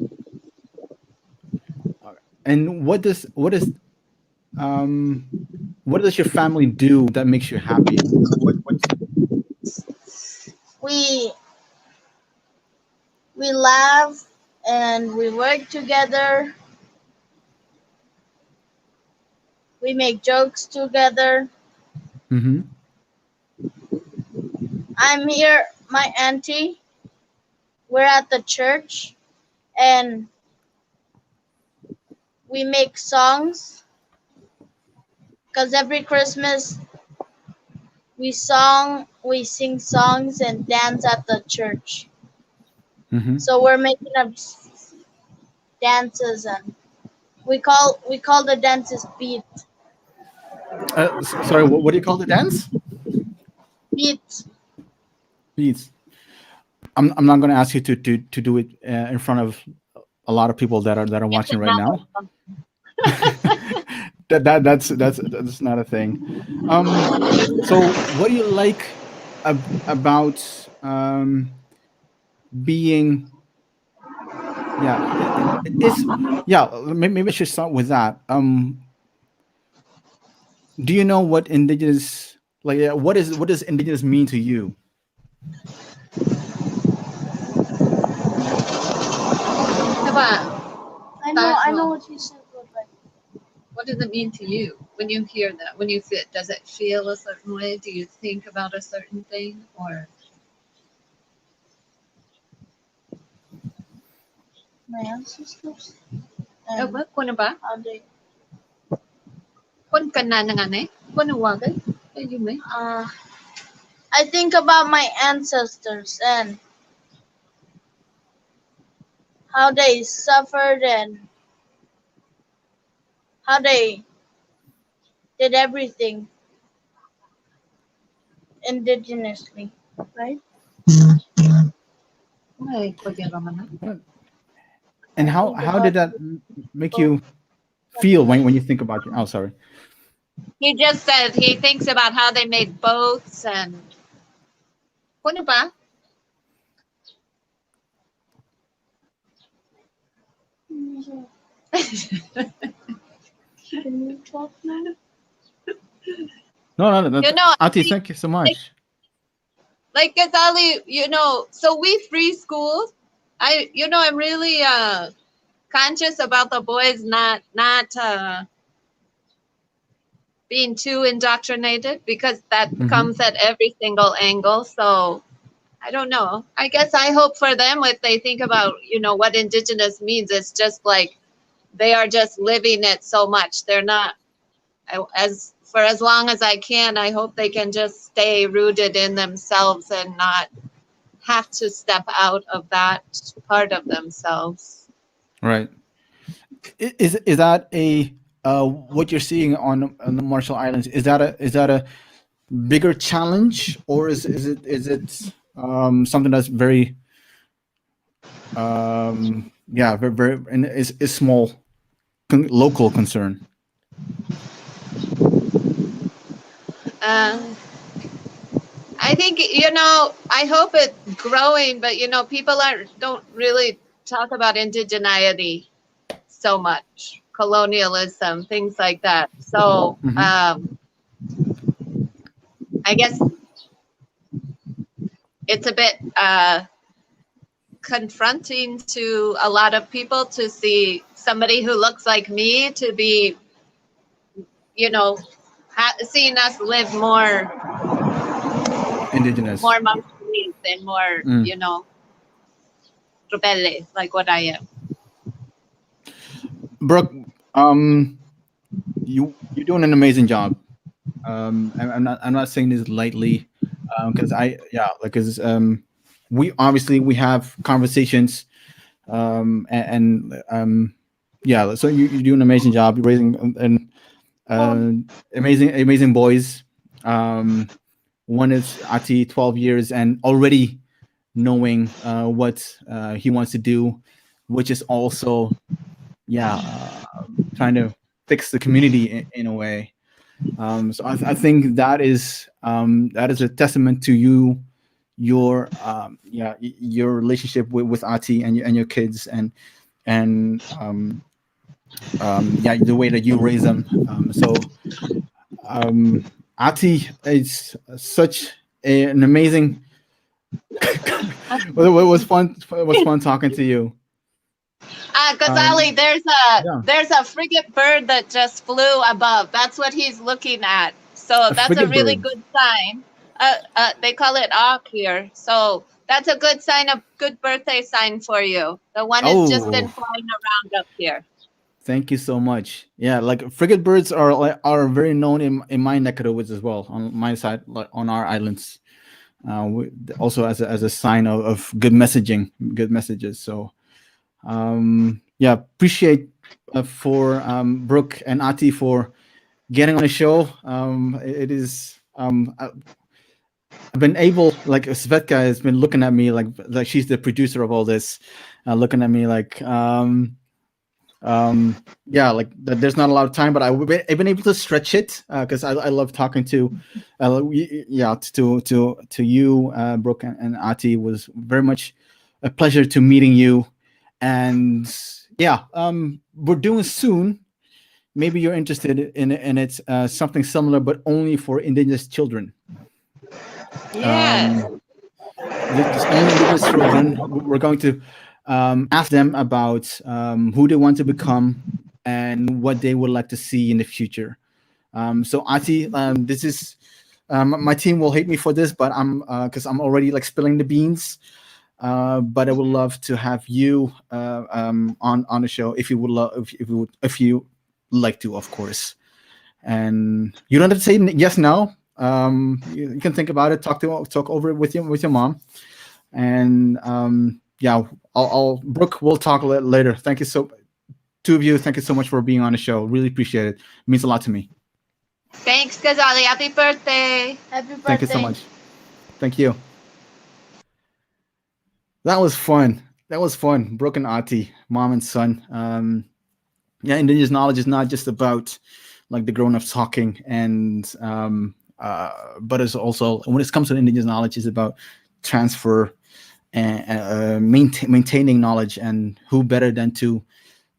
And what does your family do that makes you happy? We laugh and we work together. We make jokes together. Mm-hmm. I'm here, my auntie. We're at the church, and we make songs. Because every Christmas we sing songs and dance at the church. Mm-hmm. So we're making up dances, and we call the dances beat. Sorry, what do you call the dance? Beat. Beats. I'm not going to ask you to do it in front of a lot of people that are watching right now. That's not a thing. So what do you like about being? Maybe I should start with that. Do you know what Indigenous what does Indigenous mean to you? I know what you said. What does it mean to you when you hear that? When you feel, does it feel a certain way? Do you think about a certain thing, or? My ancestors. How ba? How they. I think about my ancestors and how they suffered and how they did everything indigenously, right? And how did that make you feel when you think about it? Oh, sorry. He just said he thinks about how they made boats and. Can you talk now? No. Auntie, thank you so much. Like Ghazali, so we free schools. I'm really conscious about the boys not being too indoctrinated, because that comes at every single angle. So I don't know. I guess I hope for them, if they think about, what Indigenous means, it's just like they are just living it so much. They're not, for as long as I can, I hope they can just stay rooted in themselves and not have to step out of that part of themselves. Right. Is that a what you're seeing on the Marshall Islands? Is that a bigger challenge, or is it something that's very very and is small local concern? I think I hope it's growing, but people don't really talk about indigeneity. so much, colonialism, things like that. So I guess it's a bit confronting to a lot of people to see somebody who looks like me to be, you know, seeing us live more indigenous, more monkeys and more, you know, rebelde, like what I am. Brooke, you're doing an amazing job. I'm not saying this lightly, because we obviously have conversations, yeah. So you do an amazing job. You're raising amazing boys. One is Ati, 12 years, and already knowing what he wants to do, which is also trying to fix the community in a way. So I think that is a testament to your your relationship with Ati and your kids, and the way that you raise them. Ati is such an amazing. It was fun. It was fun talking to you. Ghazali, there's a frigate bird that just flew above. That's what he's looking at. So that's a really good sign. They call it Auk here. So that's a good sign, a good birthday sign for you. The one has just been flying around up here. Thank you so much. Yeah, like frigate birds are very known in my neck of the woods as well, on my side, like on our islands. Also as a sign of good messaging, good messages. So appreciate for Brooke and Ati for getting on the show. It is I've been able, like Svetka has been looking at me like she's the producer of all this, looking at me like there's not a lot of time, but I've been able to stretch it because I love talking to you, Brooke and Ati. Was very much a pleasure to meeting you, and we're doing soon. Maybe you're interested in it, something similar, but only for Indigenous children. Yes. Just only Indigenous children. We're going to ask them about who they want to become and what they would like to see in the future. So Ati, this is my team will hate me for this, but because I'm already like spilling the beans. But I would love to have you on the show if you would love if you like to, of course. And you don't have to say yes now. You can think about it, talk over it with your mom, and Brooke, we'll talk later. Thank you two of you. Thank you so much for being on the show. Really appreciate it. It means a lot to me. Thanks, Ghazali. Happy birthday. Happy birthday. Thank you so much. Thank you. That was fun. Brooke and Ati, mom and son. Indigenous knowledge is not just about like the grown-ups talking, and but it's also, when it comes to Indigenous knowledge, is about transfer and maintaining knowledge. And who better than to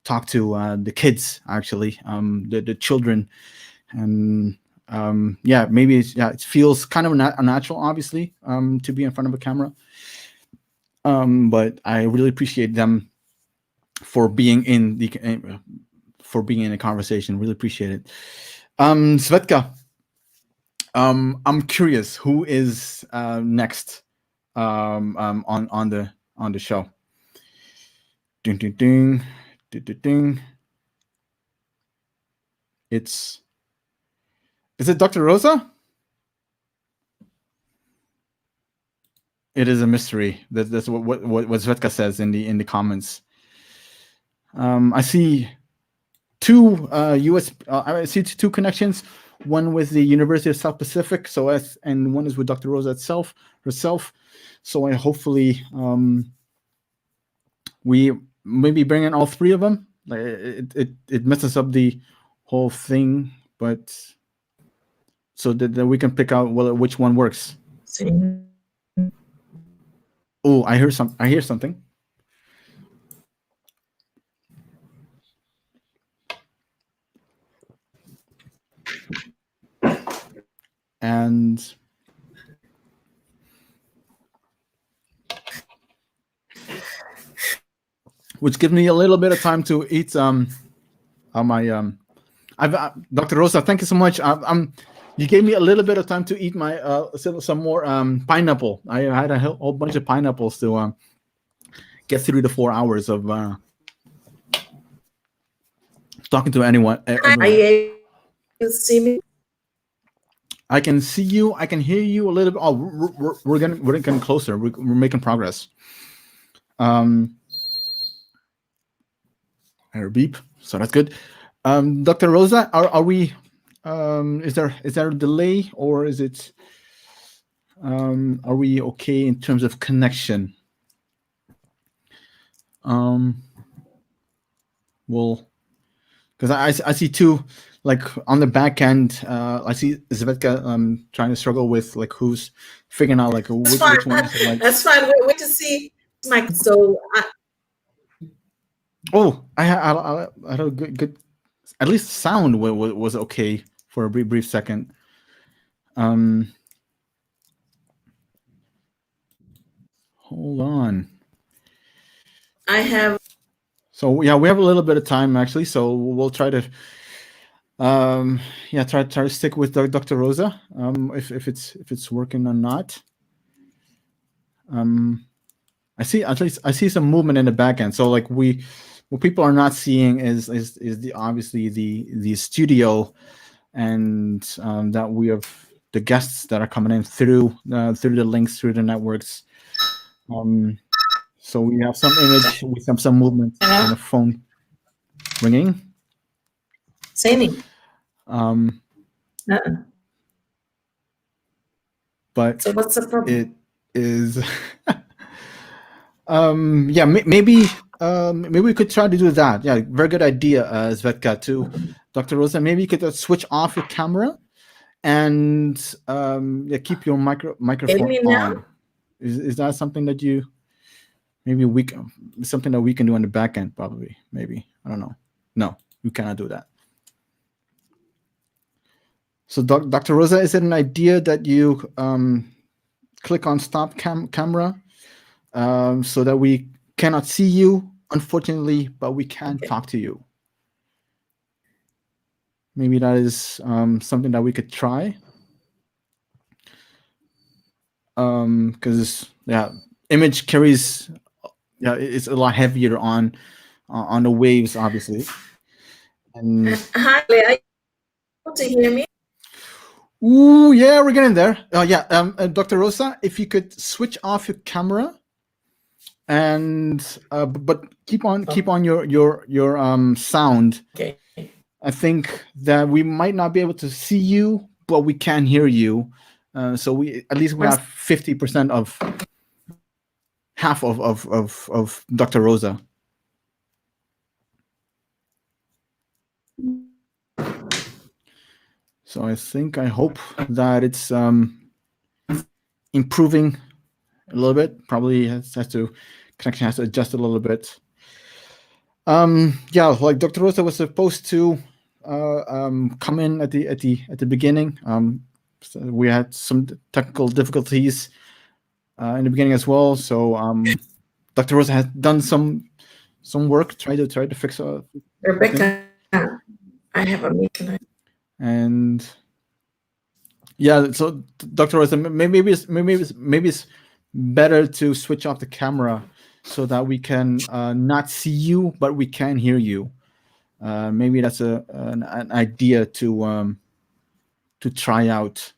talk to the kids, actually, the children. And maybe it feels kind of unnatural, obviously, to be in front of a camera. But I really appreciate them for being in the conversation. Really appreciate it. Svetka, I'm curious, who is next on the show? Ding ding ding ding ding ding. Is it Dr. Rosa? It is a mystery. That's what Svetka says in the comments. I see two I see two connections. One with the University of South Pacific, and one is with Dr. Rosa herself. So I hopefully we maybe bring in all three of them. Like it messes up the whole thing, but so that we can pick out which one works. Oh, I hear something. and which gives me a little bit of time to eat my Dr. Rosa, thank you so much. You gave me a little bit of time to eat my some more pineapple. I had a whole bunch of pineapples to get through the 4 hours of talking to anyone. Are you able to see me? I can see you. I can hear you a little bit. Oh, we're getting closer. We're making progress. Air beep. So that's good. Dr. Rosa, are we? Is there a delay, or is it? Are we okay in terms of connection? Well, because I see two, like on the back end. I see Zvetka trying to struggle with like who's figuring out like which one is like. That's fine. We'll wait to see. Mike. So. I had a good. At least sound was okay for a brief second. Hold on. I have. So yeah, we have a little bit of time actually. So we'll try to, try to stick with Dr. Rosa. If it's working or not. I see some movement in the back end. So like what people are not seeing is obviously the studio, and that we have the guests that are coming in through the links, through the networks. So we have some image, we have some movement on the phone ringing. Sammy. But so what's the problem? It is. Maybe we could try to do that. Yeah, very good idea, Zvetka, too. Dr. Rosa, maybe you could switch off your camera and keep your microphone on. Is that something that you something that we can do on the back end? Probably, maybe, I don't know. No, we cannot do that. So, Dr. Rosa, is it an idea that you click on stop camera? So that we cannot see you, unfortunately, but we can talk to you. Maybe that is something that we could try. Because image carries, it's a lot heavier on the waves, obviously. And hi, are you able to hear me? Ooh, yeah, we're getting there. Dr. Rosa, if you could switch off your camera. And but keep on your sound. Okay. I think that we might not be able to see you, but we can hear you. So we at least we have 50% of half of Dr. Rosa. So I hope that it's improving a little bit. Probably connection has to adjust a little bit. Like Dr. Rosa was supposed to come in at the beginning. So we had some technical difficulties in the beginning as well. So Dr. Rosa has done some work, try to fix Rebecca, I have a meeting. And so Dr. Rosa, maybe it's better to switch off the camera so that we can not see you, but we can hear you. Maybe that's an idea to try out.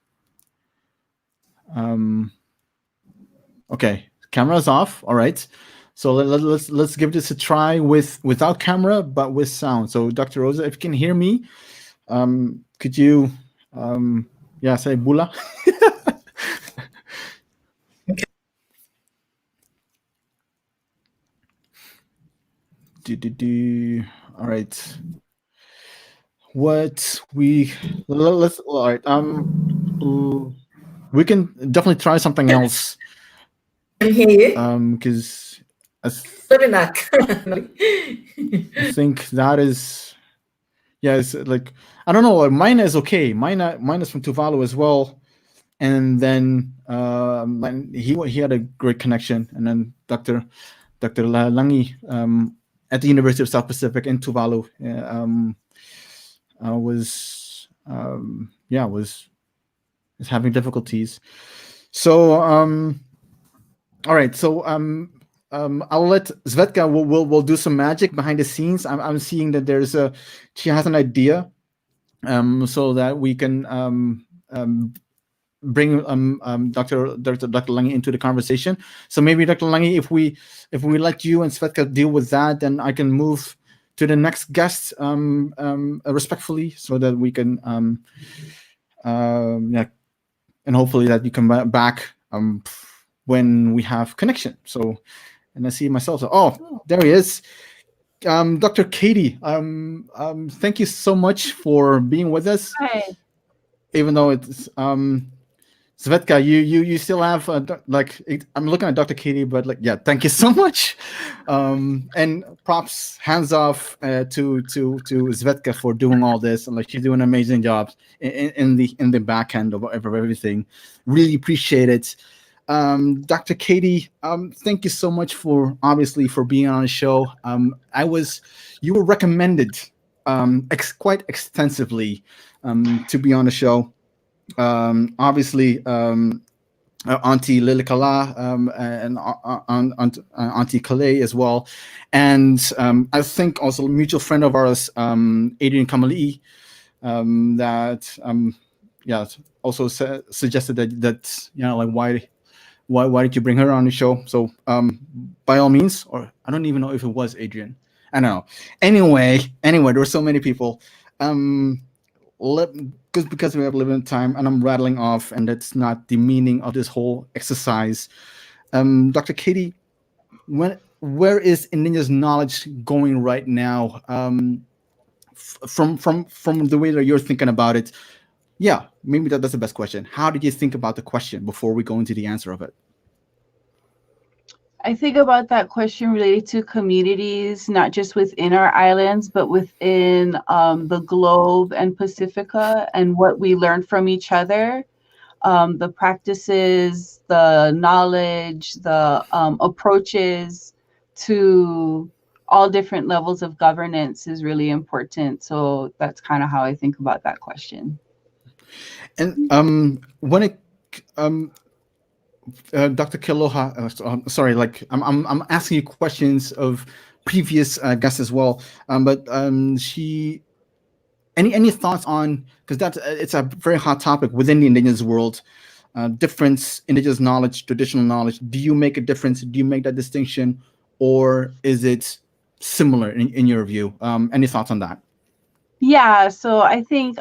Okay, camera's off. All right, so let's give this a try without camera but with sound. So Dr. Rosa, if you can hear me, could you say bula? All right. Let's all right. We can definitely try something else. I can hear you. Because I I think that is, it's like, I don't know. Mine is okay. Mine is from Tuvalu as well. and then he had a great connection, and then Dr. Langi at the University of South Pacific in Tuvalu was having difficulties. So all right, so I'll let Svetka will do some magic behind the scenes. I'm seeing that she has an idea, so that we can bring Dr. Lange into the conversation. So maybe Dr. Lange, if we let you and Svetka deal with that, then I can move to the next guest respectfully, so that we can and hopefully that you come back when we have connection. So, and I see myself. So, oh, there he is. Dr. Katie, thank you so much for being with us. Hi. Even though it's Svetka, you still have I'm looking at Dr. Katie, but thank you so much. And props, hands off to Svetka for doing all this. And she's doing an amazing job in the back end of everything. Really appreciate it. Dr. Katie, thank you so much for being on the show. You were recommended quite extensively to be on the show. Obviously, Auntie Lilikala and Auntie Kalei as well, and I think also a mutual friend of ours, Adrian Kamali'i, that also suggested that why did you bring her on the show? So by all means, or I don't even know if it was Adrian. I don't know. Anyway, there were so many people. Because we have limited time and I'm rattling off, and that's not the meaning of this whole exercise. Dr. Katie, where is Indigenous knowledge going right now? From the way that you're thinking about it, maybe that's the best question. How did you think about the question before we go into the answer of it? I think about that question related to communities, not just within our islands, but within the globe and Pacifica, and what we learn from each other, the practices, the knowledge, the approaches to all different levels of governance is really important. So that's kind of how I think about that question. And when it Dr. Keloha, sorry, I'm asking you questions of previous guests as well, but any thoughts on, because it's a very hot topic within the Indigenous world, difference, Indigenous knowledge, traditional knowledge. Do you make a difference? Do you make that distinction, or is it similar in your view? Any thoughts on that? Yeah, so I think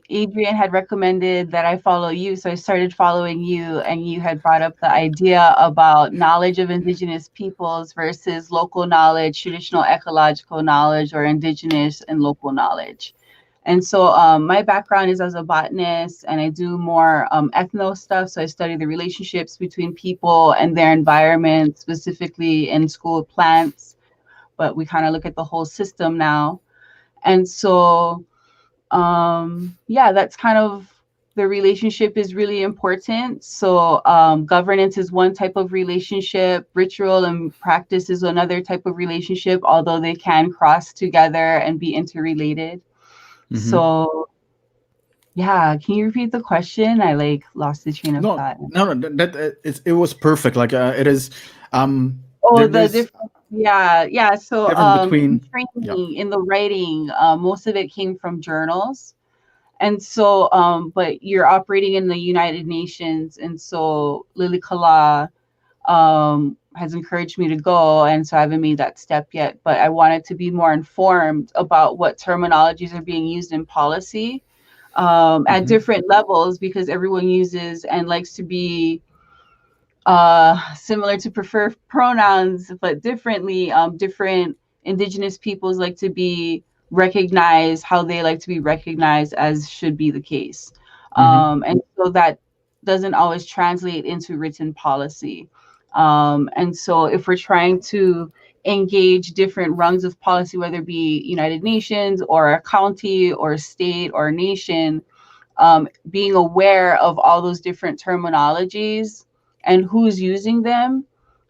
Adrian had recommended that I follow you. So I started following you, and you had brought up the idea about knowledge of Indigenous peoples versus local knowledge, traditional ecological knowledge, or Indigenous and local knowledge. And so my background is as a botanist, and I do more ethno stuff. So I study the relationships between people and their environment, specifically in School of Plants. But we kind of look at the whole system now. And so, that's kind of, the relationship is really important. So governance is one type of relationship. Ritual and practice is another type of relationship, although they can cross together and be interrelated. Mm-hmm. So, can you repeat the question? I lost the train of thought. No, it was perfect. it is. So between training, in the writing, most of it came from journals, and so but you're operating in the United Nations, and so Lily Kala has encouraged me to go, and so I haven't made that step yet, but I wanted to be more informed about what terminologies are being used in policy at different levels, because everyone uses and likes to be similar to prefer pronouns, but differently. Different Indigenous peoples like to be recognized how they like to be recognized, as should be the case. And so that doesn't always translate into written policy. And so if we're trying to engage different rungs of policy, whether it be United Nations or a county or a state or a nation, being aware of all those different terminologies and who's using them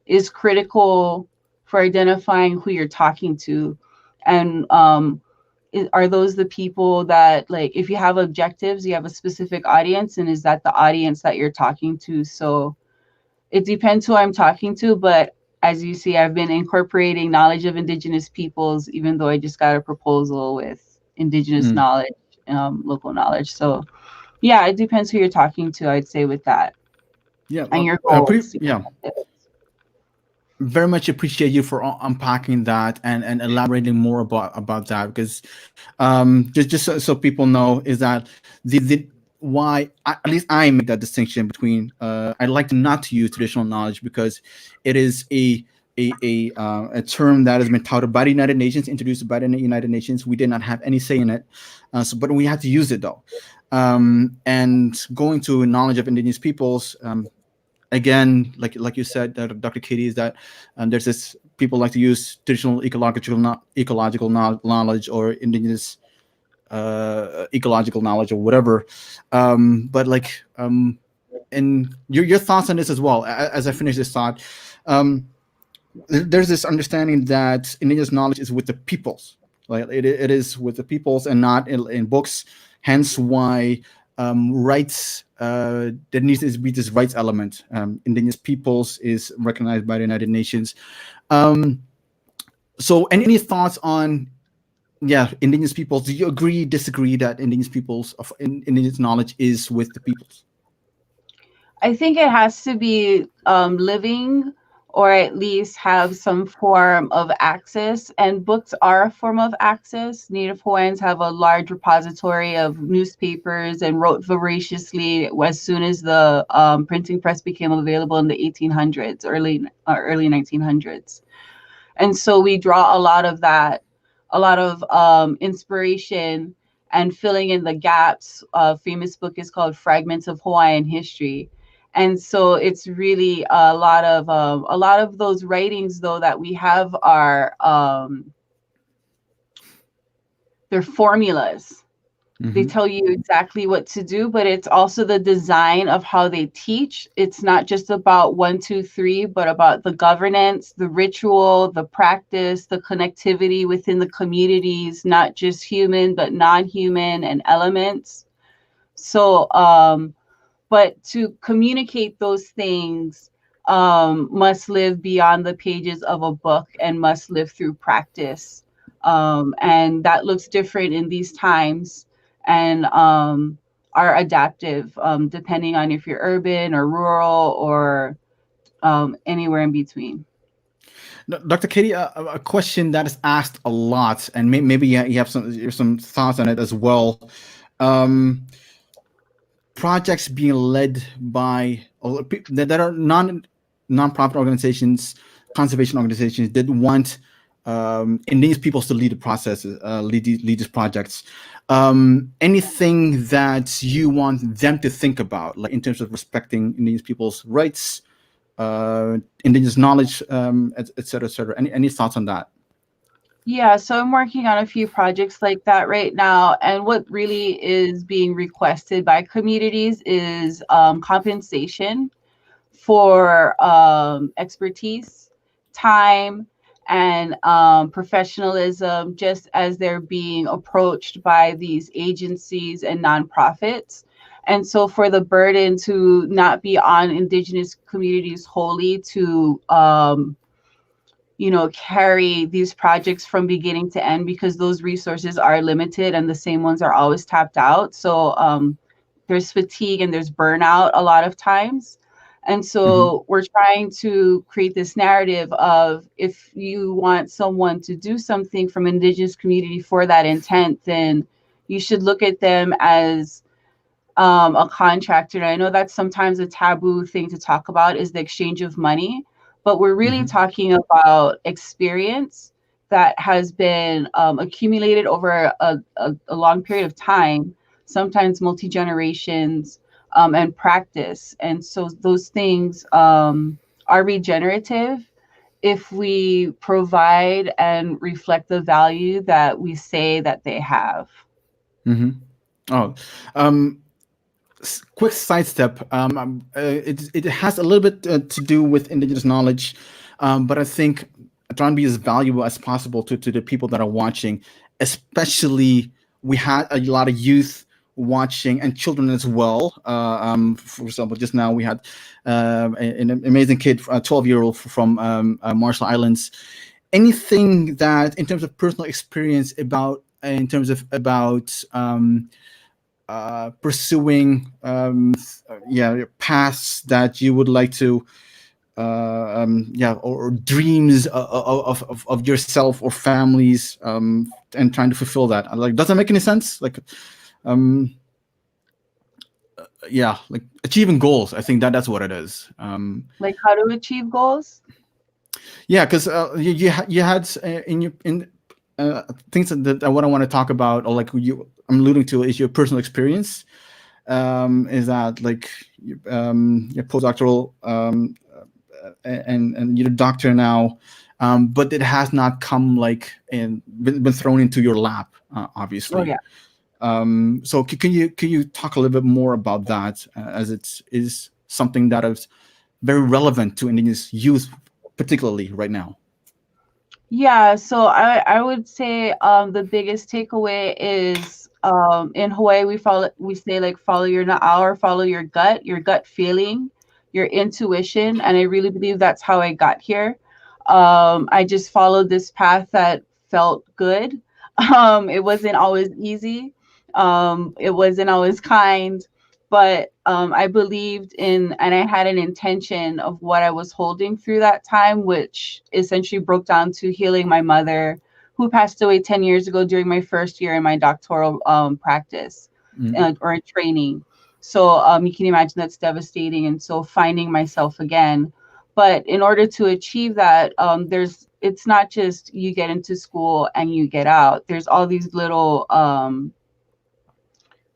is critical for identifying who you're talking to. And are those the people that, like, if you have objectives, you have a specific audience, and is that the audience that you're talking to? So it depends who I'm talking to, but as you see, I've been incorporating knowledge of Indigenous peoples, even though I just got a proposal with Indigenous knowledge, local knowledge. So yeah, it depends who you're talking to, I'd say, with that. Yeah, And your goals. yeah. Very much appreciate you for unpacking that and elaborating more about that, because just so people know is that the why at least I make that distinction between I like to not to use traditional knowledge because it is a term that has been touted by the United Nations, introduced by the United Nations. We did not have any say in it, but we had to use it though. And going to knowledge of Indigenous peoples, again, like you said, Dr. Katie, is that there's this people like to use traditional ecological knowledge or Indigenous ecological knowledge or whatever, but like and your thoughts on this as well as I finish this thought. There's this understanding that Indigenous knowledge is with the peoples, like it is with the peoples and not in books, hence why rights there needs to be this rights element. Indigenous peoples is recognized by the United Nations. So any thoughts on Indigenous peoples? Do you agree, disagree that Indigenous peoples of Indigenous knowledge is with the peoples? I think it has to be living, or at least have some form of access. And books are a form of access. Native Hawaiians have a large repository of newspapers and wrote voraciously as soon as the printing press became available in the 1800s, early 1900s. And so we draw a lot of that, a lot of inspiration and filling in the gaps. A famous book is called Fragments of Hawaiian History. And so it's really a lot of those writings, though, that we have are they're formulas. They tell you exactly what to do, but it's also the design of how they teach. It's not just about 1, 2, 3, but about the governance, the ritual, the practice, the connectivity within the communities, not just human, but non-human and elements. So, but to communicate those things must live beyond the pages of a book and must live through practice. And that looks different in these times and are adaptive depending on if you're urban or rural or anywhere in between. Dr. Katie, a question that is asked a lot, and maybe you have some thoughts on it as well. Projects being led by that are non-profit organizations, conservation organizations that want Indigenous peoples to lead the process, lead these projects. Anything that you want them to think about, like in terms of respecting Indigenous people's rights, Indigenous knowledge, et cetera, et cetera. Any thoughts on that? Yeah, so I'm working on a few projects like that right now. And what really is being requested by communities is compensation for expertise, time, and professionalism, just as they're being approached by these agencies and nonprofits. And so for the burden to not be on Indigenous communities wholly to carry these projects from beginning to end, because those resources are limited and the same ones are always tapped out. So there's fatigue and there's burnout a lot of times. And so we're trying to create this narrative of, if you want someone to do something from Indigenous community for that intent, then you should look at them as a contractor. And I know that's sometimes a taboo thing to talk about, is the exchange of money. But we're really talking about experience that has been accumulated over a long period of time, sometimes multi-generations, and practice. And so those things are regenerative if we provide and reflect the value that we say that they have. Oh, quick sidestep. It has a little bit to do with Indigenous knowledge, but I think trying to be as valuable as possible to the people that are watching. Especially, we had a lot of youth watching and children as well. For example, just now we had an amazing kid, a 12-year-old from Marshall Islands. Anything that, in terms of personal experience, pursuing paths that you would like to or dreams of yourself or families, and trying to fulfill that. Like, does that make any sense? Like, like achieving goals. I think that's what it is. Like how to achieve goals. Yeah, because you had things that what I want to talk about, or like I'm alluding to, is your personal experience. Is that like your postdoctoral and you're a doctor now, but it has not come like and been thrown into your lap, obviously. Oh yeah. So can you talk a little bit more about that, as it is something that is very relevant to Indigenous youth, particularly right now? Yeah, so I would say the biggest takeaway is in Hawaii we say like follow your na'au, or follow your gut feeling, your intuition, and I really believe that's how I got here. I just followed this path that felt good. It wasn't always easy. It wasn't always kind, but I believed in, and I had an intention of what I was holding through that time, which essentially broke down to healing my mother, who passed away 10 years ago during my first year in my doctoral practice or training. So you can imagine that's devastating. And so finding myself again. But in order to achieve that, it's not just you get into school and you get out. There's all these little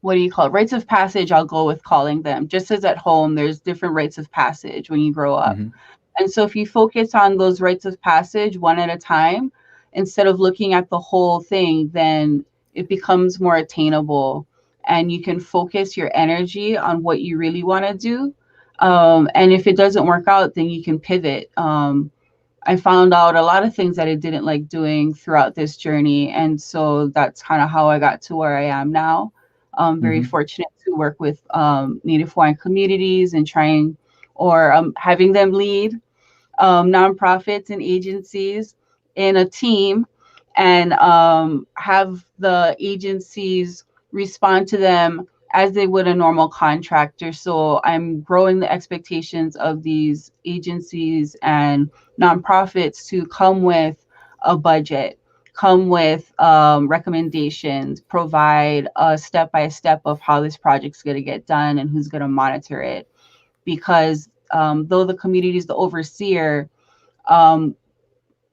what do you call it? Rites of passage, I'll go with calling them. Just as at home, there's different rites of passage when you grow up. And so if you focus on those rites of passage one at a time, instead of looking at the whole thing, then it becomes more attainable, and you can focus your energy on what you really want to do. And if it doesn't work out, then you can pivot. I found out a lot of things that I didn't like doing throughout this journey. And so that's kind of how I got to where I am now. Very fortunate to work with Native Hawaiian communities and trying or having them lead nonprofits and agencies in a team, and have the agencies respond to them as they would a normal contractor. So I'm growing the expectations of these agencies and nonprofits to come with a budget, come with recommendations, provide a step-by-step of how this project's going to get done and who's going to monitor it. Because though the community is the overseer,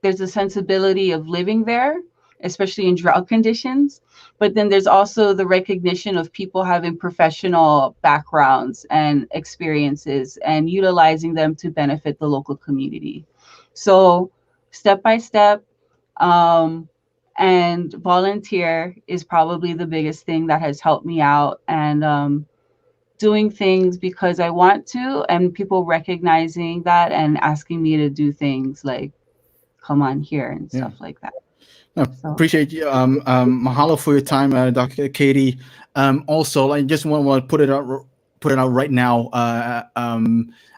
there's a sensibility of living there, especially in drought conditions. But then there's also the recognition of people having professional backgrounds and experiences and utilizing them to benefit the local community. So step by step, and volunteer is probably the biggest thing that has helped me out, and doing things because I want to, and people recognizing that and asking me to do things like come on here and stuff like that. Appreciate you. Mahalo for your time, Dr. Katie. Also, I just want to put it out right now.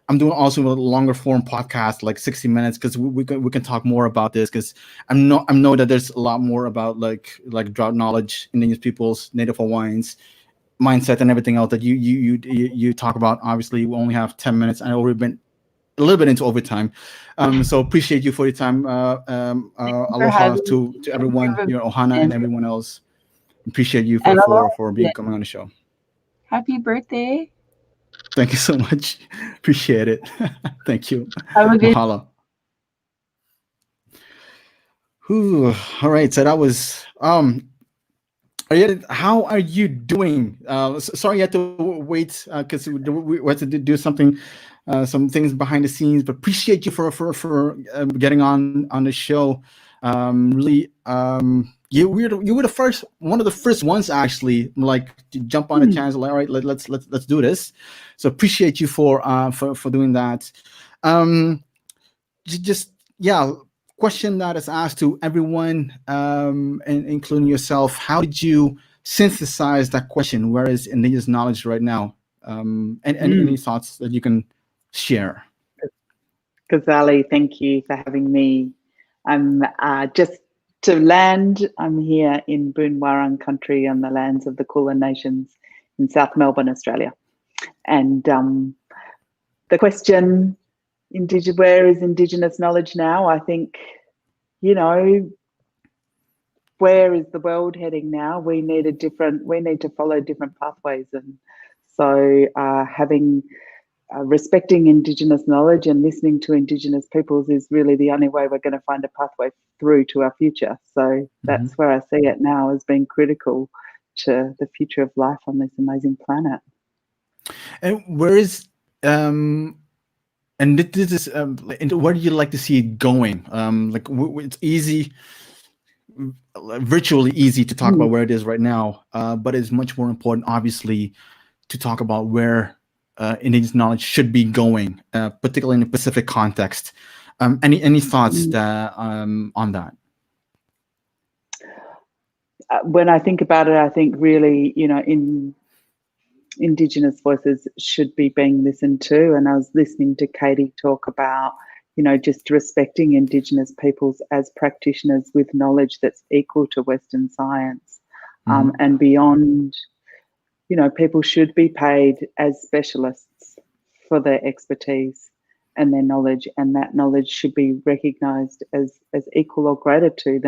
I'm doing also a longer form podcast, like 60 minutes, because we can talk more about this, because I know that there's a lot more about like drought knowledge, Indigenous peoples, Native Hawaiians, mindset, and everything else that you talk about. Obviously, we only have 10 minutes. I already been a little bit into overtime, so appreciate you for your time. Aloha to everyone here, Ohana and everyone else. Appreciate you for being coming on the show. Happy birthday! Thank you so much. Appreciate it. Thank you. Have a good. Mahalo. All right, so that was how are you doing? Sorry you had to wait because we had to do something, some things behind the scenes, but appreciate you for getting on the show. Really you were the first, one of the first ones actually, like to jump on a chance. Like, all right, let's do this. So appreciate you for doing that. Just yeah, question that is asked to everyone, and including yourself. How did you synthesize that question? Where is indigenous knowledge right now? And any thoughts that you can share? Ghazali, thank you for having me. I'm just to land. I'm here in Boon Wurrung country on the lands of the Kulin Nations in South Melbourne, Australia. And the question, where is Indigenous knowledge now? I think, you know, where is the world heading now? We need to follow different pathways. And so respecting Indigenous knowledge and listening to Indigenous peoples is really the only way we're going to find a pathway through to our future. So that's where I see it now as being critical to the future of life on this amazing planet. And where is and this is where do you like to see it going? Like it's easy, virtually easy to talk about where it is right now, but it's much more important, obviously, to talk about where Indigenous knowledge should be going, particularly in a Pacific context. Any thoughts on that? When I think about it, I think really, you know, Indigenous voices should be being listened to. And I was listening to Katie talk about, you know, just respecting Indigenous peoples as practitioners with knowledge that's equal to Western science, and beyond. You know, people should be paid as specialists for their expertise and their knowledge, and that knowledge should be recognised as equal or greater to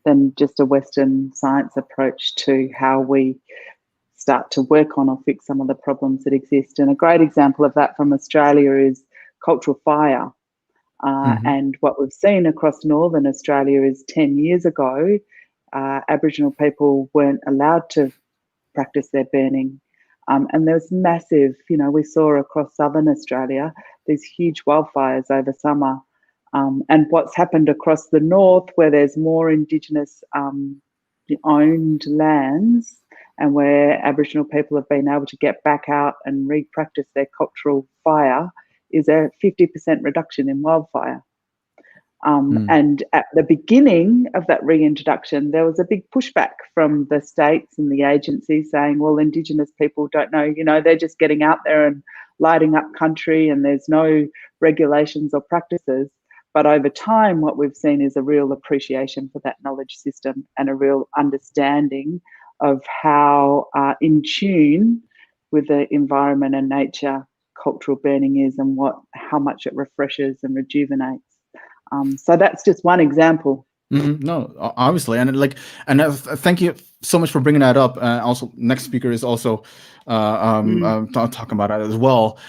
than just a Western science approach to how we start to work on or fix some of the problems that exist. And a great example of that from Australia is cultural fire. And what we've seen across Northern Australia is 10 years ago, Aboriginal people weren't allowed to practice their burning. And there was massive, you know, we saw across Southern Australia, these huge wildfires over summer. And what's happened across the north, where there's more Indigenous owned lands and where Aboriginal people have been able to get back out and re-practice their cultural fire, is a 50% reduction in wildfire. And at the beginning of that reintroduction, there was a big pushback from the states and the agencies saying, well, Indigenous people don't know, you know, they're just getting out there and lighting up country and there's no regulations or practices. But over time, what we've seen is a real appreciation for that knowledge system and a real understanding of how in tune with the environment and nature cultural burning is, and how much it refreshes and rejuvenates. So that's just one example. No, obviously, and thank you so much for bringing that up. Also, next speaker is also talking about that as well.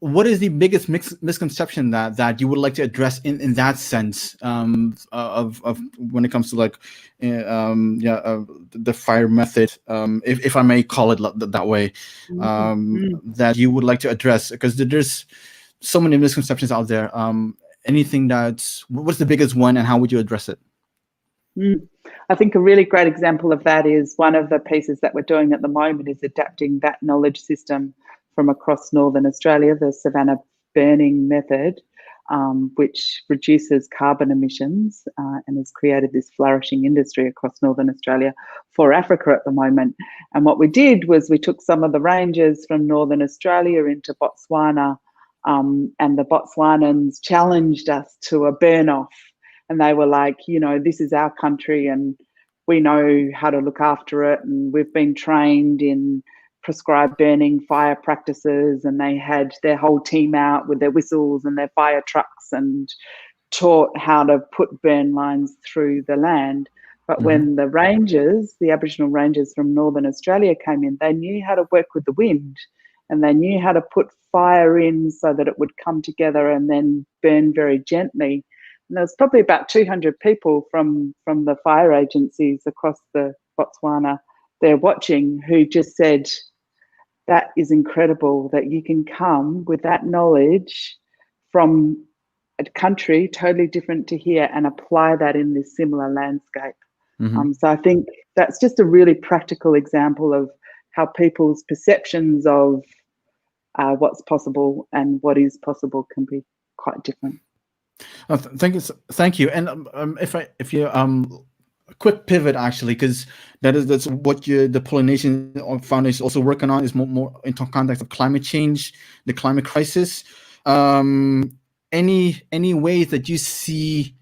What is the biggest misconception that you would like to address in that sense of when it comes to like the fire method, if I may call it that way, that you would like to address, because there's so many misconceptions out there. What's the biggest one, and how would you address it? I think a really great example of that is one of the pieces that we're doing at the moment is adapting that knowledge system from across Northern Australia, the Savannah burning method, which reduces carbon emissions and has created this flourishing industry across Northern Australia for Africa at the moment. And what we did was we took some of the rangers from Northern Australia into Botswana, and the Botswanans challenged us to a burn off. And they were like, you know, this is our country and we know how to look after it. And we've been trained in prescribed burning fire practices. And they had their whole team out with their whistles and their fire trucks and taught how to put burn lines through the land. But when the rangers, the Aboriginal rangers from Northern Australia came in, they knew how to work with the wind. And they knew how to put fire in so that it would come together and then burn very gently. And there was probably about 200 people from the fire agencies across the Botswana there watching who just said, that is incredible that you can come with that knowledge from a country totally different to here and apply that in this similar landscape. So I think that's just a really practical example of how people's perceptions of what's possible and what is possible can be quite different. Thank you. And if you a quick pivot actually, because that's what the Pollination Foundation is also working on, is more into context of climate change, the climate crisis. Any ways that you see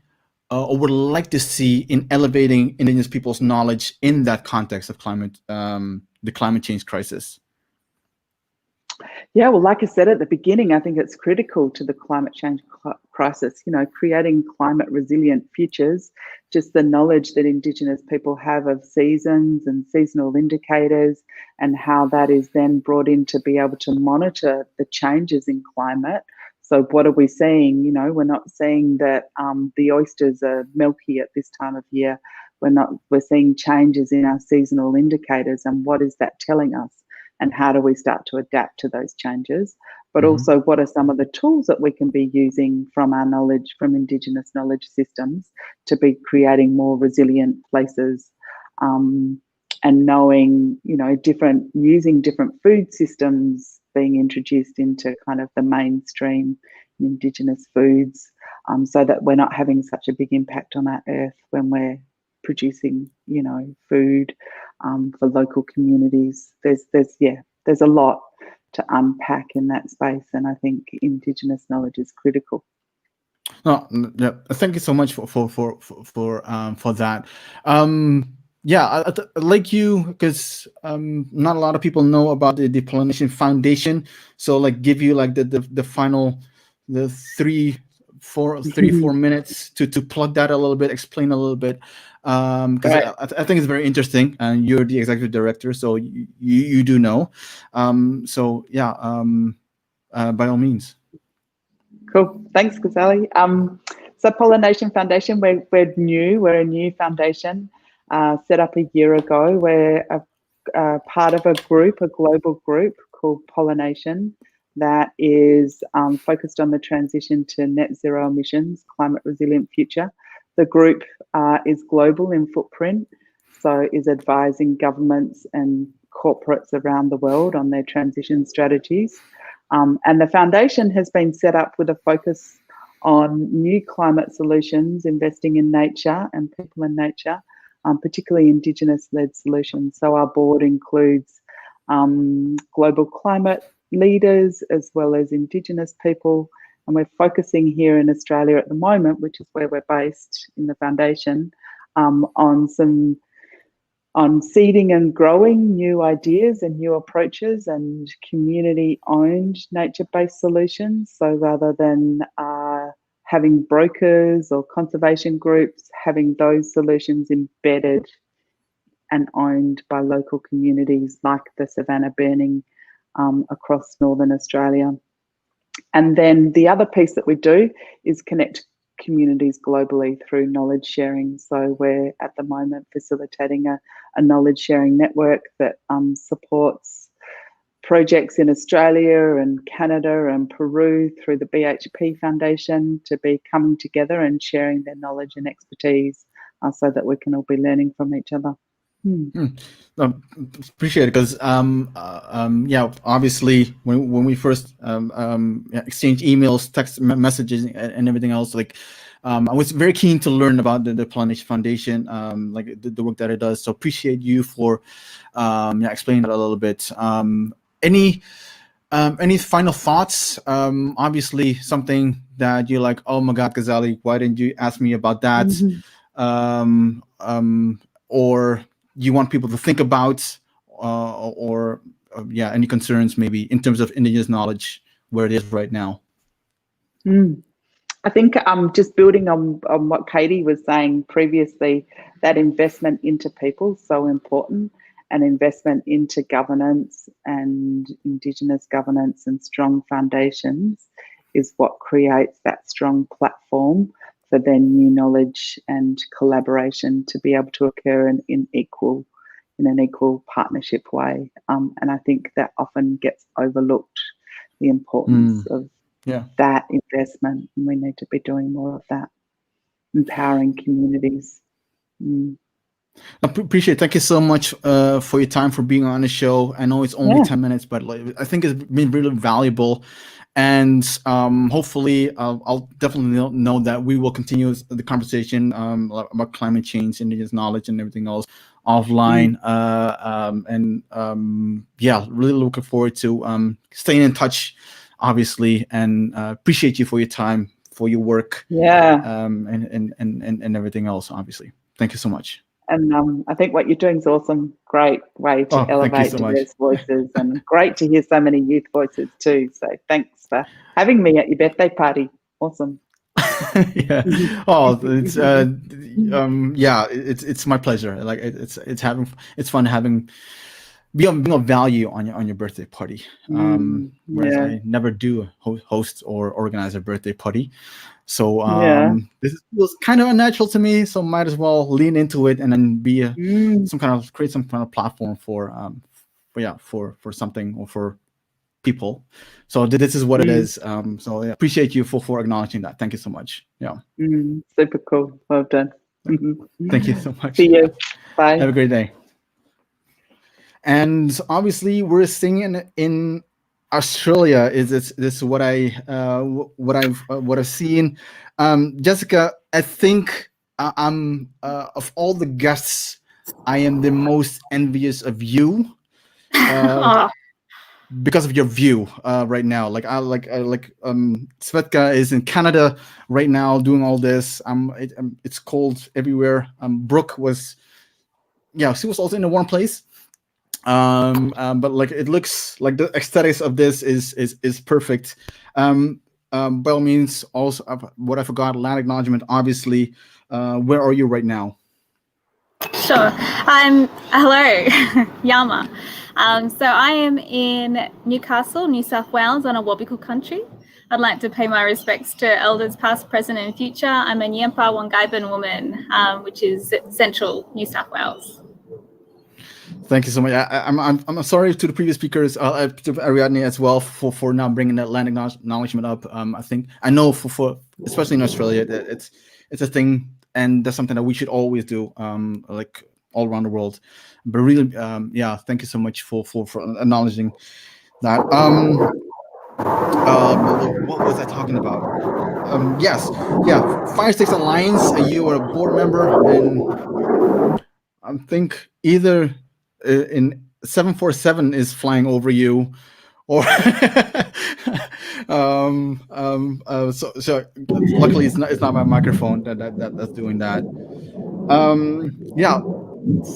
or would like to see in elevating Indigenous people's knowledge in that context of the climate change crisis? Yeah, well, like I said at the beginning, I think it's critical to the climate change crisis, creating climate resilient futures, just the knowledge that Indigenous people have of seasons and seasonal indicators and how that is then brought in to be able to monitor the changes in climate. So what are we seeing? We're not seeing that the oysters are milky at this time of year. We're seeing changes in our seasonal indicators, and what is that telling us? And how do we start to adapt to those changes? But also, what are some of the tools that we can be using from our knowledge, from Indigenous knowledge systems, to be creating more resilient places, and knowing, using different food systems being introduced into kind of the mainstream Indigenous foods, so that we're not having such a big impact on our earth when we're producing, food for local communities. There's a lot to unpack in that space, and I think Indigenous knowledge is critical. No, yeah, thank you so much for that. Like you, because not a lot of people know about the Pollination Foundation. So, give you the final 3-4 minutes to plug that a little bit, explain a little bit, because I think it's very interesting, and you're the executive director, so you do know. By all means. Cool. Thanks, Ghazali. So Pollination Foundation, we're new. We're a new foundation set up a year ago. We're a part of a global group called Pollination that is focused on the transition to net zero emissions, climate resilient future. The group is global in footprint, so is advising governments and corporates around the world on their transition strategies. And the foundation has been set up with a focus on new climate solutions, investing in nature and people in nature, particularly Indigenous-led solutions. So our board includes global climate leaders as well as Indigenous people, and we're focusing here in Australia at the moment, which is where we're based in the foundation, on seeding and growing new ideas and new approaches and community-owned nature-based solutions. So rather than having brokers or conservation groups, having those solutions embedded and owned by local communities like the Savannah burning across Northern Australia. And then the other piece that we do is connect communities globally through knowledge sharing. So we're at the moment facilitating a knowledge sharing network that supports projects in Australia and Canada and Peru through the BHP Foundation to be coming together and sharing their knowledge and expertise so that we can all be learning from each other. Appreciate it, because obviously when we first exchanged emails, text messages, and everything else, I was very keen to learn about the Pollination Foundation, the work that it does. So appreciate you for explaining it a little bit. Any final thoughts? Obviously something that you're like, oh my God, Ghazali, why didn't you ask me about that? Or you want people to think about, any concerns maybe in terms of Indigenous knowledge where it is right now? I think just building on what Katie was saying previously, that investment into people is so important, and investment into governance and Indigenous governance and strong foundations is what creates that strong platform for then new knowledge and collaboration to be able to occur in an equal partnership way. And I think that often gets overlooked, the importance of that investment, and we need to be doing more of that, empowering communities. I appreciate it. Thank you so much for your time, for being on the show. I know it's only 10 minutes, but I think it's been really valuable. And hopefully, I'll definitely know that we will continue the conversation about climate change, indigenous knowledge, and everything else offline. Really looking forward to staying in touch, obviously, and appreciate you for your time, for your work, and everything else, obviously. Thank you so much. And I think what you're doing is awesome. Great way to elevate diverse voices, and great to hear so many youth voices too. So thanks for having me at your birthday party. Awesome. Oh, it's my pleasure. Like it's fun having being of value on your birthday party. Whereas I never do host or organize a birthday party. So this was kind of unnatural to me, so might as well lean into it and then be create some kind of platform for something or for people. So this is what it is. So I appreciate you for acknowledging that. Thank you so much. Super cool. Well done. Thank you so much. See you. Bye. Have a great day. And obviously, we're seeing in Australia. Is this what I've seen? Jessica, I think I'm of all the guests, I am the most envious of you because of your view right now. Svetka is in Canada right now doing all this. It's cold everywhere. Brooke was, she was also in a warm place. But it looks like the aesthetics of this is perfect. By all means, also what I forgot, land acknowledgement. Obviously, where are you right now? Sure. Hello, Yama. So I am in Newcastle, New South Wales, on a Wabikal country. I'd like to pay my respects to elders past, present, and future. I'm a Nyempa Wangaiban woman, which is central New South Wales. Thank you so much. I'm sorry to the previous speakers, to Ariadne as well for now bringing that land acknowledgement up. I know for especially in Australia, it's a thing, and that's something that we should always do, all around the world. But really, thank you so much for acknowledging that. What was I talking about? Fire Sticks Alliance. You are a board member, and I think either in 747 is flying over you, or so luckily it's not my microphone that's doing that.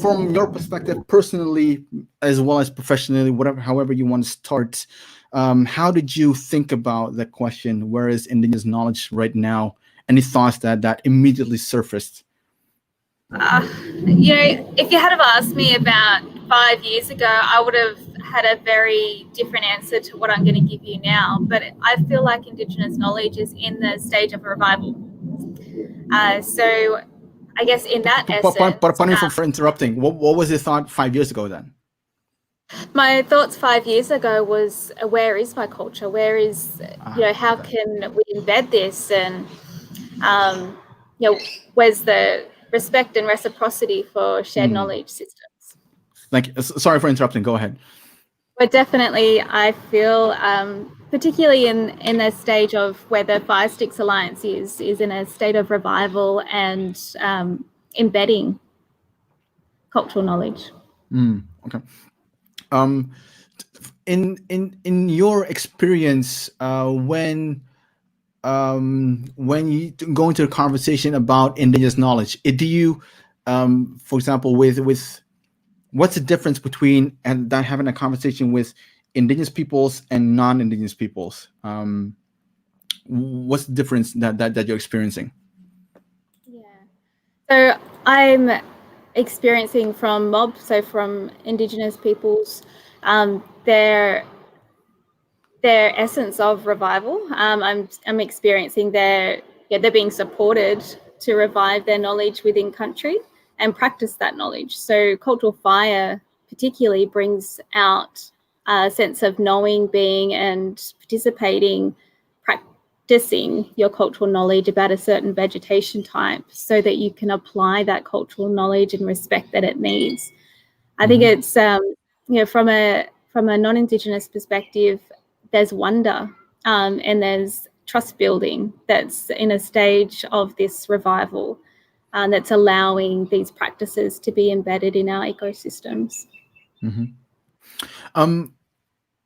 From your perspective, personally as well as professionally, however you want to start, how did you think about the question, where is indigenous knowledge right now? Any thoughts that immediately surfaced? If you had have asked me about 5 years ago, I would have had a very different answer to what I'm going to give you now. But I feel like Indigenous knowledge is in the stage of a revival. So I guess in that essence... But pardon me for interrupting. What was your thought 5 years ago then? My thoughts 5 years ago was, where is my culture? Where is, how can we embed this? And, where's the respect and reciprocity for shared knowledge systems? Thank you. Sorry for interrupting. Go ahead. But definitely, I feel, particularly in the stage of where the Fire Sticks Alliance is in a state of revival and embedding cultural knowledge. Okay. In your experience, when you go into a conversation about indigenous knowledge, do you, for example, with what's the difference between having a conversation with indigenous peoples and non-indigenous peoples? What's the difference that you're experiencing? So I'm experiencing from MOB, so from indigenous peoples, their essence of revival. I'm experiencing they're being supported to revive their knowledge within country and practice that knowledge. So cultural fire particularly brings out a sense of knowing, being, and participating practicing your cultural knowledge about a certain vegetation type so that you can apply that cultural knowledge and respect that it needs. I think it's, from a non-Indigenous perspective, there's wonder and there's trust building that's in a stage of this revival that's allowing these practices to be embedded in our ecosystems.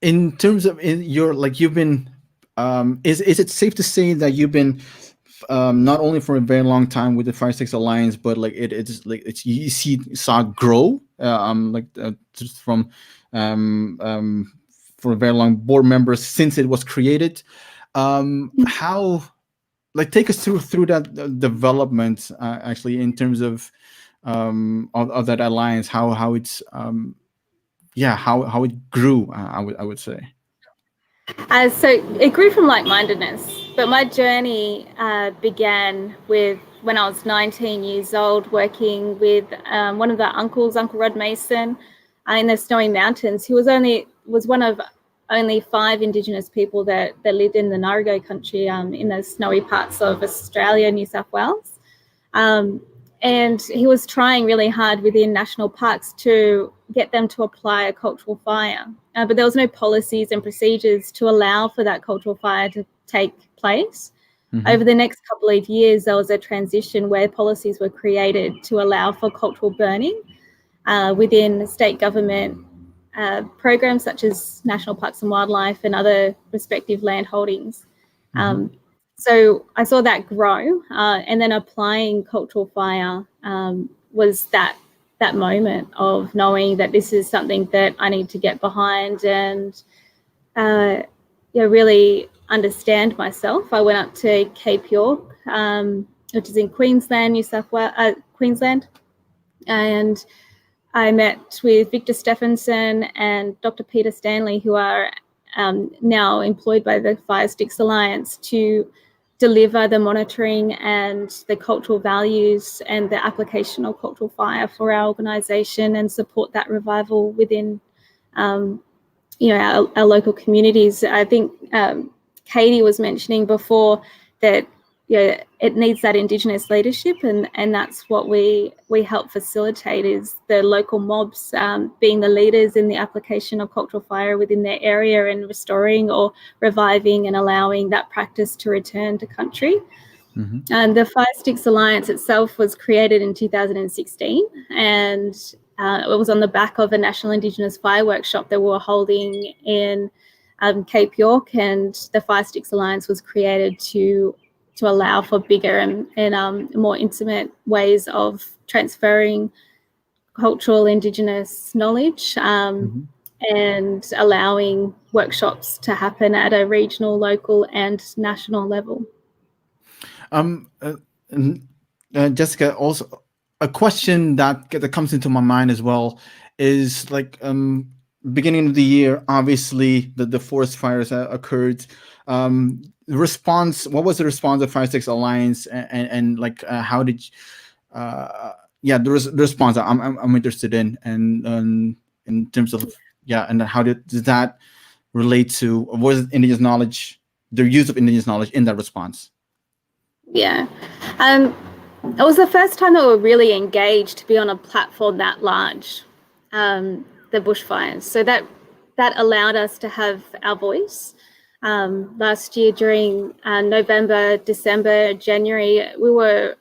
In terms of you've been, is it safe to say that you've been not only for a very long time with the 5-6 Alliance, but you saw it grow just from for a very long board members since it was created. How, take us through that development actually in terms of that alliance, how it's how it grew, I would say. So it grew from like-mindedness, but my journey began with when I was 19 years old, working with one of the uncles, Uncle Rod Mason, in the Snowy Mountains, who was one of only 5 Indigenous people that lived in the Ngarigo country in the snowy parts of Australia, New South Wales. And he was trying really hard within national parks to get them to apply a cultural fire. But there was no policies and procedures to allow for that cultural fire to take place. Over the next couple of years, there was a transition where policies were created to allow for cultural burning within state government programs such as National Parks and Wildlife and other respective land holdings. So I saw that grow, and then applying cultural fire was that moment of knowing that this is something that I need to get behind and really understand myself. I went up to Cape York, which is in Queensland, New South Wales, Queensland, and I met with Victor Stephenson and Dr. Peter Stanley, who are now employed by the Fire Sticks Alliance to deliver the monitoring and the cultural values and the application of cultural fire for our organisation and support that revival within our local communities. I think Katie was mentioning before that it needs that Indigenous leadership, and that's what we help facilitate, is the local mobs being the leaders in the application of cultural fire within their area and restoring or reviving and allowing that practice to return to country. And the Fire Sticks Alliance itself was created in 2016, and it was on the back of a National Indigenous Fire Workshop that we were holding in Cape York, and the Fire Sticks Alliance was created to allow for bigger and more intimate ways of transferring cultural Indigenous knowledge and allowing workshops to happen at a regional, local and national level. Jessica, also a question that comes into my mind as well is beginning of the year, obviously the forest fires occurred. What was the response of 5-6 Alliance and how did the response I'm interested in, and in terms of and how did that relate to what was Indigenous knowledge, the use of Indigenous knowledge in that response? It was the first time that we were really engaged to be on a platform that large, the bushfires. So that allowed us to have our voice. Last year during November, December, January, we were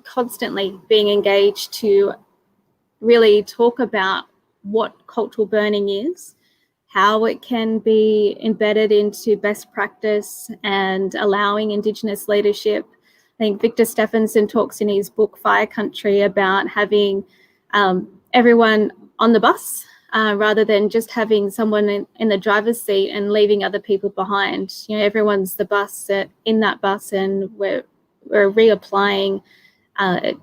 constantly being engaged to really talk about what cultural burning is, how it can be embedded into best practice and allowing Indigenous leadership. I think Victor Stephenson talks in his book Fire Country about having everyone on the bus rather than just having someone in the driver's seat and leaving other people behind. Everyone's the bus in that bus, and we're reapplying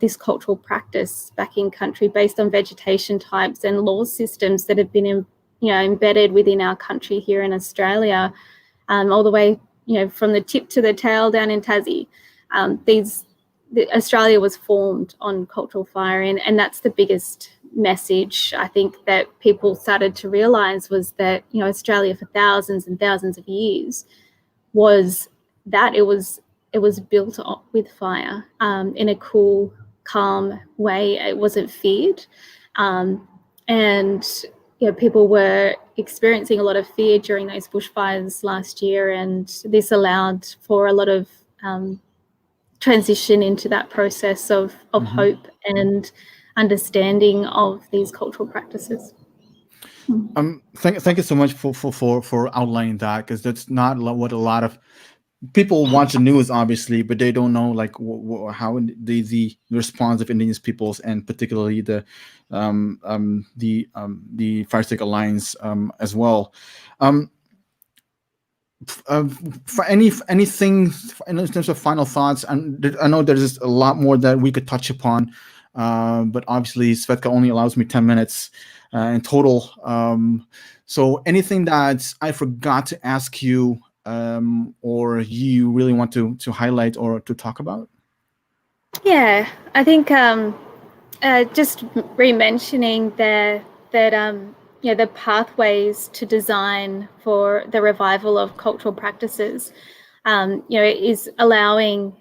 this cultural practice back in country based on vegetation types and law systems that have been embedded within our country here in Australia, all the way from the tip to the tail down in Tassie. Australia was formed on cultural fire, and that's the biggest message I think that people started to realise, was that Australia for thousands and thousands of years was that it was built with fire in a cool, calm way. It wasn't feared, and people were experiencing a lot of fear during those bushfires last year, and this allowed for a lot of transition into that process of hope and understanding of these cultural practices. Thank you so much for outlining that, because that's not what a lot of people watch the news, obviously, but they don't know like how the response of Indigenous peoples, and particularly the Fire Stick Alliance as well. For anything in terms of final thoughts, and I know there's a lot more that we could touch upon, but obviously Svetka only allows me 10 minutes in total. So anything that I forgot to ask you, or you really want to highlight or to talk about? Yeah, I think just re-mentioning that the pathways to design for the revival of cultural practices, is allowing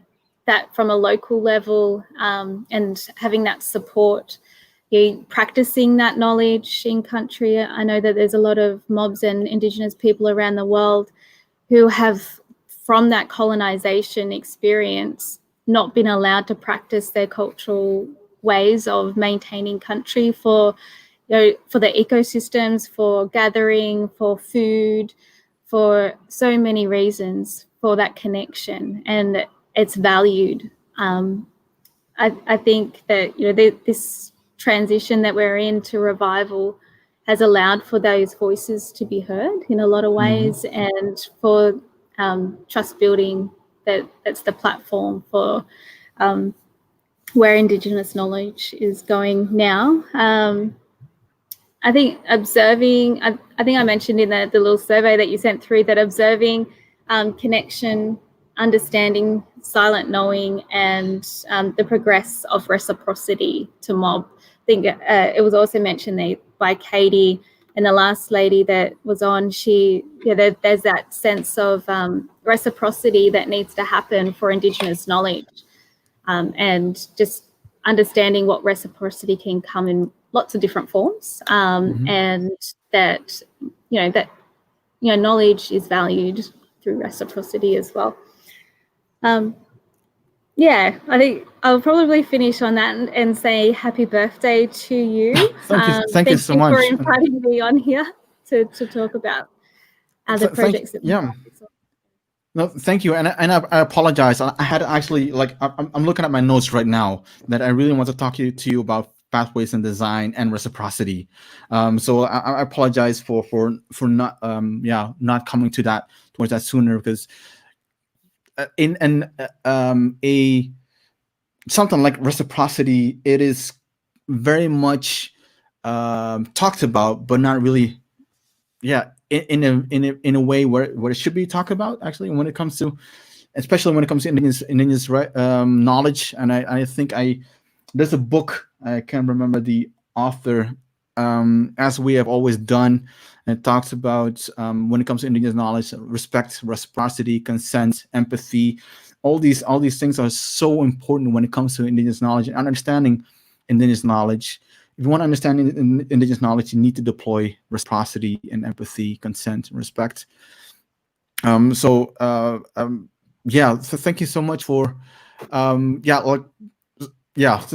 that from a local level, and having that support, practicing that knowledge in country. I know that there's a lot of mobs and Indigenous people around the world who have, from that colonization experience, not been allowed to practice their cultural ways of maintaining country for the ecosystems, for gathering, for food, for so many reasons, for that connection, and it's valued. I think that this transition that we're in to revival has allowed for those voices to be heard in a lot of ways, and for trust building, that's the platform for where Indigenous knowledge is going now. I think observing, I think I mentioned in the little survey that you sent through that observing, connection, understanding, silent knowing, and the progress of reciprocity to mob. I think it was also mentioned there by Katie, and the last lady that was on, there's that sense of reciprocity that needs to happen for Indigenous knowledge, and just understanding what reciprocity can come in lots of different forms, and that knowledge is valued through reciprocity as well. Yeah, I think I'll probably finish on that and say happy birthday to you. Thank you so much for inviting me on here to talk about the projects that we have. No, thank you, and I apologize. I had actually, like, I'm looking at my notes right now that I really want to talk to you about pathways and design and reciprocity. So I apologize for not not coming to that towards that sooner, because in a something like reciprocity, it is very much talked about, but not really. Yeah. In a way where it should be talked about, actually, when it comes to, especially when it comes to Indigenous knowledge. And I think there's a book, I can't remember the author, As We Have Always Done, and it talks about when it comes to Indigenous knowledge, respect, reciprocity, consent, empathy. All these things are so important when it comes to Indigenous knowledge and understanding Indigenous knowledge. If you want to understand Indigenous knowledge, you need to deploy reciprocity and empathy, consent, and respect. So thank you so much for, so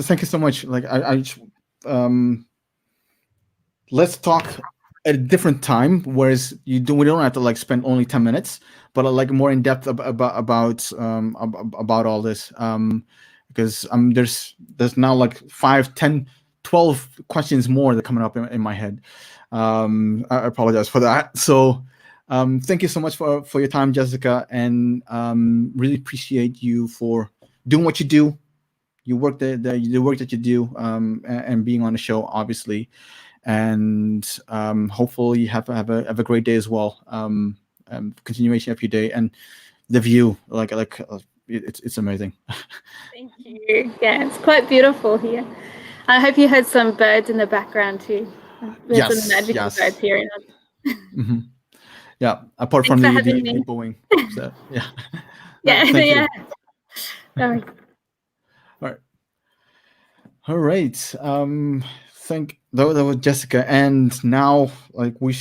thank you so much. Like, let's talk at a different time, whereas we don't have to like spend only 10 minutes, but like more in depth about all this, because there's now like 5, 10, 12 questions more that are coming up in my head. I apologize for that. So thank you so much for your time, Jessica, and really appreciate you for doing what you do, the work that you do, and being on the show, obviously. And hopefully you have a great day as well. Continuation of your day, and the view, like it's amazing. Thank you. Yeah, it's quite beautiful here. I hope you heard some birds in the background too. There's some magical birds here. Yeah, apart from the Boeing. So, yeah. Yeah, Thank you. yeah. No. All right. All right. That was Jessica, and now like we're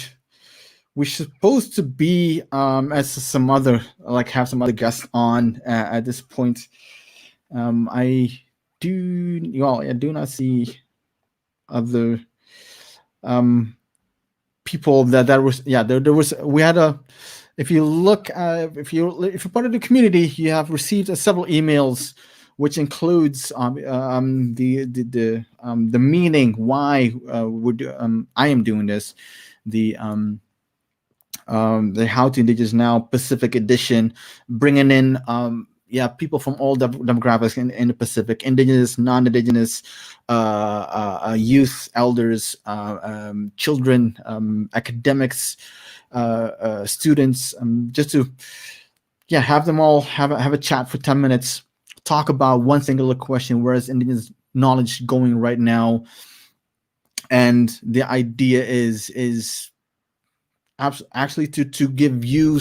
supposed to be as some other like have some other guests on at this point. I do not see other people that was there was we had a if you look if you're part of the community, you have received several emails which includes the meaning why I am doing this, the How to Indigenous Now Pacific Edition, bringing in people from all demographics in the Pacific, Indigenous, non-Indigenous, youth, elders, children, academics, students, just to have them all have a chat for 10 minutes, talk about one singular question: where is Indigenous knowledge going right now? And the idea is actually to give you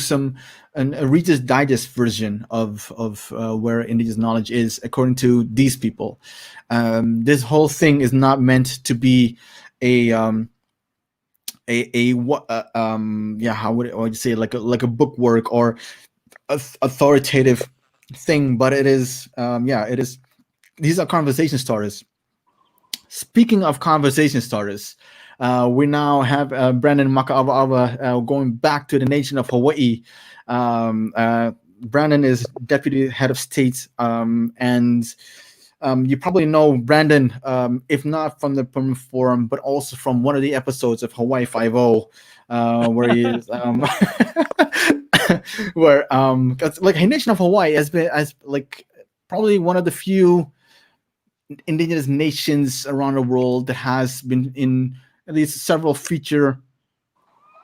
a Reader's Digest version of where Indigenous knowledge is according to these people. This whole thing is not meant to be how would I say, like a bookwork or authoritative thing, but it is it is. These are conversation starters. Speaking of conversation starters, we now have Brandon Maka'ava going back to the nation of Hawaii. Brandon is Deputy Head of State, and you probably know Brandon, if not from the Permanent Forum, but also from one of the episodes of Hawaii Five-0, where he is, where like Nation of Hawaii has been as like probably one of the few Indigenous nations around the world that has been in at least several feature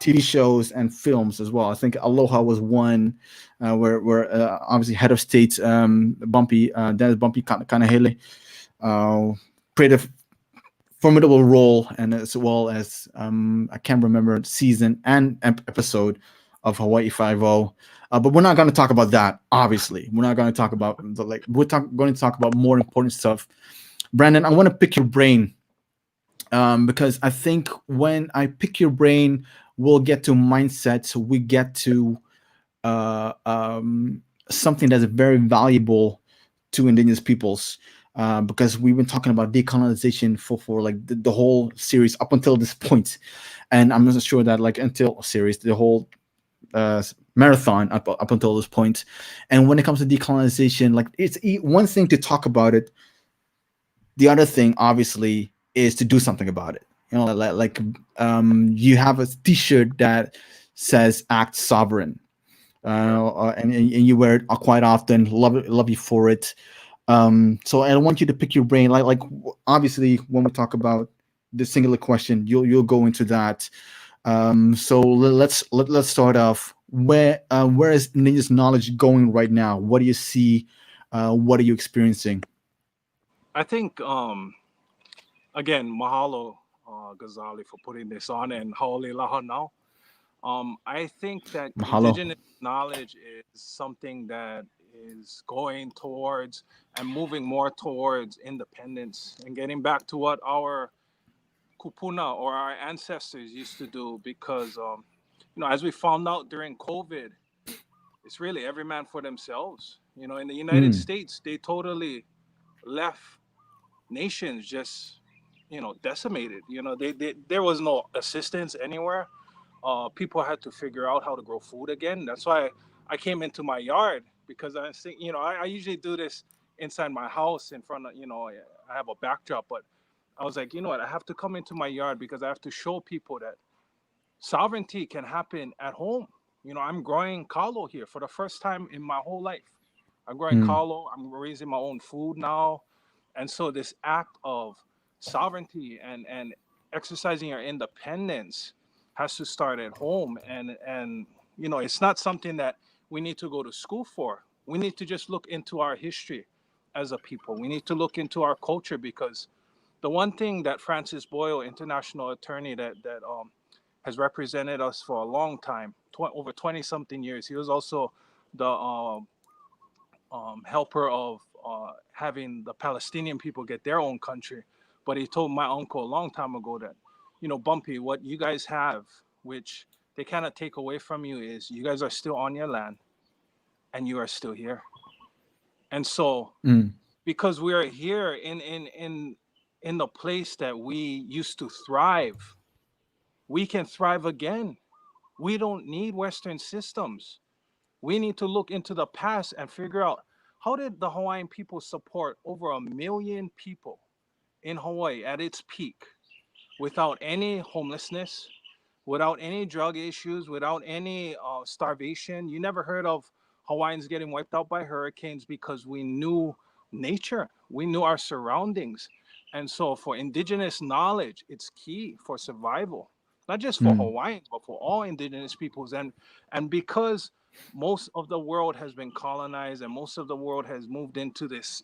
TV shows and films as well. I think Aloha was one where obviously Head of State Dennis Bumpy Kanahele played a formidable role, and as well as I can't remember season and episode of Hawaii Five-0. But we're not going to talk about that. Obviously, we're not going to talk about we're going to talk about more important stuff. Brandon, I want to pick your brain because I think when I pick your brain, we'll get to mindsets. We get to something that's very valuable to Indigenous peoples. Because we've been talking about decolonization for like the whole series up until this point, and I'm not sure that like until series the whole marathon up until this point. And when it comes to decolonization, like it's one thing to talk about it. The other thing, obviously, is to do something about it. You know, like you have a T-shirt that says "Act Sovereign," and you wear it quite often. Love you for it. So I want you to pick your brain. Like obviously, when we talk about the singular question, you'll go into that. So let's start off. Where is Indigenous knowledge going right now? What do you see? What are you experiencing? I think again, mahalo Ghazali for putting this on, and haole laha now. I think that Mahalo. Indigenous knowledge is something that is going towards and moving more towards independence and getting back to what our kupuna or our ancestors used to do, because as we found out during COVID, it's really every man for themselves. In the United States, they totally left nations just decimated. There was no assistance anywhere. People had to figure out how to grow food again. That's why I came into my yard, because I think I usually do this inside my house in front of I have a backdrop, but I was like, you know what, I have to come into my yard because I have to show people that sovereignty can happen at home. I'm growing kalo here for the first time in my whole life. I'm growing kalo. I'm raising my own food now. And so this act of sovereignty and exercising your independence has to start at home. And it's not something that we need to go to school for. We need to just look into our history as a people. We need to look into our culture, because the one thing that Francis Boyle, international attorney that has represented us for a long time, over 20 something years, he was also the helper of having the Palestinian people get their own country. But he told my uncle a long time ago that, Bumpy, what you guys have, which they cannot take away from you, is you guys are still on your land and you are still here. And so, because we are here in the place that we used to thrive, we can thrive again. We don't need Western systems. We need to look into the past and figure out, how did the Hawaiian people support over 1 million people in Hawaii at its peak without any homelessness, without any drug issues, without any starvation? You never heard of Hawaiians getting wiped out by hurricanes because we knew nature, we knew our surroundings. And so for indigenous knowledge, it's key for survival, not just for Hawaiians, but for all indigenous peoples. And because most of the world has been colonized and most of the world has moved into this,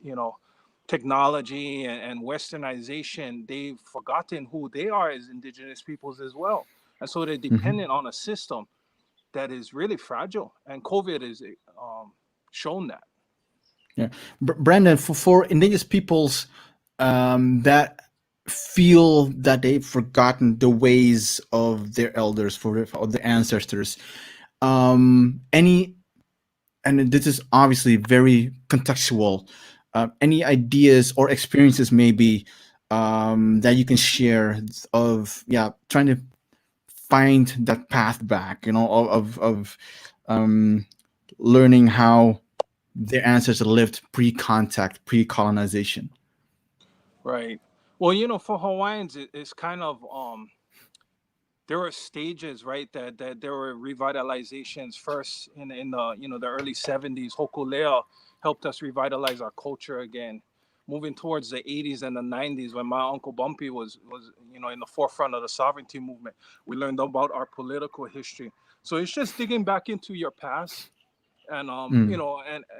technology and westernization, they've forgotten who they are as indigenous peoples as well. And so they're dependent on a system that is really fragile. And COVID has shown that. Yeah. Brandon, for indigenous peoples that feel that they've forgotten the ways of their elders, of their ancestors, and this is obviously very contextual, any ideas or experiences maybe that you can share of trying to find that path back, of learning how their ancestors lived pre-contact, pre-colonization. Right. Well, for Hawaiians, it's kind of there were stages, right? That there were revitalizations first in the early 70s. Hokulea helped us revitalize our culture again. Moving towards the 80s and the 90s, when my uncle Bumpy was in the forefront of the sovereignty movement, we learned about our political history. So it's just digging back into your past, and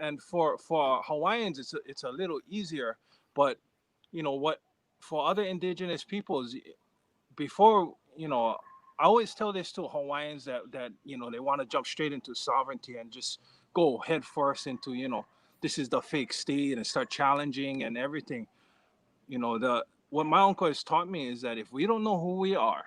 and for Hawaiians, it's a little easier. But what, for other indigenous peoples, before, I always tell this to Hawaiians that they want to jump straight into sovereignty and just go head first into, this is the fake state, and start challenging and everything. What my uncle has taught me is that if we don't know who we are,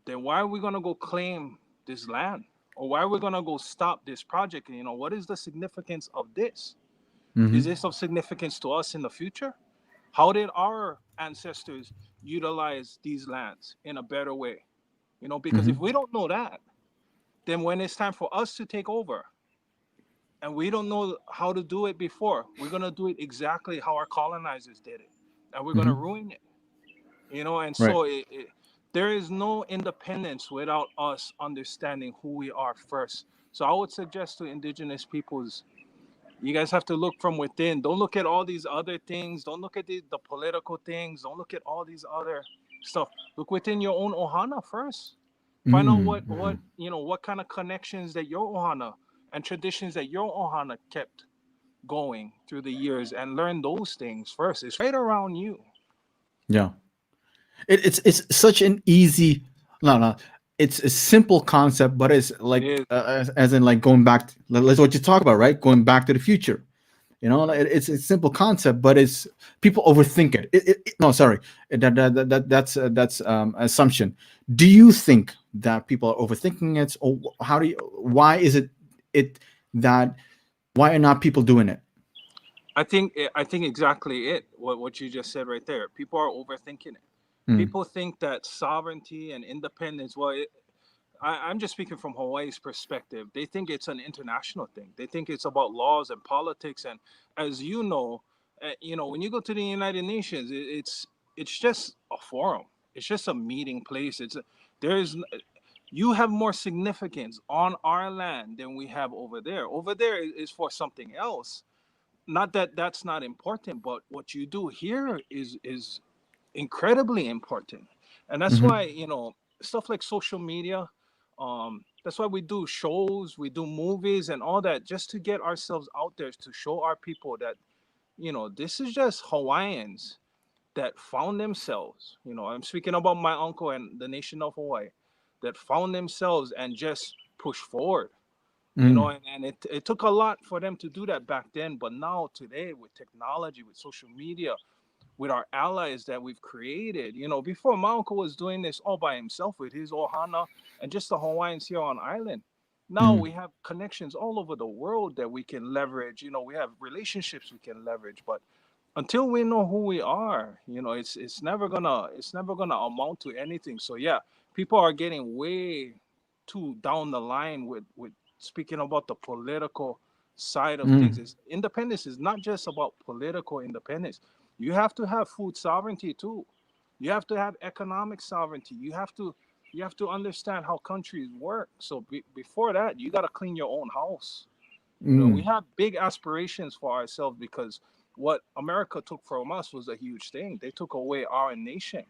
then why are we going to go claim this land? Or why are we going to go stop this project? What is the significance of this? Is this of significance to us in the future? How did our ancestors utilize these lands in a better way? Because if we don't know that, then when it's time for us to take over, and we don't know how to do it before, we're going to do it exactly how our colonizers did it. And we're going to ruin it. And so there is no independence without us understanding who we are first. So I would suggest to indigenous peoples, you guys have to look from within. Don't look at all these other things. Don't look at the political things. Don't look at all these other stuff. Look within your own ohana first. Find out what kind of connections that your ohana and traditions that your ohana kept going through the years, and learn those things first. It's right around you. Yeah. It's such an easy, no, it's a simple concept, but it's like as in like going back. That's what you talk about, right? Going back to the future. It's a simple concept, but it's people overthink it. No, sorry, that's assumption. Do you think that people are overthinking it, or why is it that why are not people doing it? I think exactly what you just said right there. People are overthinking it. People think that sovereignty and independence, I'm just speaking from Hawaii's perspective. They think it's an international thing. They think it's about laws and politics. And as you know, when you go to the United Nations, it's just a forum. It's just a meeting place. You have more significance on our land than we have over there. Over there is for something else. Not that that's not important, but what you do here is incredibly important. And that's why, stuff like social media, that's why we do shows, we do movies and all that, just to get ourselves out there, to show our people that, this is just Hawaiians that found themselves. I'm speaking about my uncle and the nation of Hawaii, that found themselves and just push forward. Mm. You know, and it took a lot for them to do that back then. But now today, with technology, with social media, with our allies that we've created, you know, before my uncle was doing this all by himself with his ohana and just the Hawaiians here on island. Now we have connections all over the world that we can leverage. You know, we have relationships we can leverage. But until we know who we are, you know, it's never gonna amount to anything. So yeah, people are getting way too down the line with speaking about the political side of things. Is independence is not just about political independence. You have to have food sovereignty too. You have to have economic sovereignty. You have to understand how countries work. So before that, you got to clean your own house. You know, we have big aspirations for ourselves because what America took from us was a huge thing. They took away our nation.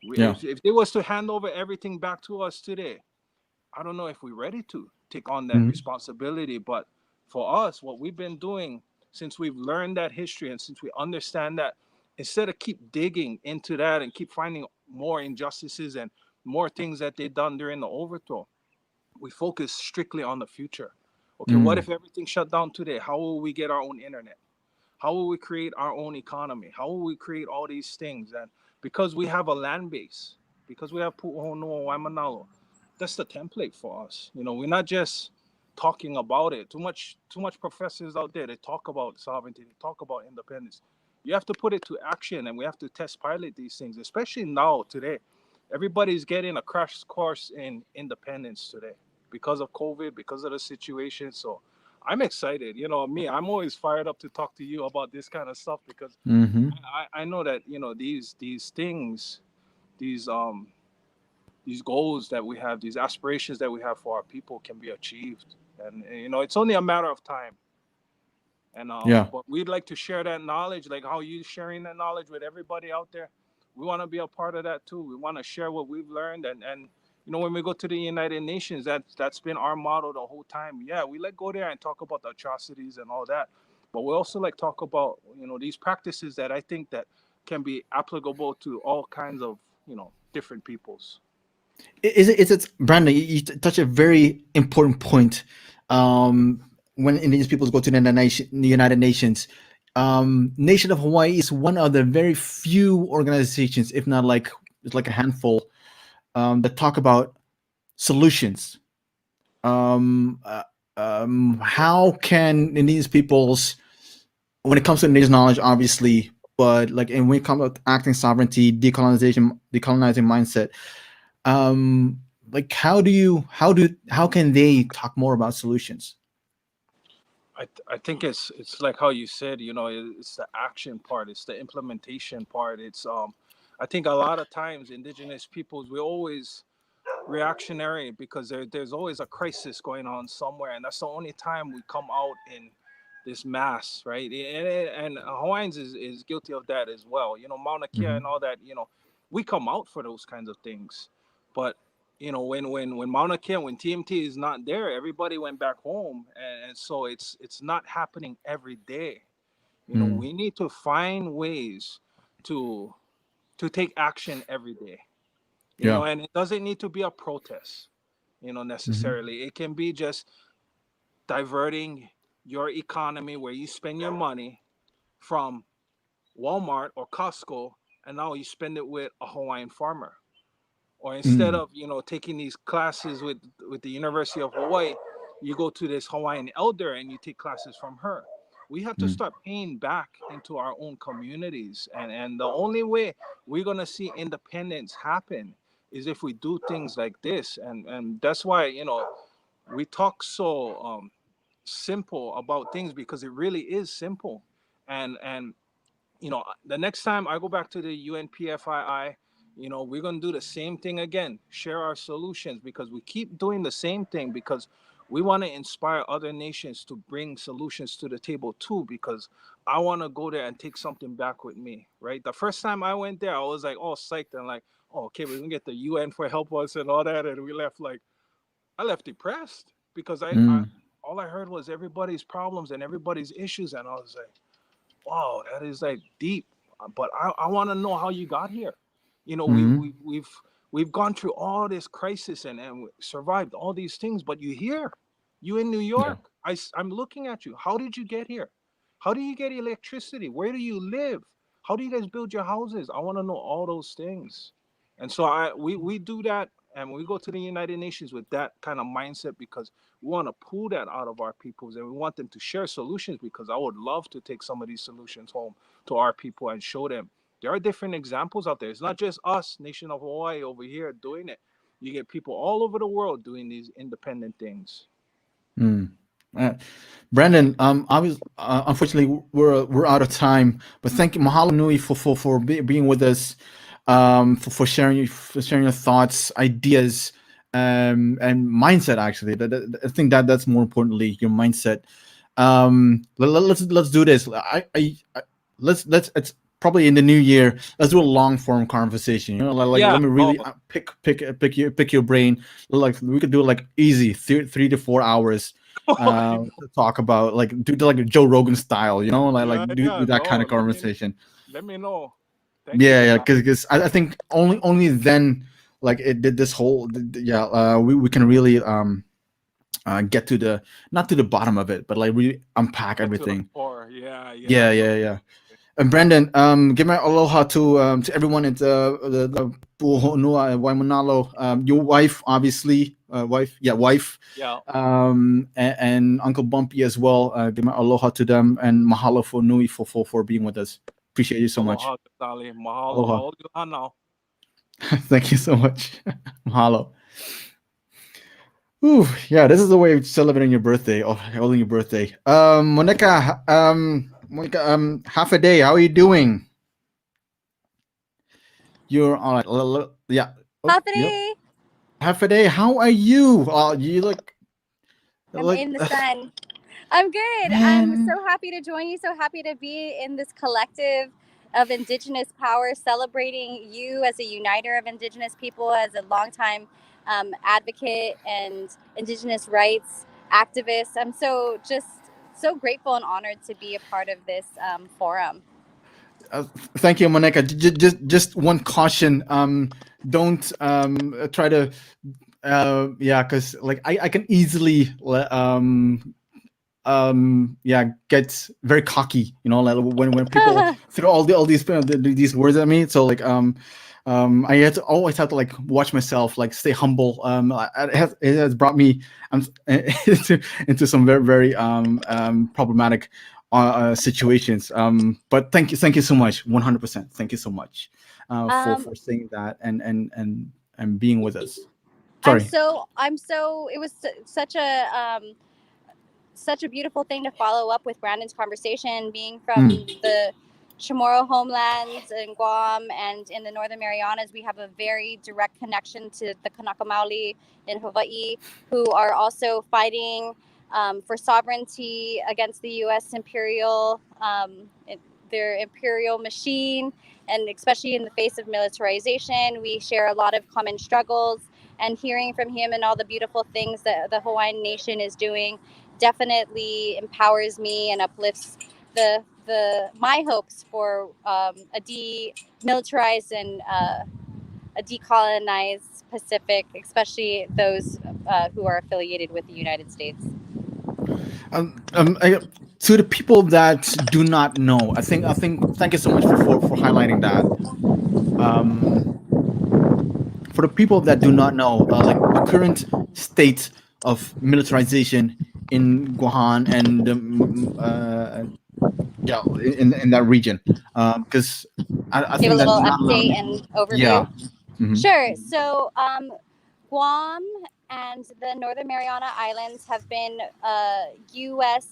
Yeah. If they was to hand over everything back to us today, I don't know if we're ready to take on that responsibility. But for us, what we've been doing since we've learned that history and since we understand that, instead of keep digging into that and keep finding more injustices and more things that they done during the overthrow, we focus strictly on the future. Okay, what if everything shut down today? How will we get our own internet? How will we create our own economy? How will we create all these things? And because we have a land base, because we have Pu'uhonua Waimanalo, that's the template for us. You know, we're not just talking about it. Too much professors out there, they talk about sovereignty, they talk about independence. You have to put it to action, and we have to test pilot these things, especially now today. Everybody's getting a crash course in independence today because of COVID, because of the situation. So I'm excited. You know, me, I'm always fired up to talk to you about this kind of stuff because I know that, you know, these things, these these goals that we have, these aspirations that we have for our people can be achieved. And you know, it's only a matter of time. And Yeah. but we'd like to share that knowledge, like how you sharing that knowledge with everybody out there. We want to be a part of that too. We want to share what we've learned, and you know, when we go to the United Nations, that's been our motto the whole time. Yeah, we like go there and talk about the atrocities and all that, but we also like talk about, you know, these practices that I think that can be applicable to all kinds of, you know, different peoples. It's Brandon, you touch a very important point. When indigenous peoples go to the United Nations, Nation of Hawaii is one of the very few organizations, if not like it's like a handful, that talk about solutions. How can indigenous peoples, when it comes to indigenous knowledge, obviously, but like, and when it comes to acting sovereignty, decolonizing mindset, like how can they talk more about solutions? I think it's like how you said, you know, it's the action part, it's the implementation part. It's I think a lot of times indigenous peoples, we always reactionary because there's always a crisis going on somewhere, and that's the only time we come out in this mass, right? And Hawaiians is guilty of that as well. You know, Mauna Kea and all that. You know, we come out for those kinds of things, but you know, when Mauna Kea, when TMT is not there, everybody went back home, and so it's not happening every day. You know, we need to find ways to take action every day. You know, and it doesn't need to be a protest, you know, necessarily. It can be just diverting your economy where you spend your money from Walmart or Costco, and now you spend it with a Hawaiian farmer. Or instead of, you know, taking these classes with the University of Hawaii, you go to this Hawaiian elder and you take classes from her. We have to start paying back into our own communities, and the only way we're gonna see independence happen is if we do things like this. And that's why, you know, we talk so simple about things, because it really is simple. And you know, the next time I go back to the UNPFII, you know, we're going to do the same thing again, share our solutions, because we keep doing the same thing because we want to inspire other nations to bring solutions to the table too, because I want to go there and take something back with me, right? The first time I went there, I was like all psyched and like, oh, okay, we're going to get the UN for help us and all that. And we left like, I left depressed because I all I heard was everybody's problems and everybody's issues. And I was like, wow, that is like deep. But I want to know how you got here. You know, we've gone through all this crisis and survived all these things, but you're here. You in New York? I'm looking at you. How did you get here? How do you get electricity? Where do you live? How do you guys build your houses? I want to know all those things. And so we do that, and we go to the United Nations with that kind of mindset because we want to pull that out of our peoples, and we want them to share solutions, because I would love to take some of these solutions home to our people and show them there are different examples out there. It's not just us, Nation of Hawaii, over here doing it. You get people all over the world doing these independent things. Brandon, unfortunately we're out of time, but thank you, mahalo nui for being with us, for sharing your thoughts, ideas, and mindset. Actually, I think that's more importantly your mindset. Let's do this. Let's it's probably in the new year. Let's do a long form conversation. Let me really pick your brain. Like we could do it like easy 3 to 4 hours. To talk about do like a Joe Rogan style, do that kind of conversation. Let me know. Because I think only then it did this whole we can really get to not to the bottom of it, but really unpack everything. Yeah. And Brandon, give my aloha to everyone at the Puhonua Waimanalo. Your wife, obviously, wife. Yeah. And Uncle Bumpy as well. Give my aloha to them, and mahalo for Nui for being with us. Appreciate you so much. Ghazali. Mahalo. Mahalo. Thank you so much. Mahalo. Ooh, yeah, this is the way of celebrating your birthday, or holding your birthday. Monica, half a day. How are you doing? You're all right. Yeah. Half a day. Half a day. How are you? You look. I'm in the sun. I'm good. I'm so happy to join you. So happy to be in this collective of Indigenous power, celebrating you as a uniter of Indigenous people, as a longtime advocate and Indigenous rights activist. I'm so grateful and honored to be a part of this forum. Thank you, Monica. Just one caution. Don't try to because I can easily get very cocky, when people throw all these words at me. So I always have to watch myself, stay humble. It has brought me into some very, very problematic situations. But thank you so much. 100%. Thank you so much for saying that and being with us. Sorry. It was such a beautiful thing to follow up with Brandon's conversation, being from the Chamorro homelands in Guam and in the Northern Marianas. We have a very direct connection to the Kanaka Maoli in Hawaii, who are also fighting for sovereignty against the U.S. their imperial machine, and especially in the face of militarization. We share a lot of common struggles, and hearing from him and all the beautiful things that the Hawaiian nation is doing definitely empowers me and uplifts my hopes for a demilitarized and a decolonized Pacific, especially those who are affiliated with the United States. To the people that do not know, I think thank you so much for highlighting that. For the people that do not know, the current state of militarization in Guam and in that region, because I think give a little that's update and overview. Yeah. Mm-hmm. Sure. So Guam and the Northern Mariana Islands have been U.S.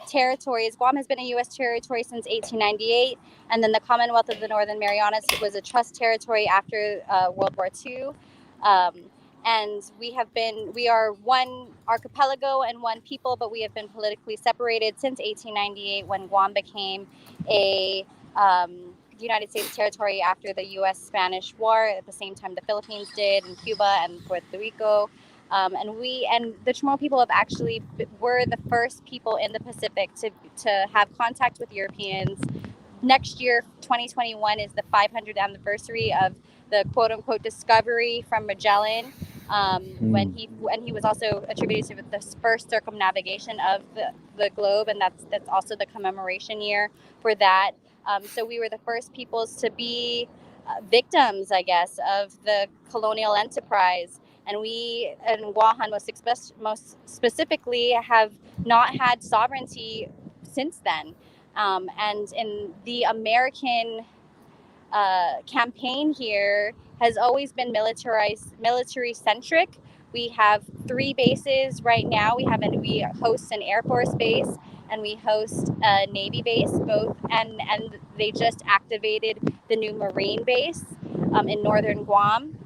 territories. Guam has been a U.S. territory since 1898, and then the Commonwealth of the Northern Marianas was a trust territory after World War II. And we are one archipelago and one people, but we have been politically separated since 1898, when Guam became a United States territory after the U.S.-Spanish War. At the same time, the Philippines did, and Cuba and Puerto Rico. And the Chamorro people were the first people in the Pacific to have contact with Europeans. Next year, 2021, is the 500th anniversary of the quote-unquote discovery from Magellan when he was also attributed to the first circumnavigation of the globe, and that's also the commemoration year for that. So we were the first peoples to be victims, I guess, of the colonial enterprise. And we in Guahan most specifically have not had sovereignty since then. And in the American campaign here has always been military centric. We have 3 bases right now. We host an Air Force base and we host a Navy base, both, and they just activated the new Marine base in northern Guam.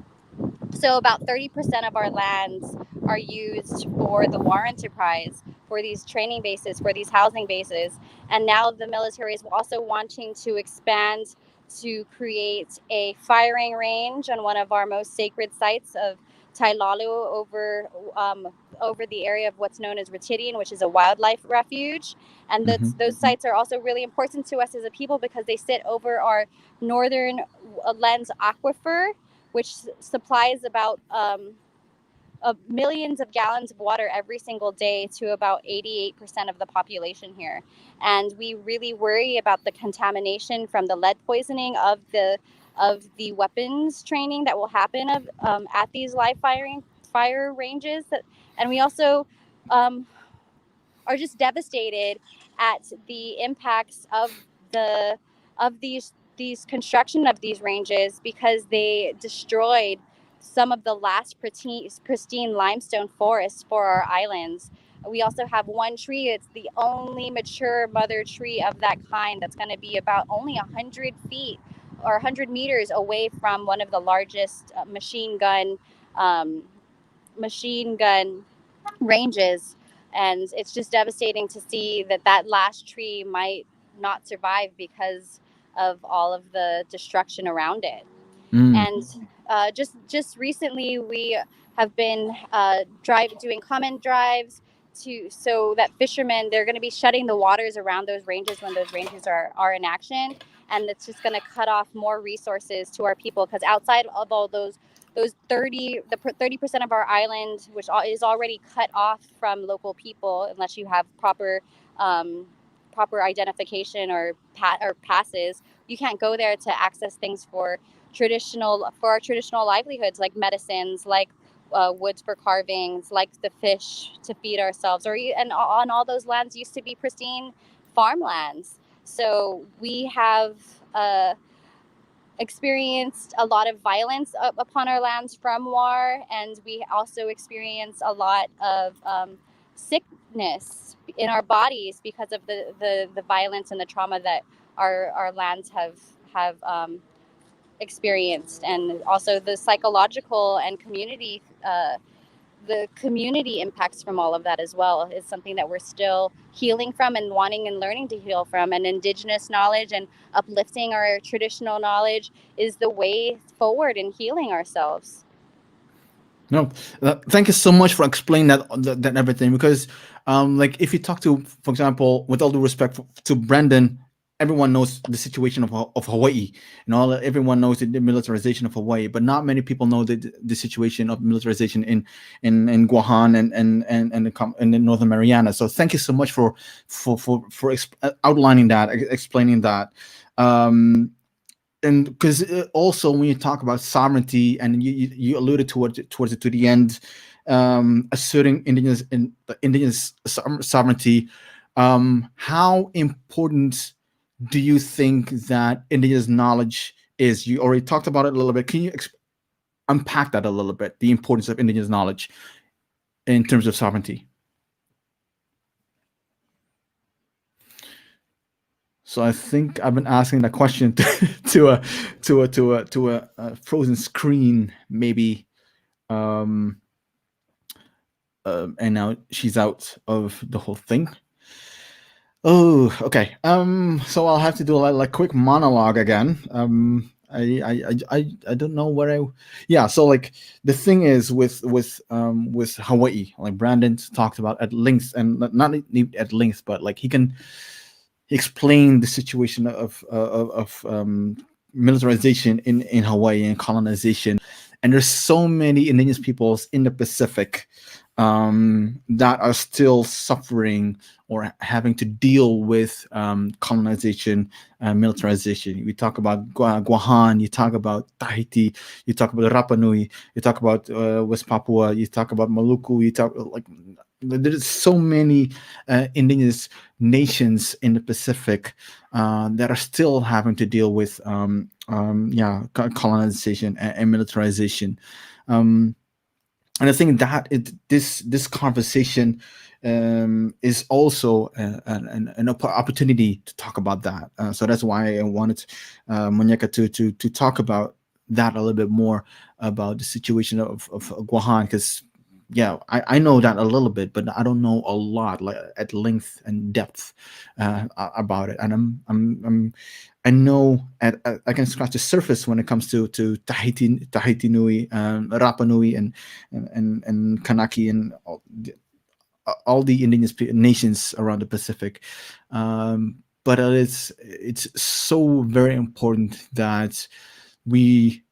So about 30% of our lands are used for the war enterprise, for these training bases, for these housing bases. And now the military is also wanting to expand to create a firing range on one of our most sacred sites of Tailalu over the area of what's known as Retidian, which is a wildlife refuge. And those sites are also really important to us as a people because they sit over our northern lens aquifer, which supplies about millions of gallons of water every single day to about 88% of the population here. And we really worry about the contamination from the lead poisoning of the weapons training that will happen at these live fire ranges. And we also are just devastated at the impacts of these construction of these ranges because they destroyed some of the last pristine limestone forests for our islands. We also have one tree. It's the only mature mother tree of that kind that's going to be about only 100 feet or 100 meters away from one of the largest machine gun ranges. And it's just devastating to see that last tree might not survive because of all of the destruction around it. And just recently, we have been doing comment drives so that fishermen, they're going to be shutting the waters around those ranges when those ranges are in action, and it's just going to cut off more resources to our people because outside of all those 30% of our island, which is already cut off from local people unless you have proper identification or passes, you can't go there to access things for our traditional livelihoods, like medicines, like woods for carvings, like the fish to feed ourselves, and on all those lands used to be pristine farmlands. So we have experienced a lot of violence upon our lands from war, and we also experience a lot of sickness in our bodies because of the violence and the trauma that our lands have experienced, and also the psychological and community the community impacts from all of that as well is something that we're still healing from and wanting and learning to heal from. And Indigenous knowledge and uplifting our traditional knowledge is the way forward in healing ourselves. No, thank you so much for explaining that everything, because like if you talk to, for example, with all due respect to Brandon, everyone knows the situation of Hawaii, everyone knows the militarization of Hawaii, but not many people know the situation of militarization in Guahan and in Northern Mariana. So thank you so much for outlining that, explaining that. And because also when you talk about sovereignty, and you alluded towards it to the end, asserting indigenous sovereignty, how important do you think that indigenous knowledge is? You already talked about it a little bit. Can you unpack that a little bit, the importance of indigenous knowledge in terms of sovereignty? So I think I've been asking that question to a frozen screen, maybe, and now she's out of the whole thing. Oh, okay. So I'll have to do a quick monologue again. I don't know where yeah. So like the thing is with Hawaii, like Brandon talked about at length, and not at length, but like he explained the situation of militarization in Hawaii and colonization. and there's so many indigenous peoples in the Pacific that are still suffering or having to deal with colonization and militarization. We talk about Guahan, you talk about Tahiti, you talk about Rapa Nui, you talk about West Papua, you talk about Maluku, you talk like there's so many indigenous nations in the Pacific that are still having to deal with colonization and militarization. And I think that this conversation is also an opportunity to talk about that. So that's why I wanted Muñeca to talk about that a little bit more, about the situation of Guahan, because I know that a little bit, but I don't know a lot, like at length and depth about it. And I know I can scratch the surface when it comes to Tahiti Nui, Rapa Nui, and Kanaki, and all the indigenous nations around the Pacific. But it's so very important that we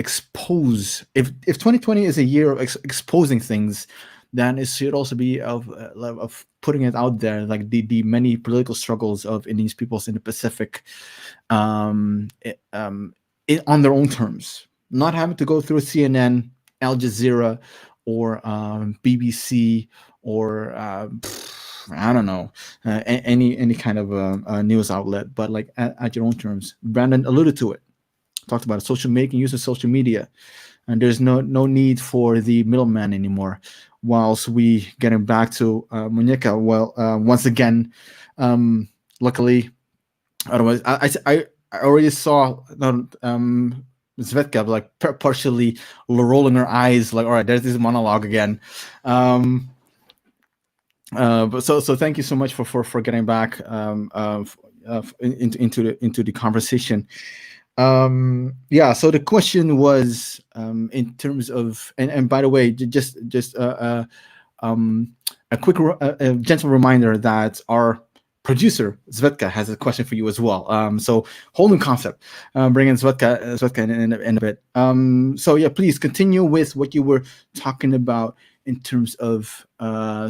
expose. If 2020 is a year of exposing things, then it should also be of putting it out there, like the many political struggles of indigenous peoples in the Pacific, on their own terms, not having to go through CNN, Al Jazeera, or BBC, or I don't know, any kind of news outlet, but like at your own terms. Brandon alluded to it, talked about social making use of social media, and there's no need for the middleman anymore. Whilst we getting back to Muñeca, well, once again, luckily, otherwise I already saw Svetka like partially rolling her eyes, like, all right, there's this monologue again. But so thank you so much for getting back into the conversation. So the question was in terms of, and by the way, just a quick gentle reminder that our producer Svetka has a question for you as well. So whole new concept, bring in Svetka in a bit. So yeah, please continue with what you were talking about in terms of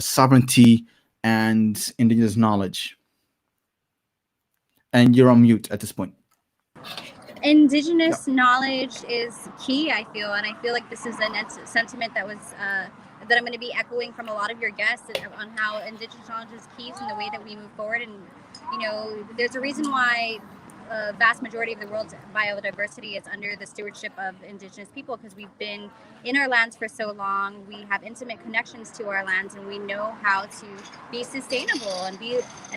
sovereignty and indigenous knowledge. And you're on mute at this point. Indigenous knowledge is key, I feel, and I feel like this is a sentiment that was that I'm going to be echoing from a lot of your guests on how indigenous knowledge is key in the way that we move forward. And there's a reason why a vast majority of the world's biodiversity is under the stewardship of indigenous people, because we've been in our lands for so long. We have intimate connections to our lands, and we know how to be sustainable and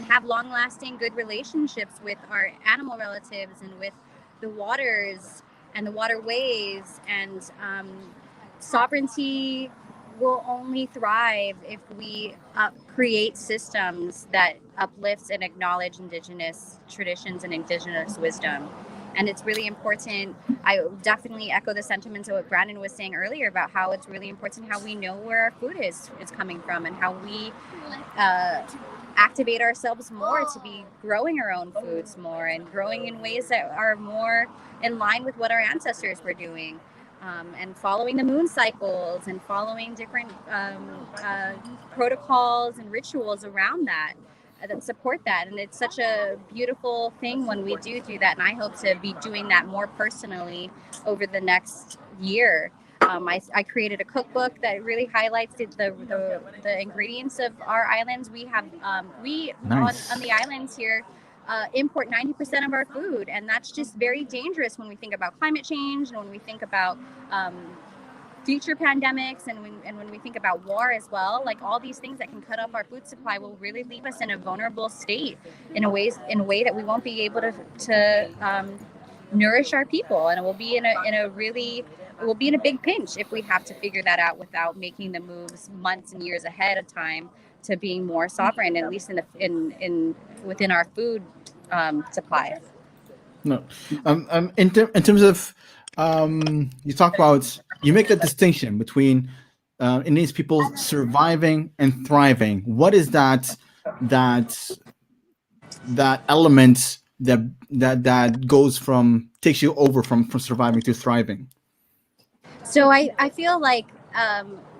have long-lasting good relationships with our animal relatives and with the waters and the waterways. And sovereignty will only thrive if we create systems that uplifts and acknowledge indigenous traditions and indigenous wisdom. And it's really important. I definitely echo the sentiments of what Brandon was saying earlier about how it's really important how we know where our food is coming from, and how we activate ourselves more to be growing our own foods more and growing in ways that are more in line with what our ancestors were doing. And following the moon cycles and following different protocols and rituals around that support that. And it's such a beautiful thing when we do that. And I hope to be doing that more personally over the next year. I created a cookbook that really highlights the ingredients of our islands. We have nice. on the islands here import 90% of our food, and that's just very dangerous when we think about climate change and when we think about future pandemics and when we think about war as well. Like, all these things that can cut off our food supply will really leave us in a vulnerable state in a way that we won't be able to nourish our people, and it will be we'll be in a big pinch if we have to figure that out without making the moves months and years ahead of time to being more sovereign, at least within our food supply. No, in terms of you talk about, you make a distinction between indigenous people surviving and thriving. What is that element that takes you over from surviving to thriving? So I feel like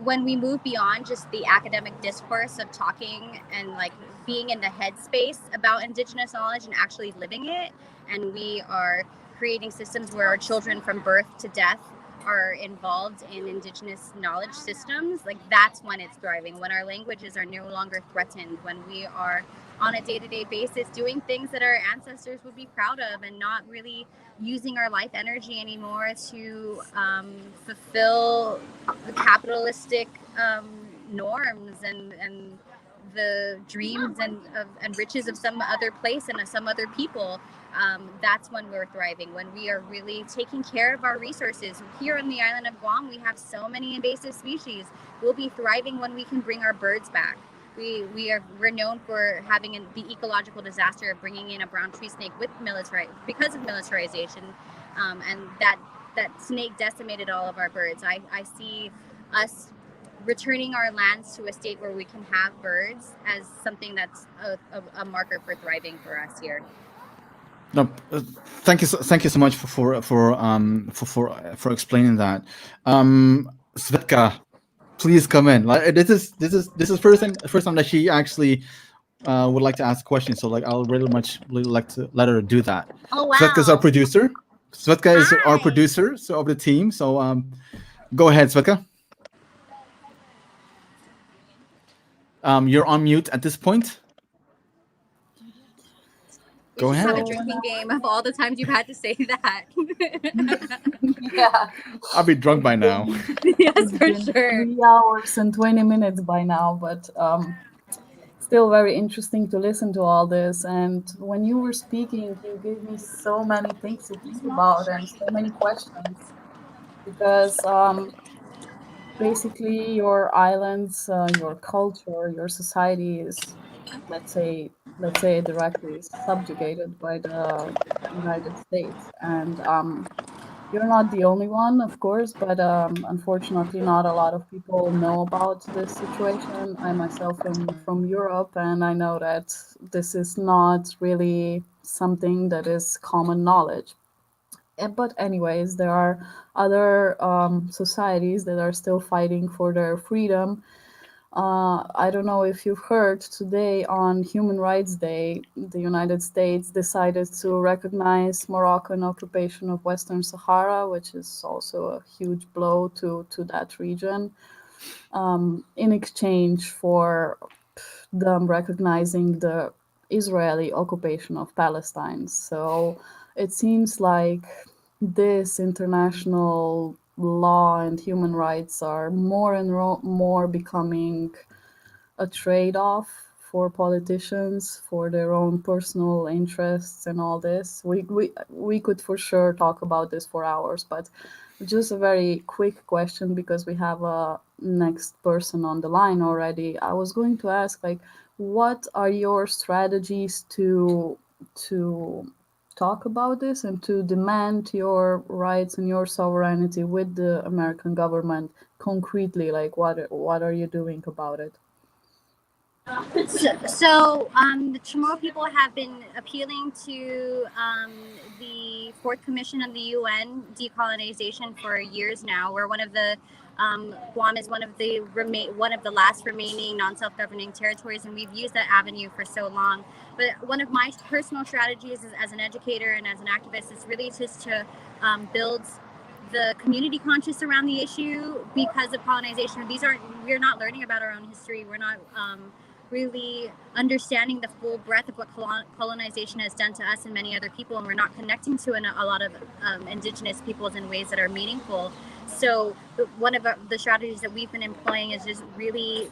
when we move beyond just the academic discourse of talking and like being in the headspace about Indigenous knowledge and actually living it, and we are creating systems where our children from birth to death are involved in Indigenous knowledge systems, like that's when it's thriving, when our languages are no longer threatened, when we are on a day-to-day basis doing things that our ancestors would be proud of and not really using our life energy anymore to fulfill the capitalistic norms and the dreams and riches of some other place and of some other people. That's when we're thriving, when we are really taking care of our resources. Here on the island of Guam, we have so many invasive species. We'll be thriving when we can bring our birds back. We're known for having the ecological disaster of bringing in a brown tree snake because of militarization, and that snake decimated all of our birds. I see us returning our lands to a state where we can have birds as something that's a marker for thriving for us here. No, thank you so much for explaining that. Svetka, please come in. Like this is first time that she actually would like to ask questions. So like I'll really like to let her do that. Oh wow! Svetka's our producer. Svetka is our producer of the team. So go ahead, Svetka. You're on mute at this point. Go ahead. Have a drinking game of all the times you've had to say that. Yeah. I'll be drunk by now. Yes, for sure. 3 hours and 20 minutes by now, but still very interesting to listen to all this. And when you were speaking, you gave me so many things to think about and so many questions, because basically your islands, your culture, your society is, let's say directly subjugated by the United States. And you're not the only one, of course, but unfortunately not a lot of people know about this situation. I myself am from Europe, and I know that this is not really something that is common knowledge. But anyways, there are other societies that are still fighting for their freedom. I don't know if you've heard, today on Human Rights Day, the United States decided to recognize Moroccan occupation of Western Sahara, which is also a huge blow to that region, in exchange for them recognizing the Israeli occupation of Palestine. So it seems like this international law and human rights are more and more becoming a trade-off for politicians, for their own personal interests and all this. We could for sure talk about this for hours, but just a very quick question, because we have a next person on the line already. I was going to ask, like, what are your strategies to talk about this and to demand your rights and your sovereignty with the American government concretely? Like, what are you doing about it? So the Chamorro people have been appealing to the Fourth Commission of the UN decolonization for years now. We're one of the Guam is one of the last remaining non-self-governing territories, and we've used that avenue for so long. But one of my personal strategies as an educator and as an activist is really just to build the community conscious around the issue because of colonization. We're not learning about our own history. We're not really understanding the full breadth of what colonization has done to us and many other people, and we're not connecting to a lot of Indigenous peoples in ways that are meaningful. So one of the strategies that we've been employing is just really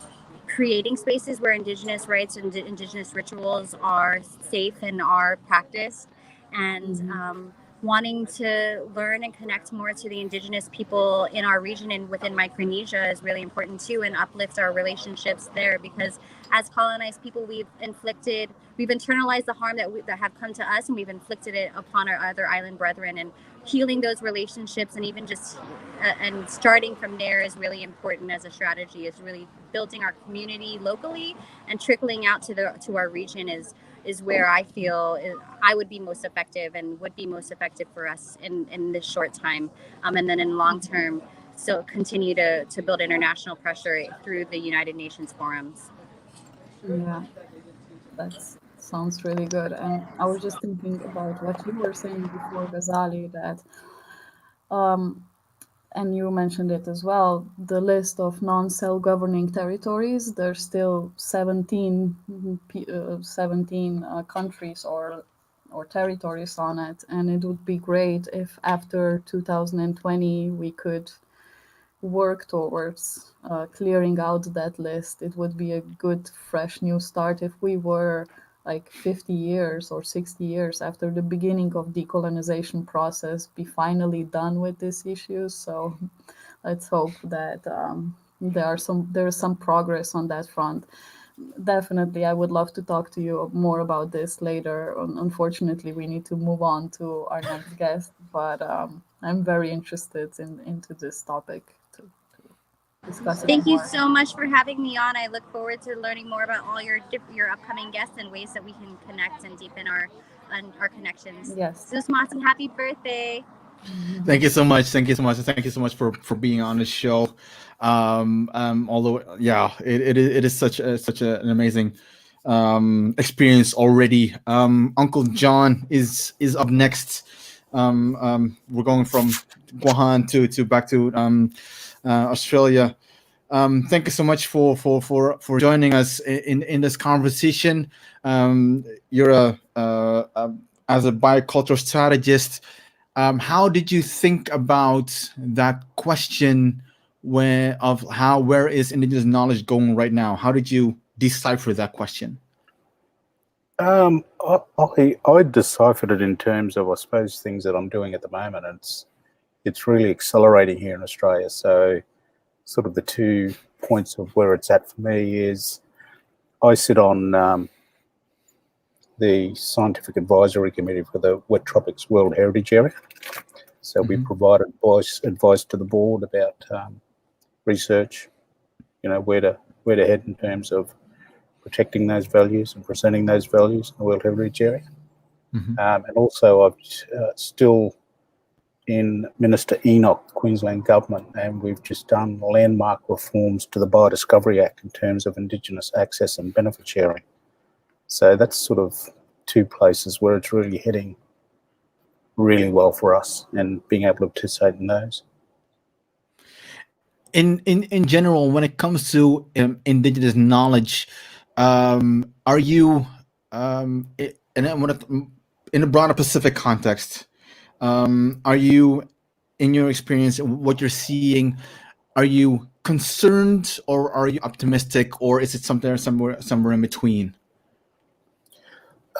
creating spaces where Indigenous rights and Indigenous rituals are safe and are practiced, and wanting to learn and connect more to the Indigenous people in our region and within Micronesia is really important too, and uplift our relationships there, because as colonized people, we've internalized the harm that have come to us, and we've inflicted it upon our other island brethren, and healing those relationships and even just and starting from there is really important as a strategy. Is really building our community locally and trickling out to our region is where I feel I would be most effective and would be most effective for us in this short time, and then in long term still continue to build international pressure through the United Nations forums. Yeah, that sounds really good. And I was just thinking about what you were saying before, Ghazali, that and you mentioned it as well, the list of non-self-governing territories, there's still 17 countries or territories on it, and it would be great if after 2020 we could work towards clearing out that list. It would be a good fresh new start if we were like 50 years or 60 years after the beginning of decolonization process be finally done with these issues. So let's hope that there is some progress on that front. Definitely, I would love to talk to you more about this later. Unfortunately, we need to move on to our next guest, but I'm very interested into this topic to discuss it Thank you more. so much for having me on. I look forward to learning more about all your upcoming guests and ways that we can connect and deepen our connections. Yes. Susmati, happy birthday. Thank you so much. Thank you so much. Thank you so much for being on the show. Although, yeah, it is such an amazing experience already. Uncle John is up next. We're going from Wuhan to back to Australia. Thank you so much for joining us in this conversation. You're as a biocultural strategist. How did you think about that question where is Indigenous knowledge going right now? How did you decipher that question? I deciphered it in terms of, I suppose, things that I'm doing at the moment. It's really accelerating here in Australia. So sort of the 2 points of where it's at for me is I sit on the Scientific Advisory Committee for the Wet Tropics World Heritage Area. So we provide advice to the board about research, where to head in terms of protecting those values and presenting those values in the World Heritage Area. And also I'm still in Minister Enoch, Queensland Government, and we've just done landmark reforms to the Biodiscovery Act in terms of Indigenous access and benefit sharing. So that's sort of 2 places where it's really heading really well for us and being able to participate in those. In general, when it comes to Indigenous knowledge, are you in a broader Pacific context? Are you, in your experience, what you're seeing, are you concerned or are you optimistic, or is it somewhere in between?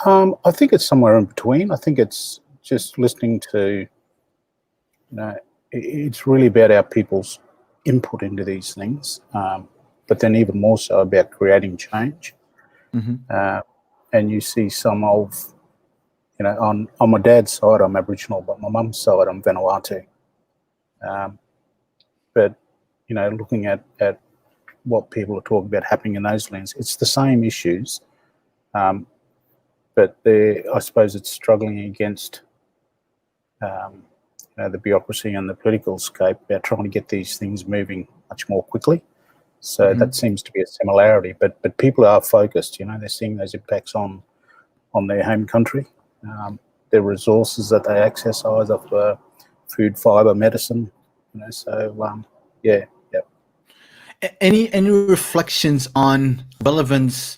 I think it's somewhere in between. I think it's just listening to, it's really about our people's input into these things, but then even more so about creating change. And you see some of, on my dad's side, I'm Aboriginal, but my mum's side, I'm Vanuatu. But, looking at what people are talking about happening in those lands, it's the same issues, but I suppose it's struggling against the bureaucracy and the political scope about trying to get these things moving much more quickly. So that seems to be a similarity, but people are focused, they're seeing those impacts on their home country, their resources that they access either for food, fibre, medicine, yeah. Any reflections on relevance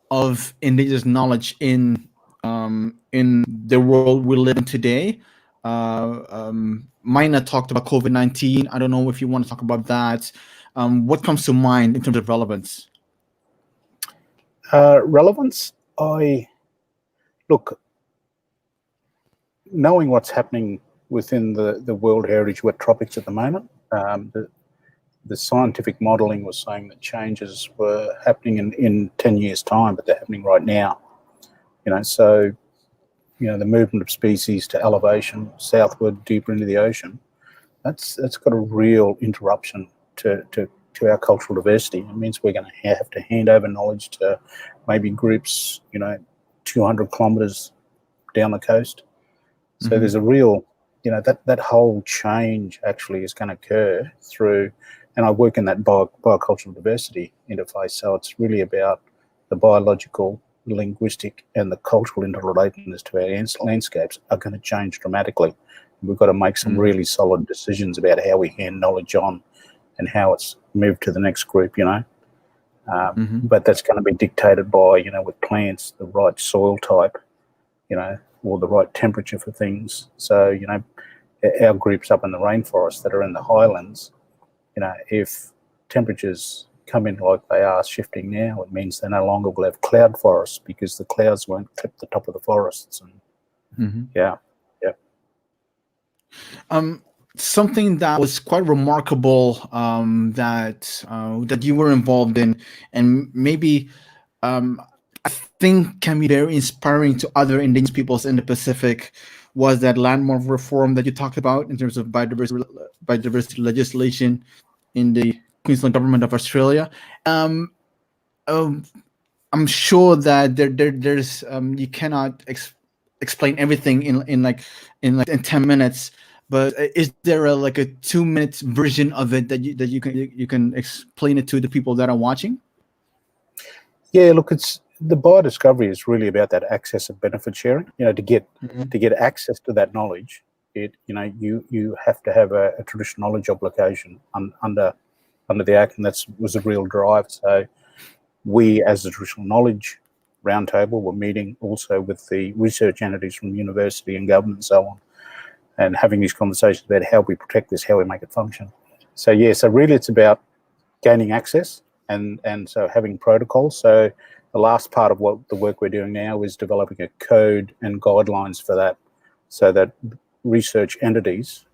of Indigenous knowledge in the world we live in today? Mina talked about COVID-19. I don't know if you want to talk about that. What comes to mind in terms of relevance? Relevance, knowing what's happening within the World Heritage Wet Tropics at the moment, the scientific modelling was saying that changes were happening in 10 years' time, but they're happening right now. So the movement of species to elevation, southward, deeper into the ocean, that's got a real interruption to our cultural diversity. It means we're going to have to hand over knowledge to maybe groups, 200 kilometres down the coast. So there's a real that whole change actually is going to occur through, and I work in that biocultural diversity interface, so it's really about the biological, linguistic, and the cultural interrelatedness to our landscapes are going to change dramatically. We've got to make some really solid decisions about how we hand knowledge on and how it's moved to the next group, but that's going to be dictated by, with plants, the right soil type, or the right temperature for things. So, our groups up in the rainforest that are in the highlands, if temperatures come in like they are shifting now, it means they no longer will have cloud forests because the clouds won't clip the top of the forests. And something that was quite remarkable that you were involved in, and maybe I think can be very inspiring to other Indigenous peoples in the Pacific, was that landmark reform that you talked about in terms of biodiversity legislation in the Queensland Government of Australia. I'm sure that there's you cannot explain everything in 10 minutes. But is there a 2-minute version of it that you can explain it to the people that are watching? Yeah, look, the biodiscovery is really about that access and benefit sharing. To get access to that knowledge, you have to have a traditional knowledge obligation under the Act, and that was a real drive. So we, as the traditional knowledge roundtable, were meeting also with the research entities from university and government and so on, and having these conversations about how we protect this, how we make it function. So really it's about gaining access and so having protocols. So the last part of what the work we're doing now is developing a code and guidelines for that, so that research entities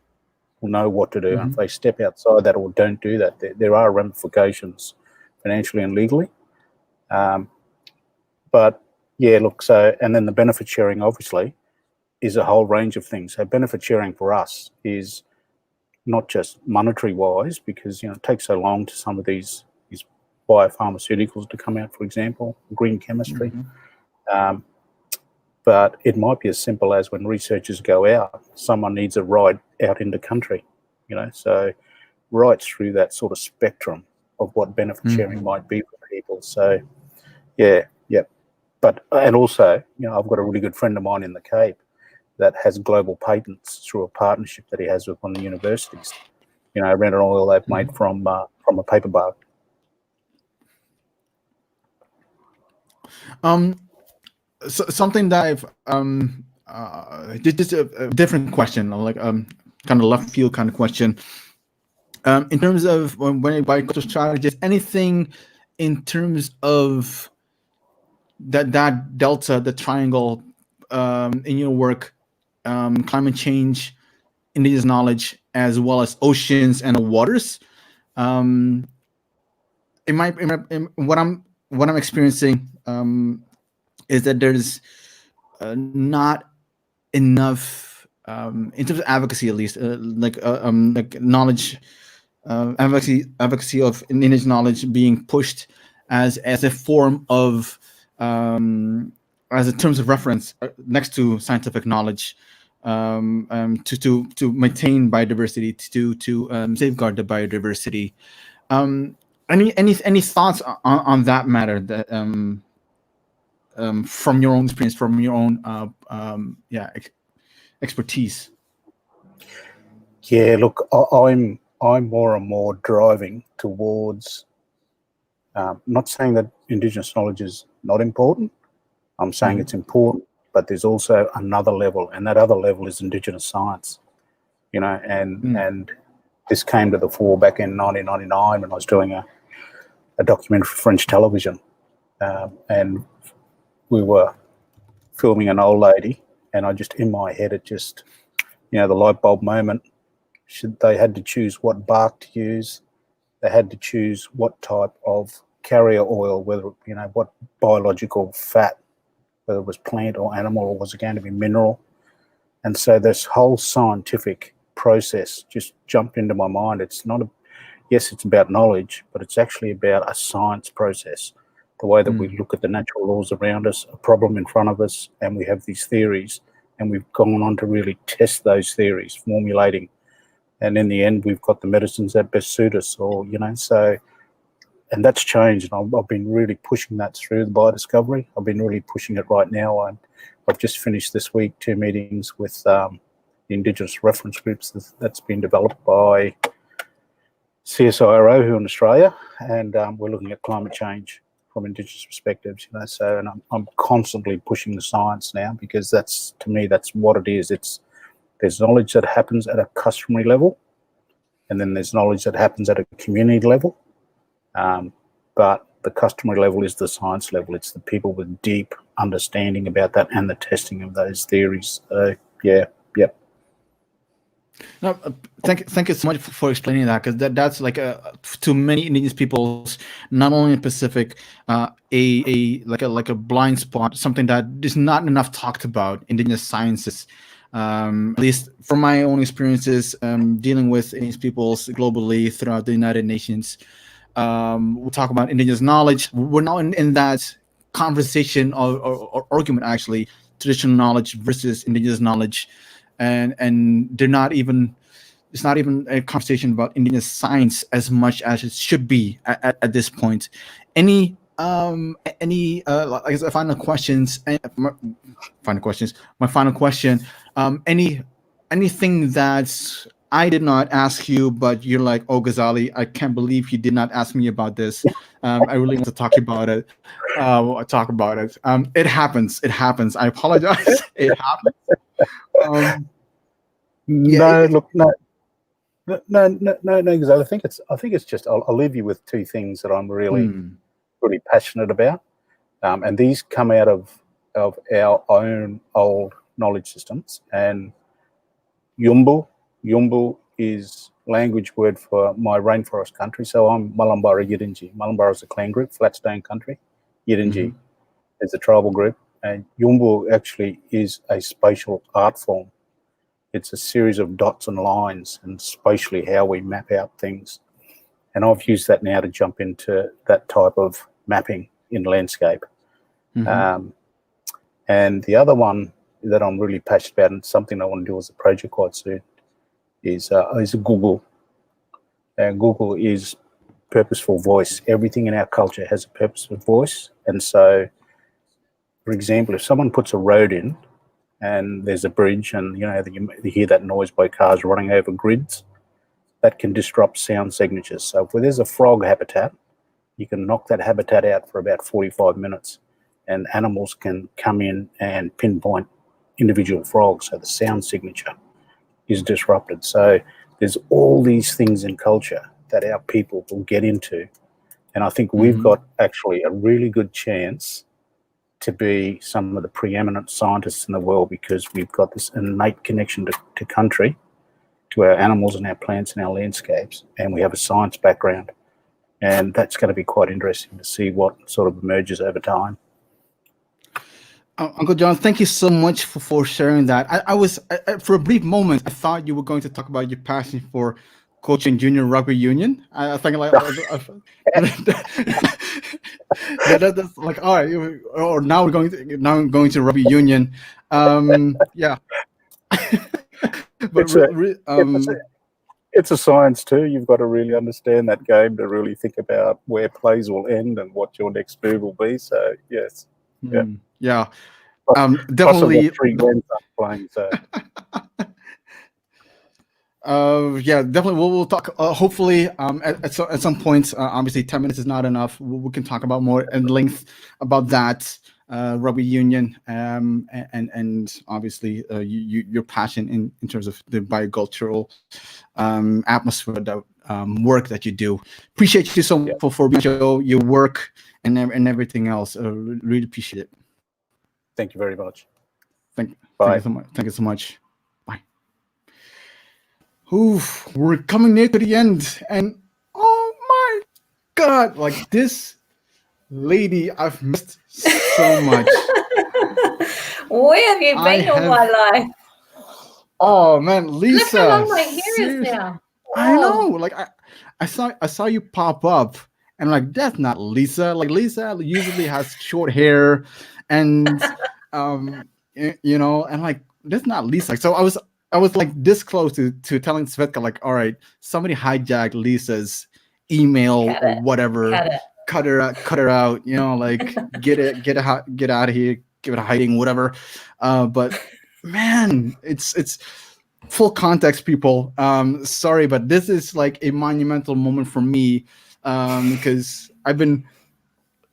will know what to do. And if they step outside that or don't do that, there are ramifications financially and legally. But yeah, look, and then the benefit sharing obviously is a whole range of things. So benefit sharing for us is not just monetary wise, because it takes so long to some of these biopharmaceuticals to come out, for example, green chemistry. But it might be as simple as when researchers go out, someone needs a ride out into country, so right through that sort of spectrum of what benefit sharing might be for people. So yeah. But, and also, I've got a really good friend of mine in the Cape that has global patents through a partnership that he has with one of the universities, around an oil they've made from a paper bark. So something that I've just a different question, kind of left field kind of question. In terms of when bicultural strategies, anything in terms of that delta, the triangle, in your work, climate change, indigenous knowledge, as well as oceans and waters. What I'm experiencing is that there's not enough in terms of advocacy, at least, like knowledge, advocacy of indigenous knowledge being pushed as a form of as a terms of reference next to scientific knowledge, to maintain biodiversity, to safeguard the biodiversity. Any thoughts on that matter, that from your own experience, from your own expertise? Yeah, look, I'm more and more driving towards not saying that Indigenous knowledge is not important. I'm saying it's important, but there's also another level, and that other level is Indigenous science. And this came to the fore back in 1999 when I was doing a documentary for French television, and we were filming an old lady, and I just, in my head, it just, the light bulb moment. They had to choose what bark to use. They had to choose what type of carrier oil, whether, what biological fat, whether it was plant or animal, or was it going to be mineral. And so this whole scientific process just jumped into my mind. It's not yes, it's about knowledge, but it's actually about a science process. The way that we look at the natural laws around us, a problem in front of us, and we have these theories and we've gone on to really test those theories, formulating, and in the end, we've got the medicines that best suit us, or so. And that's changed, and I've been really pushing that through the biodiscovery. I've been really pushing it right now. I've just finished this week 2 meetings with the Indigenous reference groups that's been developed by CSIRO here in Australia, and we're looking at climate change from Indigenous perspectives. So, and I'm constantly pushing the science now, because that's, to me, that's what it is. There's knowledge that happens at a customary level, and then there's knowledge that happens at a community level. But the customary level is the science level. It's the people with deep understanding about that and the testing of those theories. Yep. No, thank you so much for explaining that, because that's like to many Indigenous peoples, not only in the Pacific, like a blind spot, something that is not enough talked about. Indigenous sciences, at least from my own experiences, dealing with Indigenous peoples globally throughout the United Nations. We talk about Indigenous knowledge. We're now in that conversation or argument, actually, traditional knowledge versus Indigenous knowledge, and they're not even. It's not even a conversation about Indigenous science as much as it should be at this point. I guess final questions. My final question. Anything that I did not ask you, but you're like, oh, Ghazali, I can't believe you did not ask me about this. I really want to talk about it. It happens. I apologize. It happens. No, Ghazali. I think it's just. I'll leave you with 2 things that I'm really passionate about, and these come out of our own old knowledge systems. And Yumbu is language word for my rainforest country. So I'm Mullumbara Yidinji. Mullumbara is a clan group, flat stone country. Yidinji is a tribal group, and Yumbu actually is a spatial art form. It's a series of dots and lines, and spatially how we map out things. And I've used that now to jump into that type of mapping in landscape. And the other one that I'm really passionate about, and something I want to do as a project quite soon, is Google. And Google is purposeful voice. Everything in our culture has a purposeful voice. And so, for example, if someone puts a road in, and there's a bridge, and you hear that noise by cars running over grids, that can disrupt sound signatures. So if there's a frog habitat, you can knock that habitat out for about 45 minutes, and animals can come in and pinpoint individual frogs, so the sound signature is disrupted. So there's all these things in culture that our people will get into, and I think we've got actually a really good chance to be some of the preeminent scientists in the world, because we've got this innate connection to country, to our animals and our plants and our landscapes, and we have a science background. And that's going to be quite interesting to see what sort of emerges over time. Uncle John, thank you so much for sharing that. I was, for a brief moment, I thought you were going to talk about your passion for coaching junior rugby union. I think that's like, all right, or now I'm going to rugby union. Yeah. But it's a science too. You've got to really understand that game to really think about where plays will end and what your next move will be. So yes, yeah, definitely 3 grandsons playing. So. Yeah, definitely. We'll talk. Hopefully, at some point. Obviously, 10 minutes is not enough. We can talk about more in length about that rugby union, and obviously your passion in terms of the biocultural atmosphere, the work that you do. Appreciate you so much for being show your work and everything else. Really appreciate it. Thank you very much. Thank you so much. Thank you so much. Oof, we're coming near to the end, and oh my God, like this lady I've missed so much. Where have you been all my life? Oh man, Lisa. Look how long my hair is now. I know, like I saw you pop up, and like that's not Lisa. Like Lisa usually has short hair, and and like this is not Lisa. So I was like this close to telling Svetka, like, all right, somebody hijacked Lisa's email Cut or it. whatever. Cut it. Cut her out, you know, like get out of here, give it a hiding, whatever. But man, it's full context, people. Sorry, but this is like a monumental moment for me, because I've been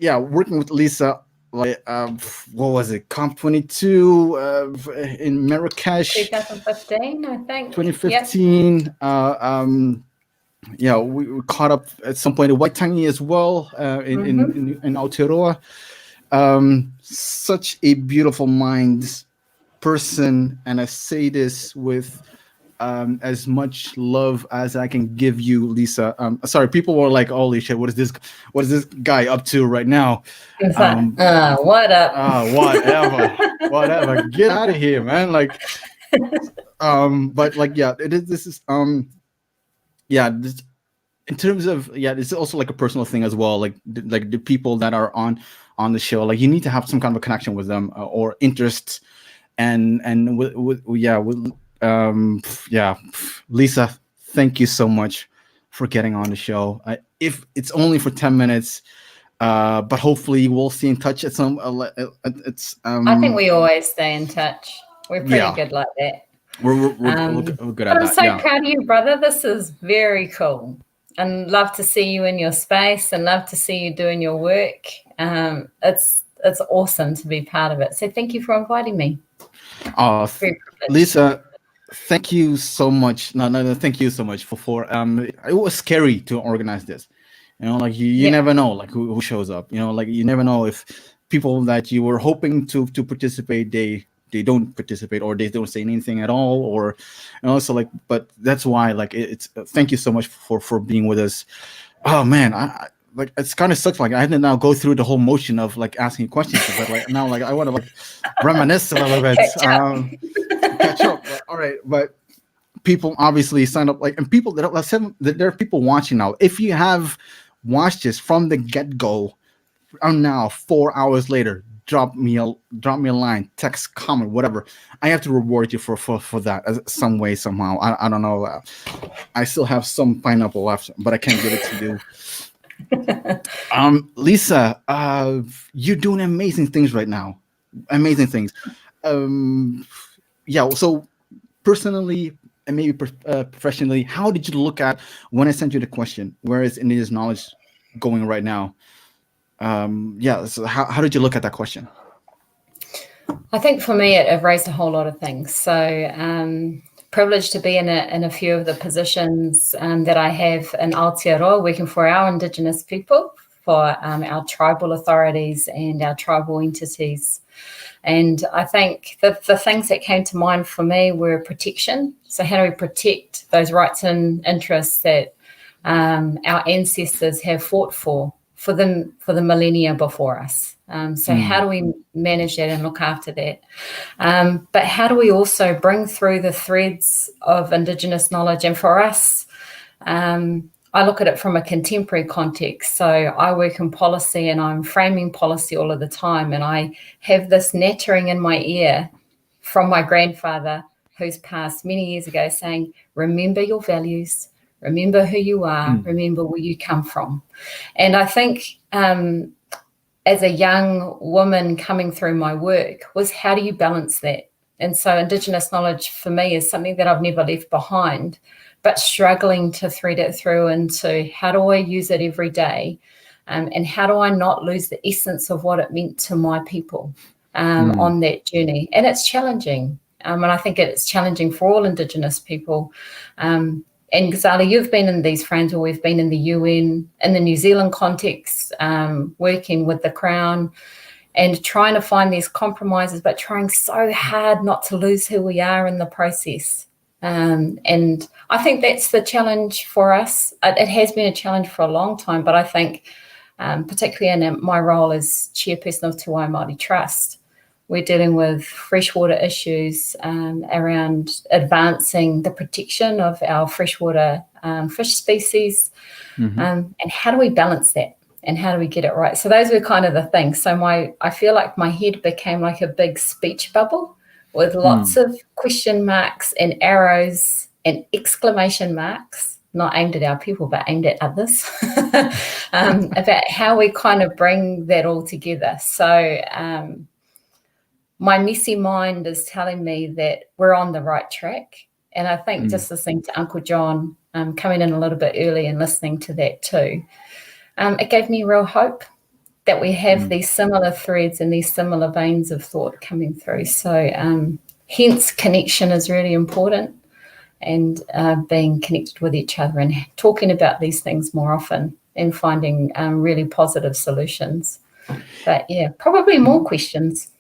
working with Lisa, like what was it, Comp 22 in Marrakesh 2015, I think. 2015. We caught up at some point in Waitangi as well, in Aotearoa. Such a beautiful mind person, and I say this with as much love as I can give you, Lisa. Sorry, people were like, "Holy shit, what is this guy up to right now?" What up? Whatever. Get out of here, man. Like, but like, this is this, in terms of it's also like a personal thing as well. Like the people that are on the show, like you need to have some kind of a connection with them or interest, and Lisa, thank you so much for getting on the show. If it's only for 10 minutes, but hopefully we'll stay in touch at some. I think we always stay in touch. We're pretty good like that. We're good at I'm that. so proud of you, brother. This is very cool, and love to see you in your space, and love to see you doing your work. It's awesome to be part of it. So thank you for inviting me. Lisa, thank you so much. No, thank you so much for it was scary to organize this. You know, like you never know like who shows up. You know, like you never know if people that you were hoping to participate, they don't participate, or they don't say anything at all, or so like. But that's why like it's thank you so much for being with us. Oh man, I like it's kind of sucks. Like I had to now go through the whole motion of like asking questions, but like now like I want to like reminisce a little bit. Catch up. But, all right, but people obviously sign up, like, and people there are people watching now. If you have watched this from the get-go, now 4 hours later, drop me a line, text, comment, whatever. I have to reward you for that as some way, somehow. I don't know. I still have some pineapple left, but I can't give it to you. Lisa, you're doing amazing things right now. Amazing things. So personally and maybe professionally, how did you look at when I sent you the question, where is Indigenous knowledge going right now? So how did you look at that question? I think for me, it raised a whole lot of things. So privileged to be in a few of the positions that I have in Aotearoa, working for our Indigenous people, for our tribal authorities and our tribal entities. And I think the things that came to mind for me were protection. So how do we protect those rights and interests that our ancestors have fought for the millennia before us? How do we manage that and look after that? But how do we also bring through the threads of Indigenous knowledge? And for us, I look at it from a contemporary context. So I work in policy and I'm framing policy all of the time. And I have this nattering in my ear from my grandfather, who's passed many years ago, saying, remember your values, remember who you are, remember where you come from. And I think as a young woman coming through my work was, how do you balance that? And so Indigenous knowledge for me is something that I've never left behind, but struggling to thread it through into how do I use it every day, and how do I not lose the essence of what it meant to my people on that journey. And it's challenging. And I think it's challenging for all Indigenous people. And Ghazali, you've been in these frames where we've been in the UN, in the New Zealand context, working with the Crown and trying to find these compromises, but trying so hard not to lose who we are in the process. And I think that's the challenge for us. It has been a challenge for a long time, but I think particularly in my role as chairperson of Te Wai Māori Trust, we're dealing with freshwater issues around advancing the protection of our freshwater fish species. And how do we balance that? And how do we get it right? So those were kind of the things. So I feel like my head became like a big speech bubble with lots of question marks and arrows and exclamation marks, not aimed at our people, but aimed at others, about how we kind of bring that all together. So my messy mind is telling me that we're on the right track. And I think just listening to Uncle John, coming in a little bit early and listening to that too, it gave me real hope that we have these similar threads and these similar veins of thought coming through. So hence connection is really important, and being connected with each other and talking about these things more often and finding really positive solutions. But yeah, probably more questions.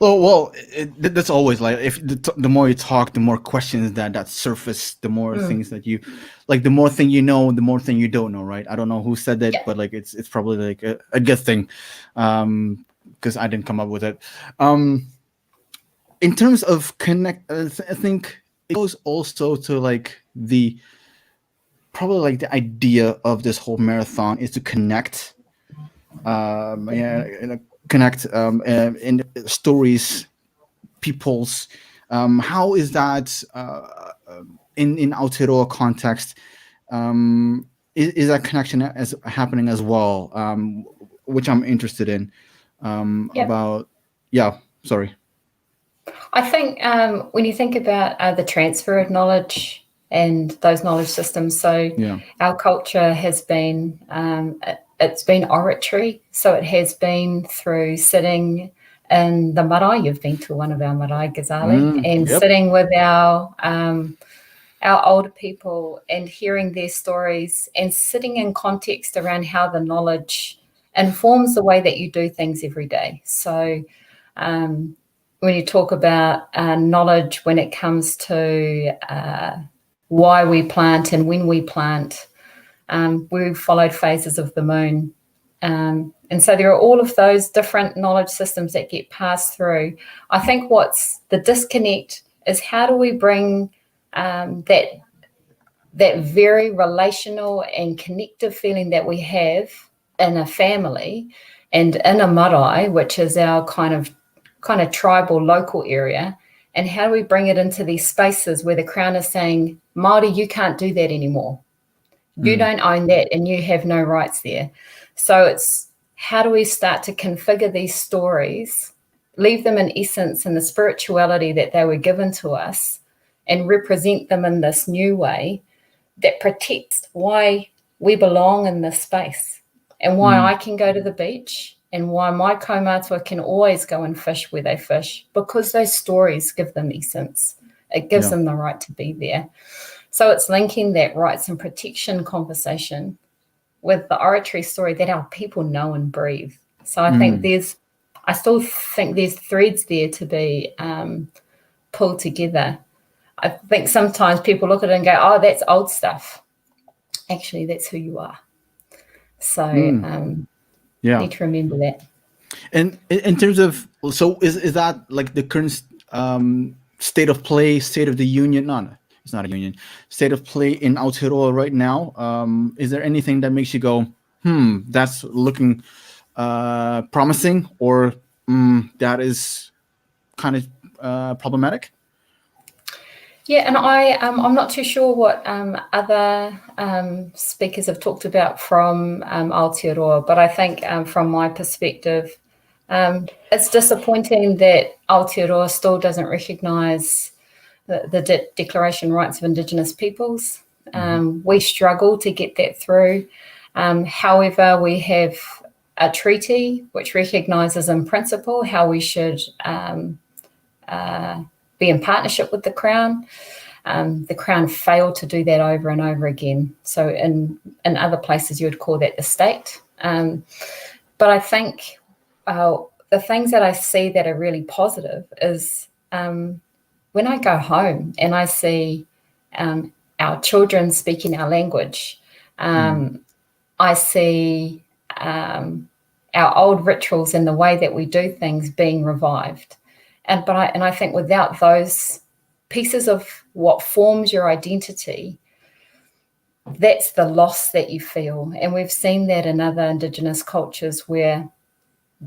Well, that's always like, if the more you talk, the more questions that surface, the more things that you like, the more thing you know, the more thing you don't know, right? I don't know who said that, but like it's probably like a good thing, because I didn't come up with it. In terms of connect, I think it goes also to like probably like the idea of this whole marathon is to connect. Connect in stories, peoples. How is that in Aotearoa context? Is that connection as happening as well? Which I'm interested in. Sorry. I think when you think about the transfer of knowledge and those knowledge systems, so our culture has been it's been oratory, so it has been through sitting in the marae. You've been to one of our marae, Ghazali, and sitting with our older people and hearing their stories and sitting in context around how the knowledge informs the way that you do things every day. So when you talk about knowledge when it comes to why we plant and when we plant, we've followed phases of the moon. And so there are all of those different knowledge systems that get passed through. I think what's the disconnect is, how do we bring that very relational and connective feeling that we have in a family and in a marae, which is our kind of tribal local area, and how do we bring it into these spaces where the Crown is saying, Māori, you can't do that anymore. You don't own that and you have no rights there. So it's, how do we start to configure these stories, leave them in essence in the spirituality that they were given to us, and represent them in this new way that protects why we belong in this space, and why I can go to the beach, and why my kaumātua can always go and fish where they fish, because those stories give them essence. It gives them the right to be there. So it's linking that rights and protection conversation with the oratory story that our people know and breathe. So I think I still think there's threads there to be pulled together. I think sometimes people look at it and go, oh, that's old stuff. Actually, that's who you are. So need to remember that. And in terms of, so is that like the current state of play, state of the union? No, it's not a union. State of play in Aotearoa right now. Is there anything that makes you go, that's looking promising, or that is kind of problematic? Yeah, and I'm not too sure what other speakers have talked about from Aotearoa, but I think from my perspective, it's disappointing that Aotearoa still doesn't recognise the Declaration Rights of Indigenous Peoples. We struggle to get that through. However, we have a treaty which recognises in principle how we should be in partnership with the Crown. The Crown failed to do that over and over again. So in other places you would call that the state. But I think the things that I see that are really positive is when I go home and I see our children speaking our language, I see our old rituals and the way that we do things being revived. And I think without those pieces of what forms your identity, that's the loss that you feel. And we've seen that in other Indigenous cultures where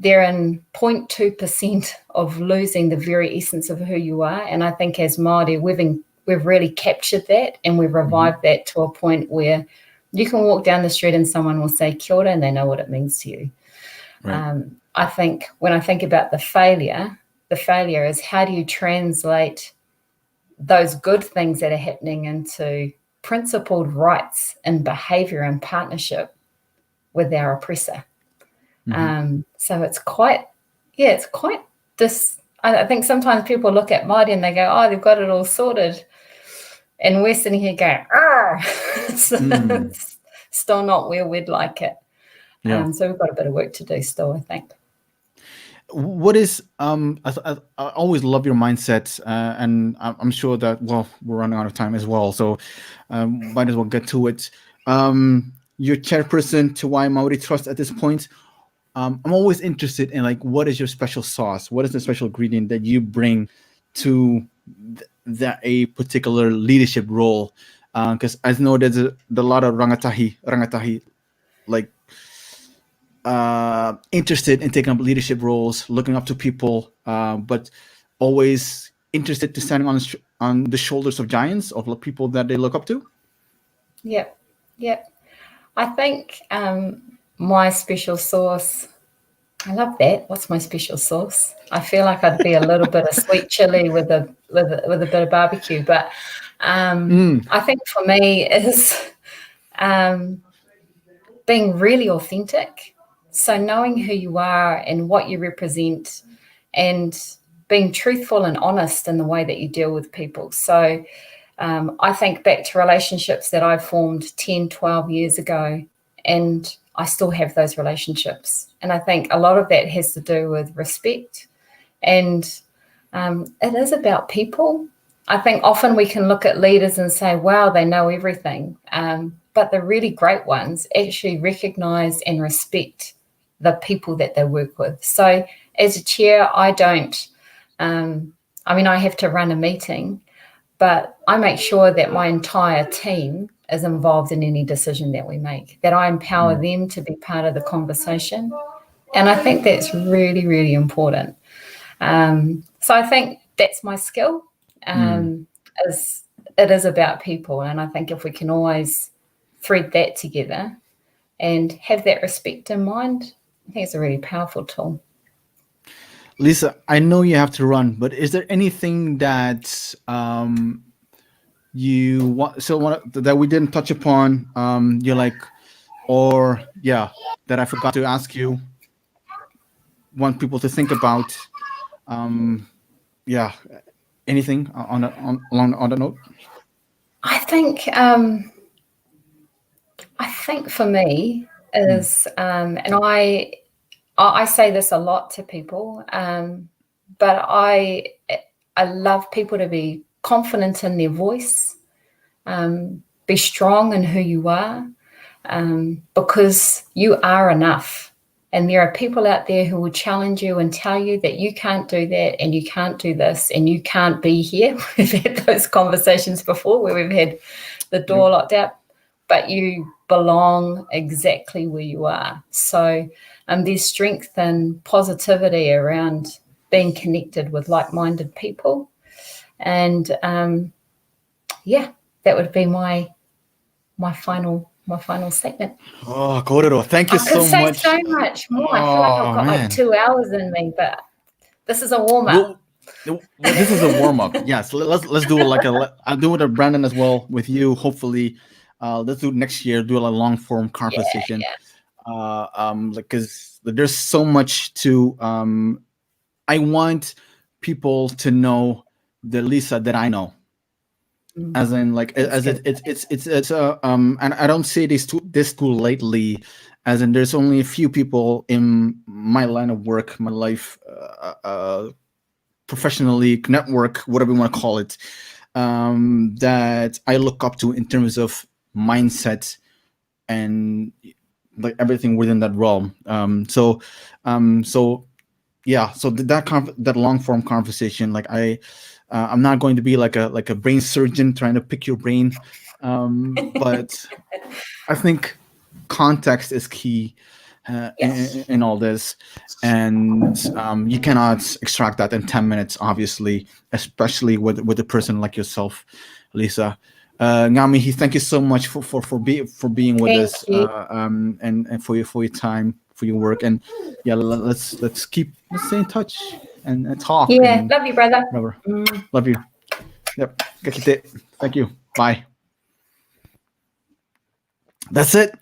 they're in 0.2% of losing the very essence of who you are. And I think as Māori, we've really captured that, and we've revived that to a point where you can walk down the street and someone will say kia ora and they know what it means to you. Right. I think when I think about the failure is how do you translate those good things that are happening into principled rights and behavior and partnership with our oppressor. So it's quite I think sometimes people look at Māori and they go, oh, they've got it all sorted. And we're sitting here going, it's still not where we'd like it. Yeah. So we've got a bit of work to do still, I think. What is I always love your mindset, and I'm sure that, well, we're running out of time as well, so might as well get to it. You're chairperson to Wai Maori Trust at this point. I'm always interested in, like, what is your special sauce? What is the special ingredient that you bring to a particular leadership role? Because I know there's a lot of rangatahi, like, interested in taking up leadership roles, looking up to people, but always interested to standing on the shoulders of giants, of people that they look up to. Yep. I think my special sauce, I love that. What's my special sauce? I feel like I'd be a little bit of sweet chili with a bit of barbecue, but I think for me is being really authentic. So knowing who you are and what you represent, and being truthful and honest in the way that you deal with people. So I think back to relationships that I formed 10, 12 years ago, and I still have those relationships. And I think a lot of that has to do with respect. And it is about people. I think often we can look at leaders and say, wow, they know everything. But the really great ones actually recognize and respect the people that they work with. So as a chair, I don't, I have to run a meeting, but I make sure that my entire team is involved in any decision that we make, that I empower them to be part of the conversation. And I think that's really, really important. So I think that's my skill. It is about people. And I think if we can always thread that together and have that respect in mind, I think it's a really powerful tool. Lisa, I know you have to run, but is there anything that you want that we didn't touch upon? You're like, or that I forgot to ask you, want people to think about? Anything on the note? I think for me is, and I say this a lot to people, but I love people to be confident in their voice, be strong in who you are, because you are enough. And there are people out there who will challenge you and tell you that you can't do that and you can't do this and you can't be here. We've had those conversations before where we've had the door locked out, but you belong exactly where you are. So there's strength and positivity around being connected with like-minded people. And that would be my final statement. Oh, Korero, thank you so much. I could say so much more. I feel like I've got like 2 hours in me, but this is a warm-up. Well, this is a warm-up. Yes, let's do it I'll do it with Brandon as well with you. Hopefully, let's do it next year. Do a long-form conversation. Because there's so much to. I want people to know the Lisa that I know. As in, like, it's and I don't say this too lately, as in there's only a few people in my line of work, my life, professionally, network, whatever you want to call it, that I look up to in terms of mindset and like everything within that realm. So that long form conversation, like I'm not going to be like a brain surgeon trying to pick your brain, but I think context is key. in all this, and you cannot extract that in 10 minutes, obviously, especially with a person like yourself, Lisa. Ngami, thank you so much for being with Thank us, you. and for your time, for your work, and yeah, let's stay in touch and talk. Yeah, And love you, brother. whatever. Love you. Yep. Kakite. Thank you. Bye. That's it.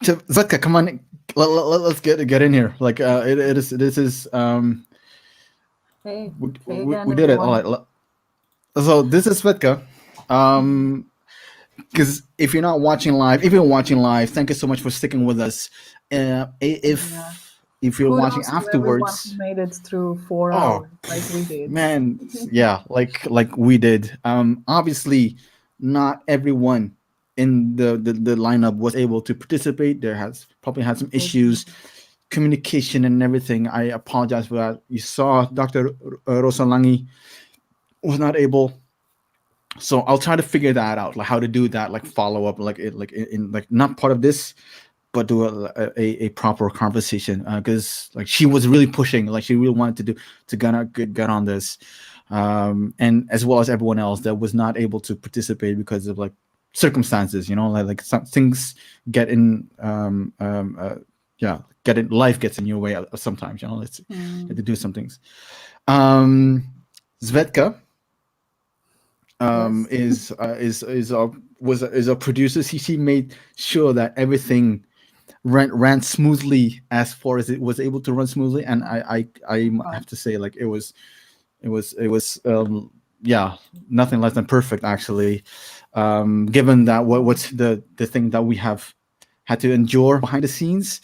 Zetka, come on. Let's get in here. Like this is Hey, we, hey we, again, we did it. All everyone. right. So this is Svetka. Because if you're not watching live, thank you so much for sticking with us. If Yeah. you're watching Kudos to everyone who afterwards, made it through 4 oh hours like we did. man, yeah, like we did. Obviously, not everyone in the lineup was able to participate. There has probably had some issues, communication and everything. I apologize for that. You saw Dr. Rosalangi was not able, so I'll try to figure that out, like how to do that, like follow up, like like not part of this, but do a proper conversation, because like she was really pushing, like she really wanted to get on this, and as well as everyone else that was not able to participate because of like circumstances, like some things get in, get in, life gets in your way sometimes, let's you have to do some things. Svetka Yes. is a producer. She made sure that everything ran smoothly as far as it was able to run smoothly, and I have to say, like it was yeah, nothing less than perfect, actually, given that what's the thing that we have had to endure behind the scenes.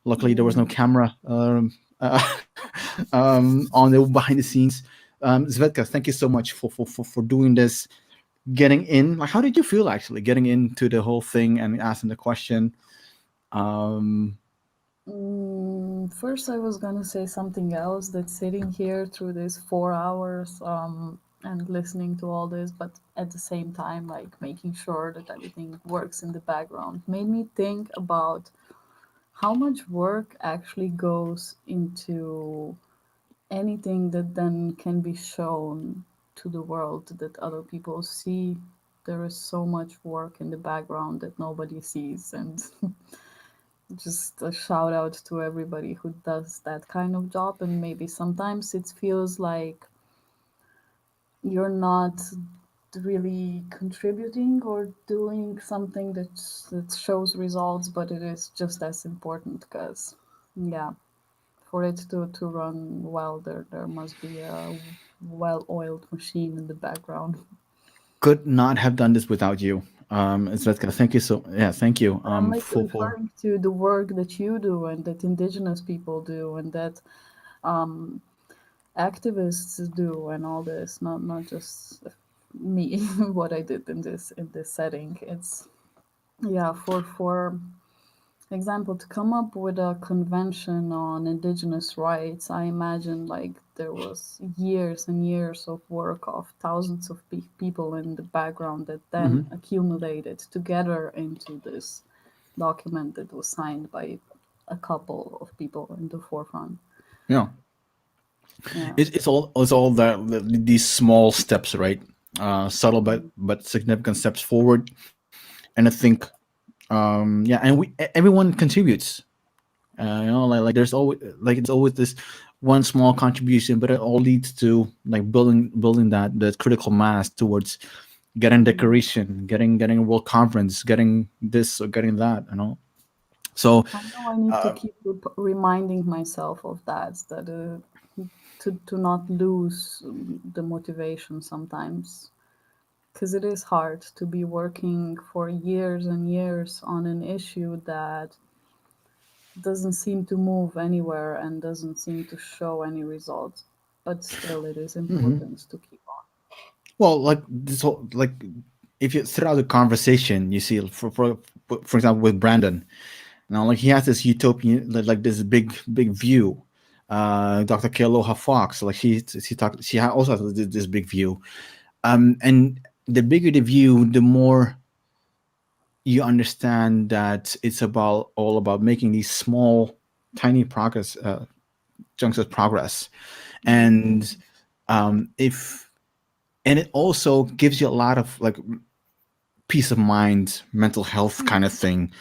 Luckily there was no camera on the behind the scenes. Svetka, thank you so much for doing this, getting in. Like, how did you feel actually getting into the whole thing and asking the question? First, I was gonna say something else, that sitting here through these 4 hours and listening to all this, but at the same time, like making sure that everything works in the background, made me think about how much work actually goes into anything that then can be shown to the world, that other people see. There is so much work in the background that nobody sees, and just a shout out to everybody who does that kind of job. And maybe sometimes it feels like you're not really contributing or doing something that shows results, but it is just as important, because yeah, for it to run well, there must be a well-oiled machine in the background. Could not have done this without you, Svetka. Thank you thank you I'm like for referring to the work that you do and that Indigenous people do and that activists do and all this, not just me, what I did in this setting. It's for example, to come up with a convention on Indigenous rights, I imagine like there was years and years of work of thousands of people in the background that then accumulated together into this document that was signed by a couple of people in the forefront. yeah. It's all that these small steps, right? Subtle but significant steps forward, and I think and everyone contributes. Like there's always, like it's always this one small contribution, but it all leads to like building that critical mass towards getting decoration, getting a world conference, getting this or getting that, So I know I need to keep reminding myself of that to not lose the motivation sometimes, because it is hard to be working for years and years on an issue that doesn't seem to move anywhere and doesn't seem to show any results, but still it is important to keep on. Well, like this whole, like if you throughout the conversation, you see, for example, with Brandon, like he has this utopian, like this big view. Dr. Kealoha Fox, like she also has this big view, and the bigger the view, the more you understand that it's all about making these small, tiny progress, chunks of progress, and it also gives you a lot of like peace of mind, mental health kind of thing,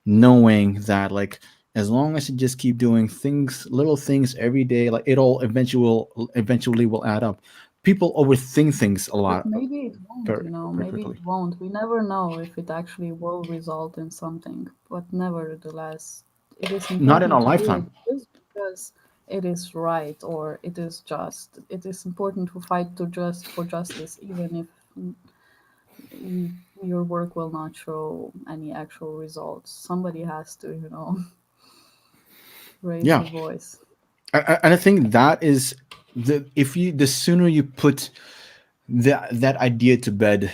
knowing that like as long as you just keep doing things, little things every day, like it all eventually will add up. People overthink things a But lot. maybe it won't, Very, you know, very maybe quickly. it won't. We never know if it actually will result in something. But nevertheless, it is Not in our important to do it lifetime. just because it is right or it is just. It is important to fight for justice, even if your work will not show any actual results. Somebody has to, you know, raise Yeah, the voice. and I think that is the sooner you put that idea to bed,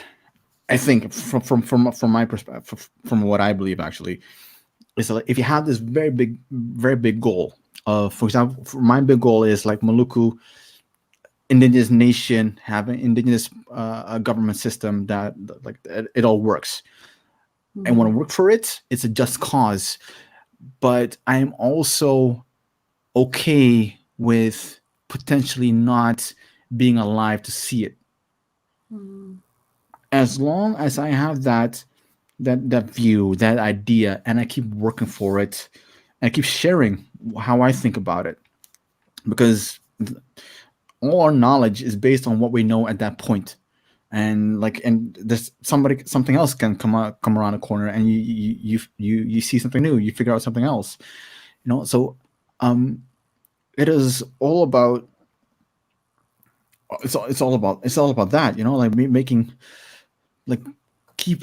I think from my perspective, from what I believe actually, is like if you have this very big goal. For example, for my big goal is like Maluku indigenous nation having indigenous government system that like it all works. I want to work for it. It's a just cause, but I am also okay with potentially not being alive to see it. As long as I have that view, that idea, and I keep working for it, and I keep sharing how I think about it, because all our knowledge is based on what we know at that point. And there's something else can come around a corner, and you see something new, you figure out something else, so it is all about it's all about that, like making like keep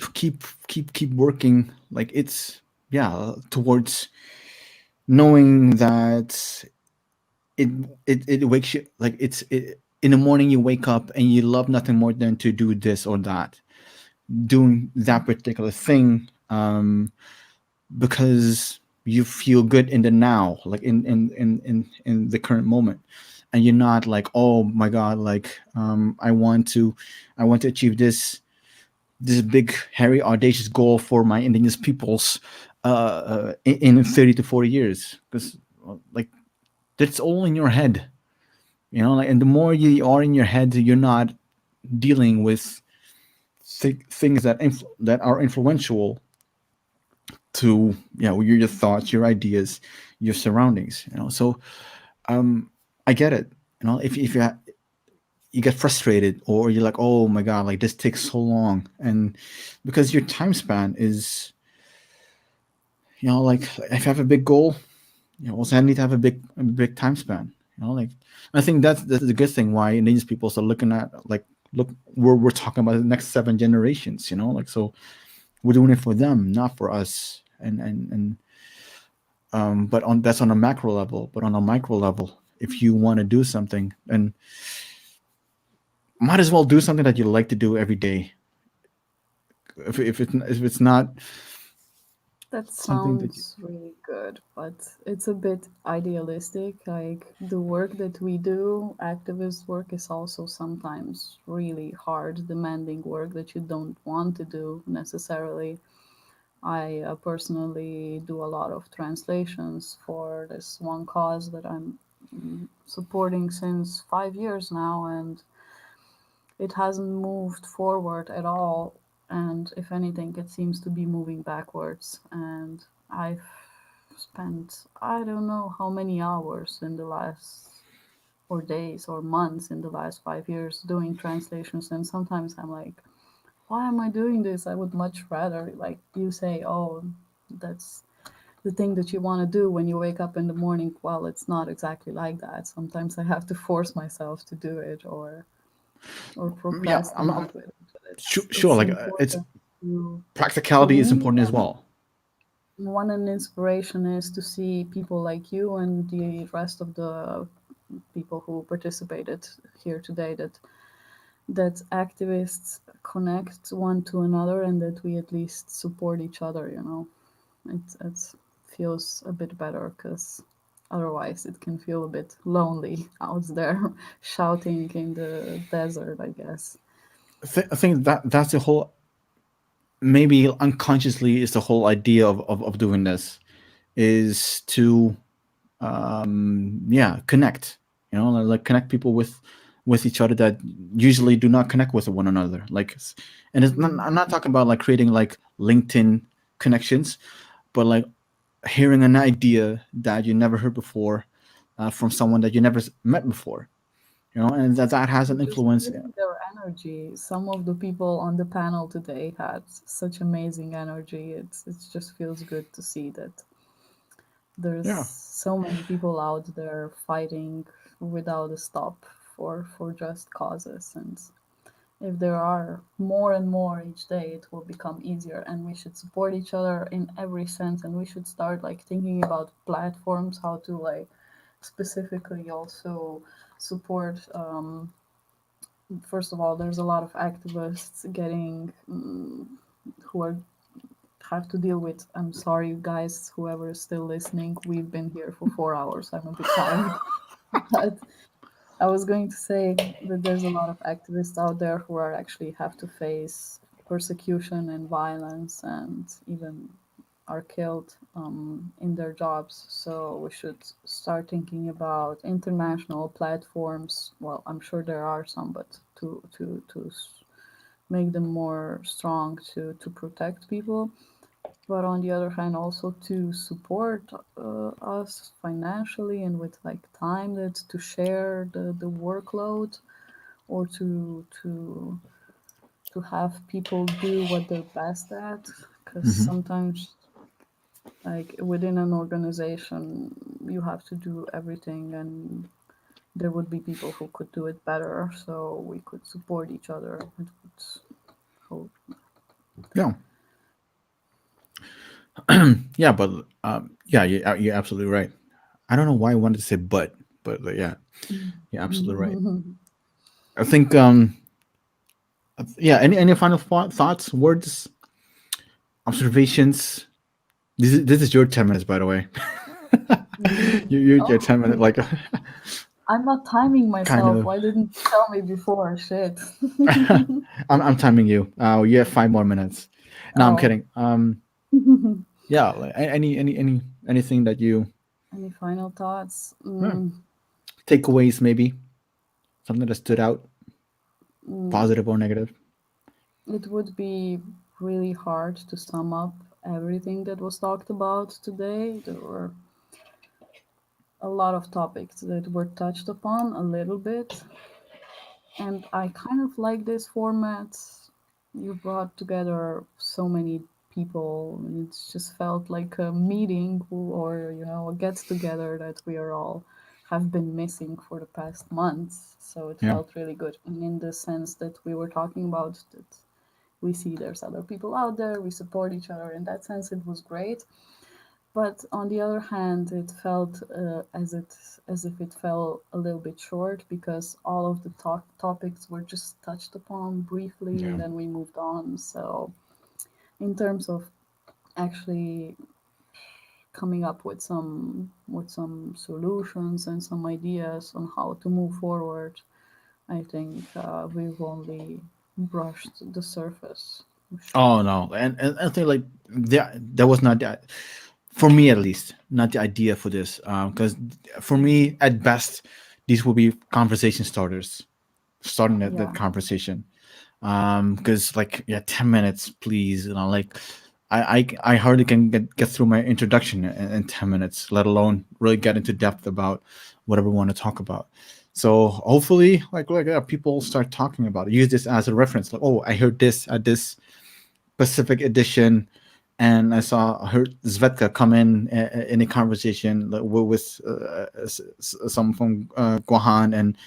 working, like it's towards knowing that it wakes you, like in the morning you wake up and you love nothing more than to do this or that, doing that particular thing, because you feel good in the now, like in the current moment, and you're not like, oh my god, like I want to achieve this big hairy audacious goal for my indigenous peoples in 30 to 40 years, because like that's all in your head, like, and the more you are in your head, you're not dealing with things that are influential to your thoughts, your ideas, your surroundings, so I get it, if you get frustrated, or you're like, oh my god, like this takes so long, and because your time span is, like if you have a big goal, also I need to have a big time span, like I think that's the good thing why indigenous peoples are looking at, like, look, we're talking about the next 7 generations, like, so we're doing it for them, not for us, and but that's on a macro level, but on a micro level, if you want to do something, then might as well do something that you like to do every day. If it's not That something that sounds really good, but it's a bit idealistic. Like the work that we do, activist work, is also sometimes really hard, demanding work that you don't want to do necessarily. I personally do a lot of translations for this one cause that I'm supporting since 5 years now, and it hasn't moved forward at all. And if anything, it seems to be moving backwards. And I've spent, I don't know how many hours in the last, or days or months in the last 5 years doing translations. And sometimes I'm like, why am I doing this? I would much rather, like you say, oh, that's the thing that you want to do when you wake up in the morning. Well, it's not exactly like that. Sometimes I have to force myself to do it, or procrastinate with it. But sure, it's like it's important to, for practicality is me. important as well. One an inspiration is to see people like you and the rest of the people who participated here today, that activists connect one to another, and that we at least support each other. It feels a bit better, because otherwise it can feel a bit lonely out there shouting in the desert, I guess. I think that's the whole maybe unconsciously is the whole idea of doing this is to connect, like connect people with each other that usually do not connect with one another. Like, and it's not, I'm not talking about like creating like LinkedIn connections, but like hearing an idea that you never heard before from someone that you never met before, and that has an Just influence. feeling their energy. Some of the people on the panel today had such amazing energy. It just feels good to see that there's Yeah. so many people out there fighting without a stop for just causes. And if there are more and more each day, it will become easier, and we should support each other in every sense. And we should start like thinking about platforms, how to like specifically also support. First of all, there's a lot of activists getting who are have to deal with. I'm sorry, guys, whoever is still listening. We've been here for 4 hours. I'm a bit tired, but I was going to say that there's a lot of activists out there who are actually have to face persecution and violence, and even are killed in their jobs. So we should start thinking about international platforms. Well, I'm sure there are some, but to make them more strong to protect people. But on the other hand, also to support us financially and with like time that to share the workload, or to have people do what they're best at, because sometimes like within an organization you have to do everything, and there would be people who could do it better, so we could support each other. It would hope. Yeah. Yeah, but you're absolutely right. I don't know why I wanted to say but yeah, you're absolutely right. I think any final thoughts, words, observations? This is your 10 minutes, by the way. You're 10 minutes, like I'm not timing myself. kind of. Why didn't you tell me before? Shit. I'm timing you. You have 5 more minutes. No, I'm Oh. kidding. Yeah, like anything that you Any final thoughts? takeaways, maybe something that stood out, Mm. positive or negative. It would be really hard to sum up everything that was talked about today. There were a lot of topics that were touched upon a little bit, and I kind of like this format. You brought together so many people, and it just felt like a meeting or a get together that we are all have been missing for the past months. So it Yeah. felt really good, and in the sense that we were talking about that we see there's other people out there, we support each other. In that sense, it was great. But on the other hand, it felt as if it fell a little bit short, because all of the topics were just touched upon briefly, Yeah. and then we moved on. So in terms of actually coming up with some solutions and some ideas on how to move forward, I think we've only brushed the surface. Oh no, and I think like that was not that, for me at least, not the idea for this. Because for me, at best, these will be conversation starters, starting that Yeah. conversation. Because like 10 minutes, please. Like I hardly can get through my introduction in 10 minutes, let alone really get into depth about whatever we want to talk about. So hopefully, people start talking about it. Use this as a reference. Like, oh, I heard this at this Pacific edition, and I heard Svetka come in a conversation with someone from Guahan, and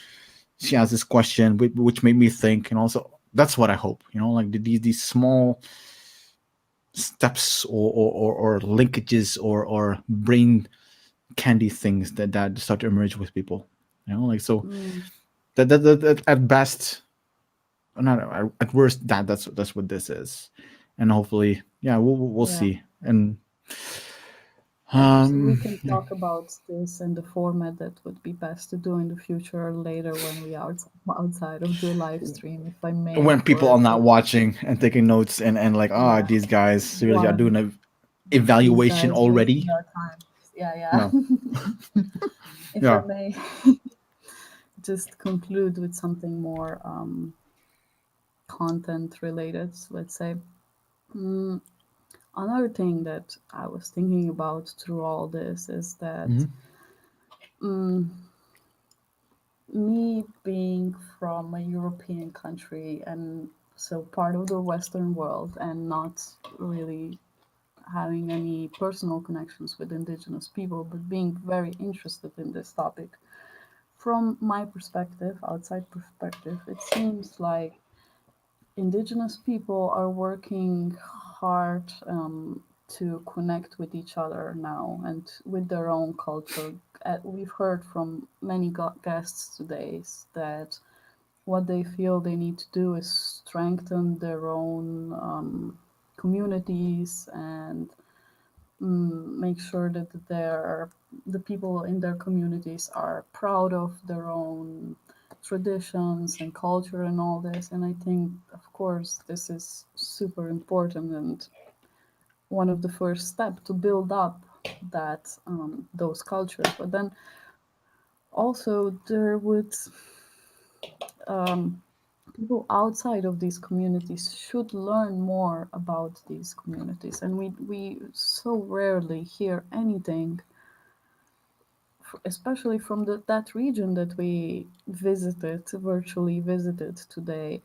she asked this question, which made me think, and also that's what I hope. Like these small steps or linkages or brain candy things that start to emerge with people. Like so that at best, not at worst, that's what this is, and hopefully, we'll Yeah. see. And We can talk about this in the format that would be best to do in the future later when we are outside of the live stream, if I may. When people are not watching and taking notes and like, these guys really are doing an evaluation These guys already. wasting our time. Yeah. If Yeah. I may just conclude with something more content related, let's say. Another thing that I was thinking about through all this is that me being from a European country and so part of the Western world and not really having any personal connections with Indigenous people, but being very interested in this topic. From my perspective, outside perspective, it seems like Indigenous people are working hard to connect with each other now and with their own culture. We've heard from many guests today that what they feel they need to do is strengthen their own communities and make sure that the people in their communities are proud of their own traditions and culture and all this. And I think, of course, this is super important and one of the first steps to build up that those cultures. But then also there would people outside of these communities should learn more about these communities, and we so rarely hear anything, especially from that region that we virtually visited today.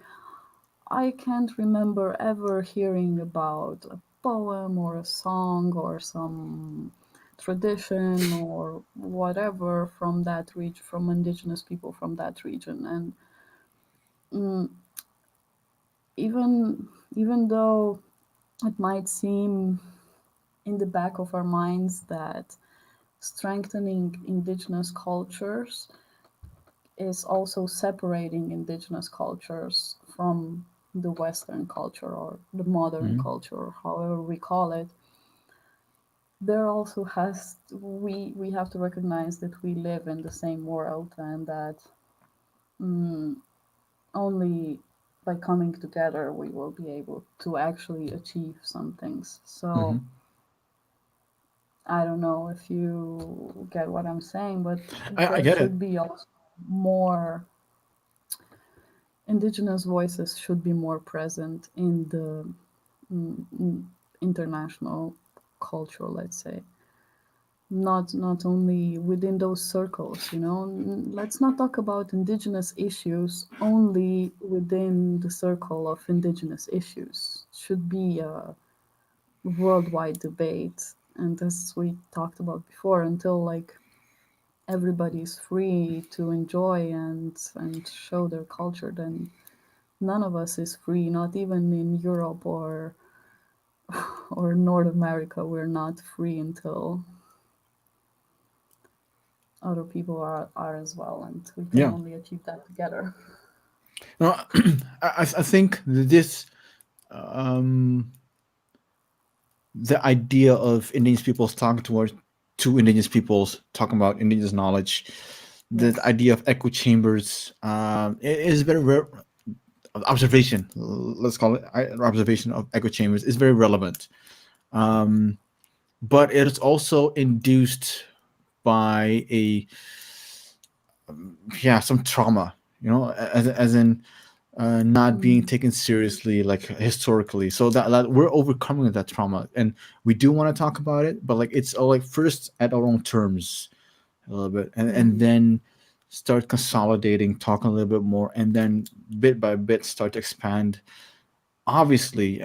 I can't remember ever hearing about a poem or a song or some tradition or whatever from that region, from Indigenous people from that region. And even though it might seem in the back of our minds that strengthening Indigenous cultures is also separating Indigenous cultures from the Western culture or the modern culture, however we call it, there also we have to recognize that we live in the same world and that only by coming together we will be able to actually achieve some things. So I don't know if you get what I'm saying, but I there get should it. be also more Indigenous voices should be more present in the international culture, let's say. Not only within those circles, let's not talk about Indigenous issues only within the circle of Indigenous issues. It should be a worldwide debate, and as we talked about before, until like everybody's free to enjoy and show their culture, then none of us is free, not even in Europe or North America. We're not free until other people are as well, and we can only achieve that together. No, I think this the idea of Indigenous peoples talking to Indigenous peoples, talking about Indigenous knowledge, the idea of echo chambers is very rare. Observation, let's call it observation of echo chambers, is very relevant. But it is also induced by some trauma, as in not being taken seriously, like historically. So that we're overcoming that trauma, and we do want to talk about it, but like it's all like first at our own terms a little bit, and then start consolidating, talking a little bit more, and then bit by bit start to expand. Obviously,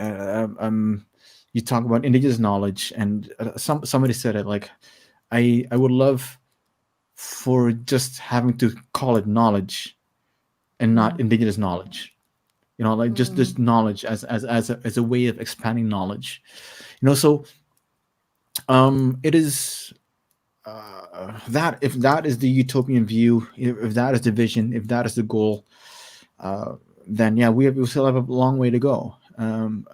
you talk about Indigenous knowledge, and somebody said it like, I would love for just having to call it knowledge and not Indigenous knowledge, like just this knowledge as a way of expanding knowledge, so it is that if that is the utopian view, if that is the vision, if that is the goal, then we still have a long way to go, and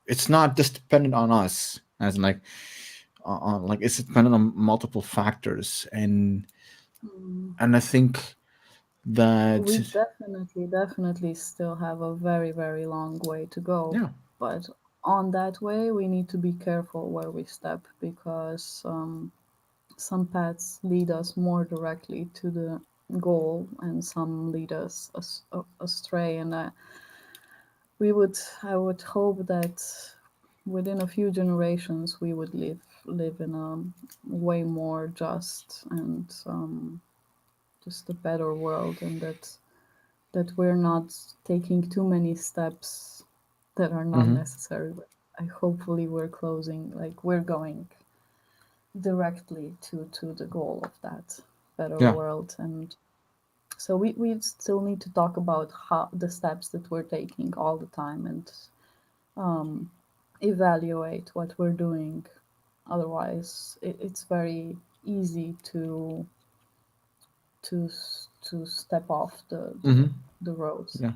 it's not just dependent on us. as like on like it's dependent on multiple factors, and I think that We definitely still have a very, very long way to go. Yeah. But on that way, we need to be careful where we step, because some paths lead us more directly to the goal, and some lead us astray. And I would hope that within a few generations we would live in a way more just and just a better world, and that we're not taking too many steps that are not Mhm. necessary. But hopefully we're closing, like we're going directly to the goal of that better Yeah. world. And so we still need to talk about how the steps that we're taking all the time, and evaluate what we're doing. Otherwise, it's very easy to step off Mhm. the roads, Yeah.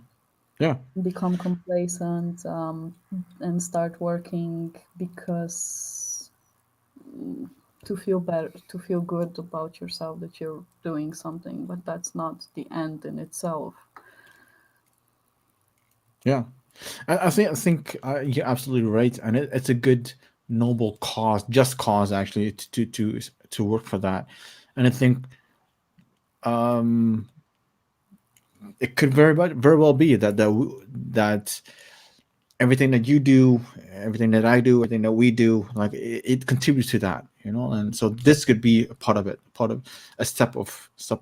Yeah. become complacent, and start working because to feel better, to feel good about yourself that you're doing something, but that's not the end in itself. Yeah, I think you're absolutely right, and it's a good noble cause, just cause actually to work for that, and I think um, it could very well be that everything that you do, everything that I do, everything that we do, like it contributes to that, you know, and so this could be a part of it, part of a step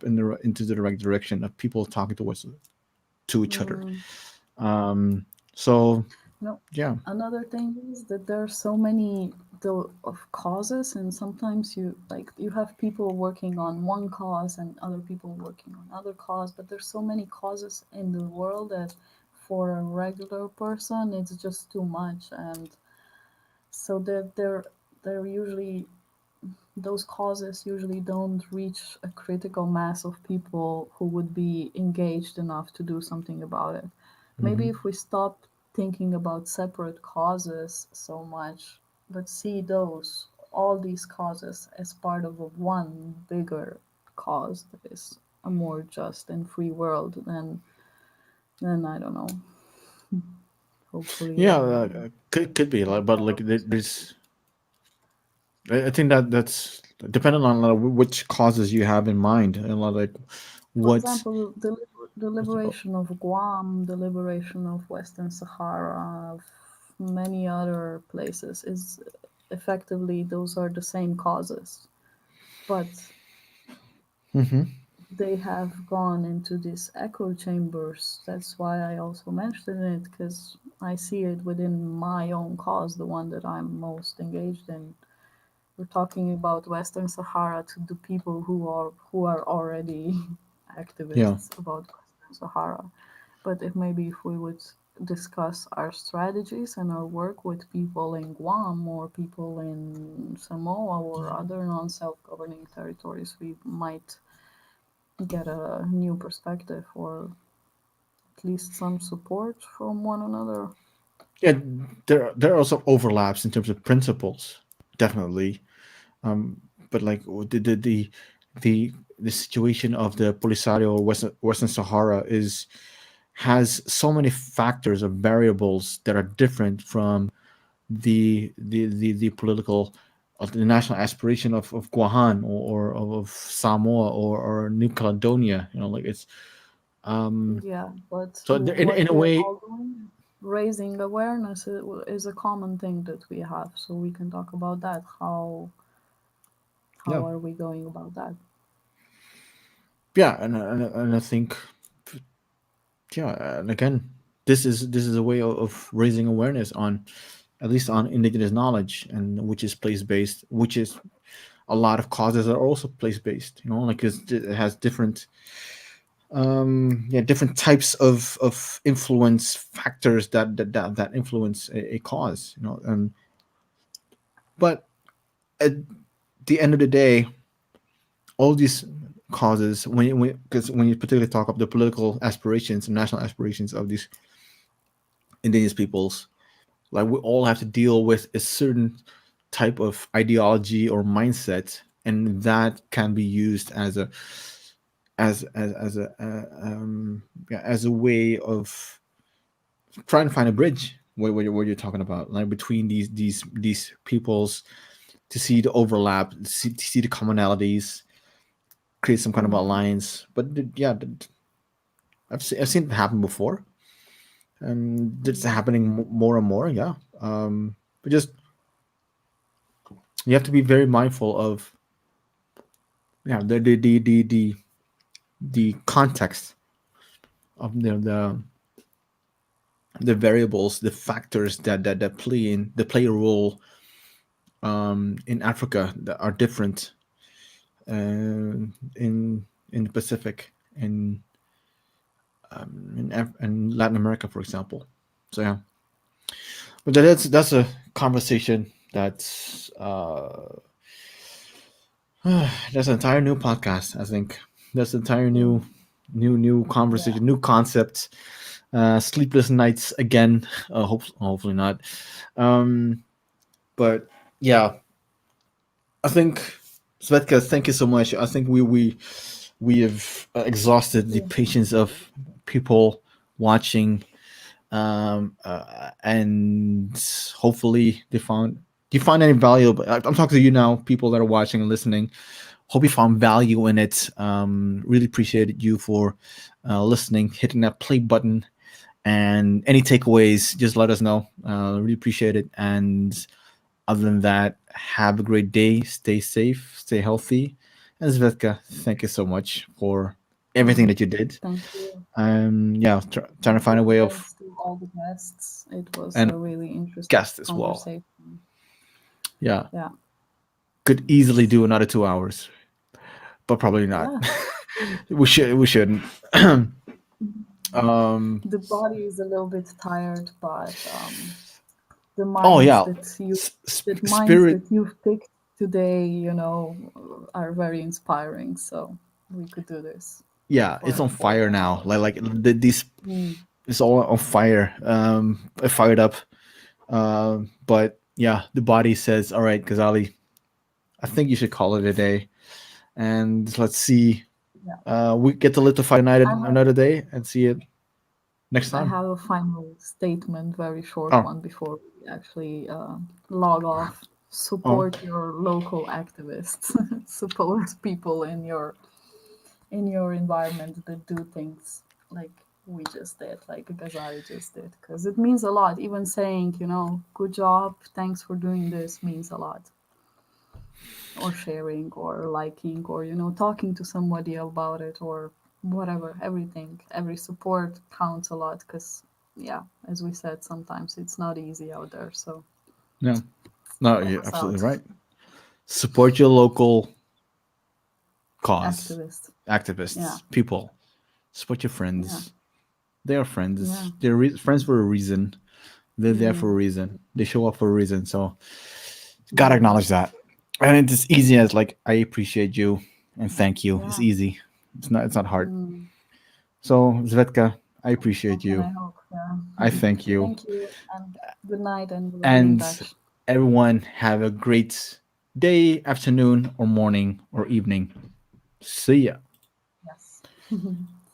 into the right direction of people talking to each other. Mm. So No, yeah. another thing is that there are so many of causes, and sometimes you have people working on one cause and other people working on other cause, but there's so many causes in the world that for a regular person it's just too much, and so they're usually, those causes usually don't reach a critical mass of people who would be engaged enough to do something about it. Maybe Mhm. if we stop thinking about separate causes so much, but see all these causes as part of one bigger cause that is a more just and free world, then I don't know. Hopefully, Yeah, could be like, but like there's, I think that's dependent on like, which causes you have in mind, and like for what. example, the liberation of Guam, the liberation of Western Sahara, of many other places is effectively, those are the same causes, but Mhm. they have gone into these echo chambers. That's why I also mentioned it, because I see it within my own cause, the one that I'm most engaged in. We're talking about Western Sahara to the people who are already Yeah. activists about Western Sahara. But if we would discuss our strategies and our work with people in Guam or people in Samoa or other non-self-governing territories, we might get a new perspective, or at least some support from one another. Yeah, there are also overlaps in terms of principles, definitely. But like the situation of the Polisario Western Sahara has so many factors or variables that are different from the political of the national aspiration of Guahan or of Samoa or New Caledonia. You know, like it's Yeah, but so what in a we're way, all doing, raising awareness is a common thing that we have. So we can talk about that. How yeah, are we going about that? yeah, and I think yeah, and again, this is a way of raising awareness on at least on indigenous knowledge, and which is place based, which is a lot of causes are also place based. You know, like it has different different types of influence factors that influence a cause. You know, but at the end of the day, all these causes because when you particularly talk about the political aspirations and national aspirations of these indigenous peoples, like we all have to deal with a certain type of ideology or mindset, and that can be used as a as a way of trying to find a bridge. What you're talking about, like between these peoples, to see the overlap, to see the commonalities, create some kind of alliance. But I've seen it happen before, and it's happening more and more. Yeah, but just you have to be very mindful of the context of the variables, the factors that play a role in Africa that are different in the Pacific and in Latin America, for example. So yeah, but that's a conversation that's that's an entire new podcast. I think that's an entire new conversation, new concept. Sleepless nights again. Hopefully not. But yeah, I think Svetka, thank you so much. I think we have exhausted the patience of people watching, and hopefully they found. Do you find any value? I'm talking to you now, people that are watching and listening. Hope you found value in it. Really appreciated you for listening, hitting that play button, and any takeaways, just let us know. Really appreciate it. And other than that, have a great day. Stay safe, stay healthy. And Svetka, thank you so much for everything that you did. Thank you. Yeah, trying to find a way of. Thanks to all the guests. It was and a really interesting guest as well. conversation. Yeah. Yeah. Could easily do another 2 hours, but probably not. Yeah. We shouldn't. The body is a little bit tired, but the minds Spirit. that you've picked today, are very inspiring. So we could do this. Yeah, it's on fire now. Like these, it's all on fire. Fired up. But yeah, the body says, "All right, Ghazali, I think you should call it a day." And let's see. We get to live to fight another day and see it next time. I have a final statement, very short one, before we actually log off. Support your local activists. Support people in your environment that do things like we just did, like Ghazali just did, because it means a lot. Even saying, good job, thanks for doing this, means a lot. Or sharing, or liking, or talking to somebody about it, or whatever. Everything, every support counts a lot, because as we said, sometimes it's not easy out there. So no, you're absolutely right. Support your local cause, activists, people. Support your friends. They are friends. They're friends for a reason. They're there for a reason. They show up for a reason. So gotta acknowledge that. And it's as easy as like, I appreciate you and thank you. It's easy. It's not hard. So Svetka, I appreciate you. I thank you. Thank you, and good night, and we'll be back. Everyone have a great day, afternoon, or morning, or evening. See ya. Yes.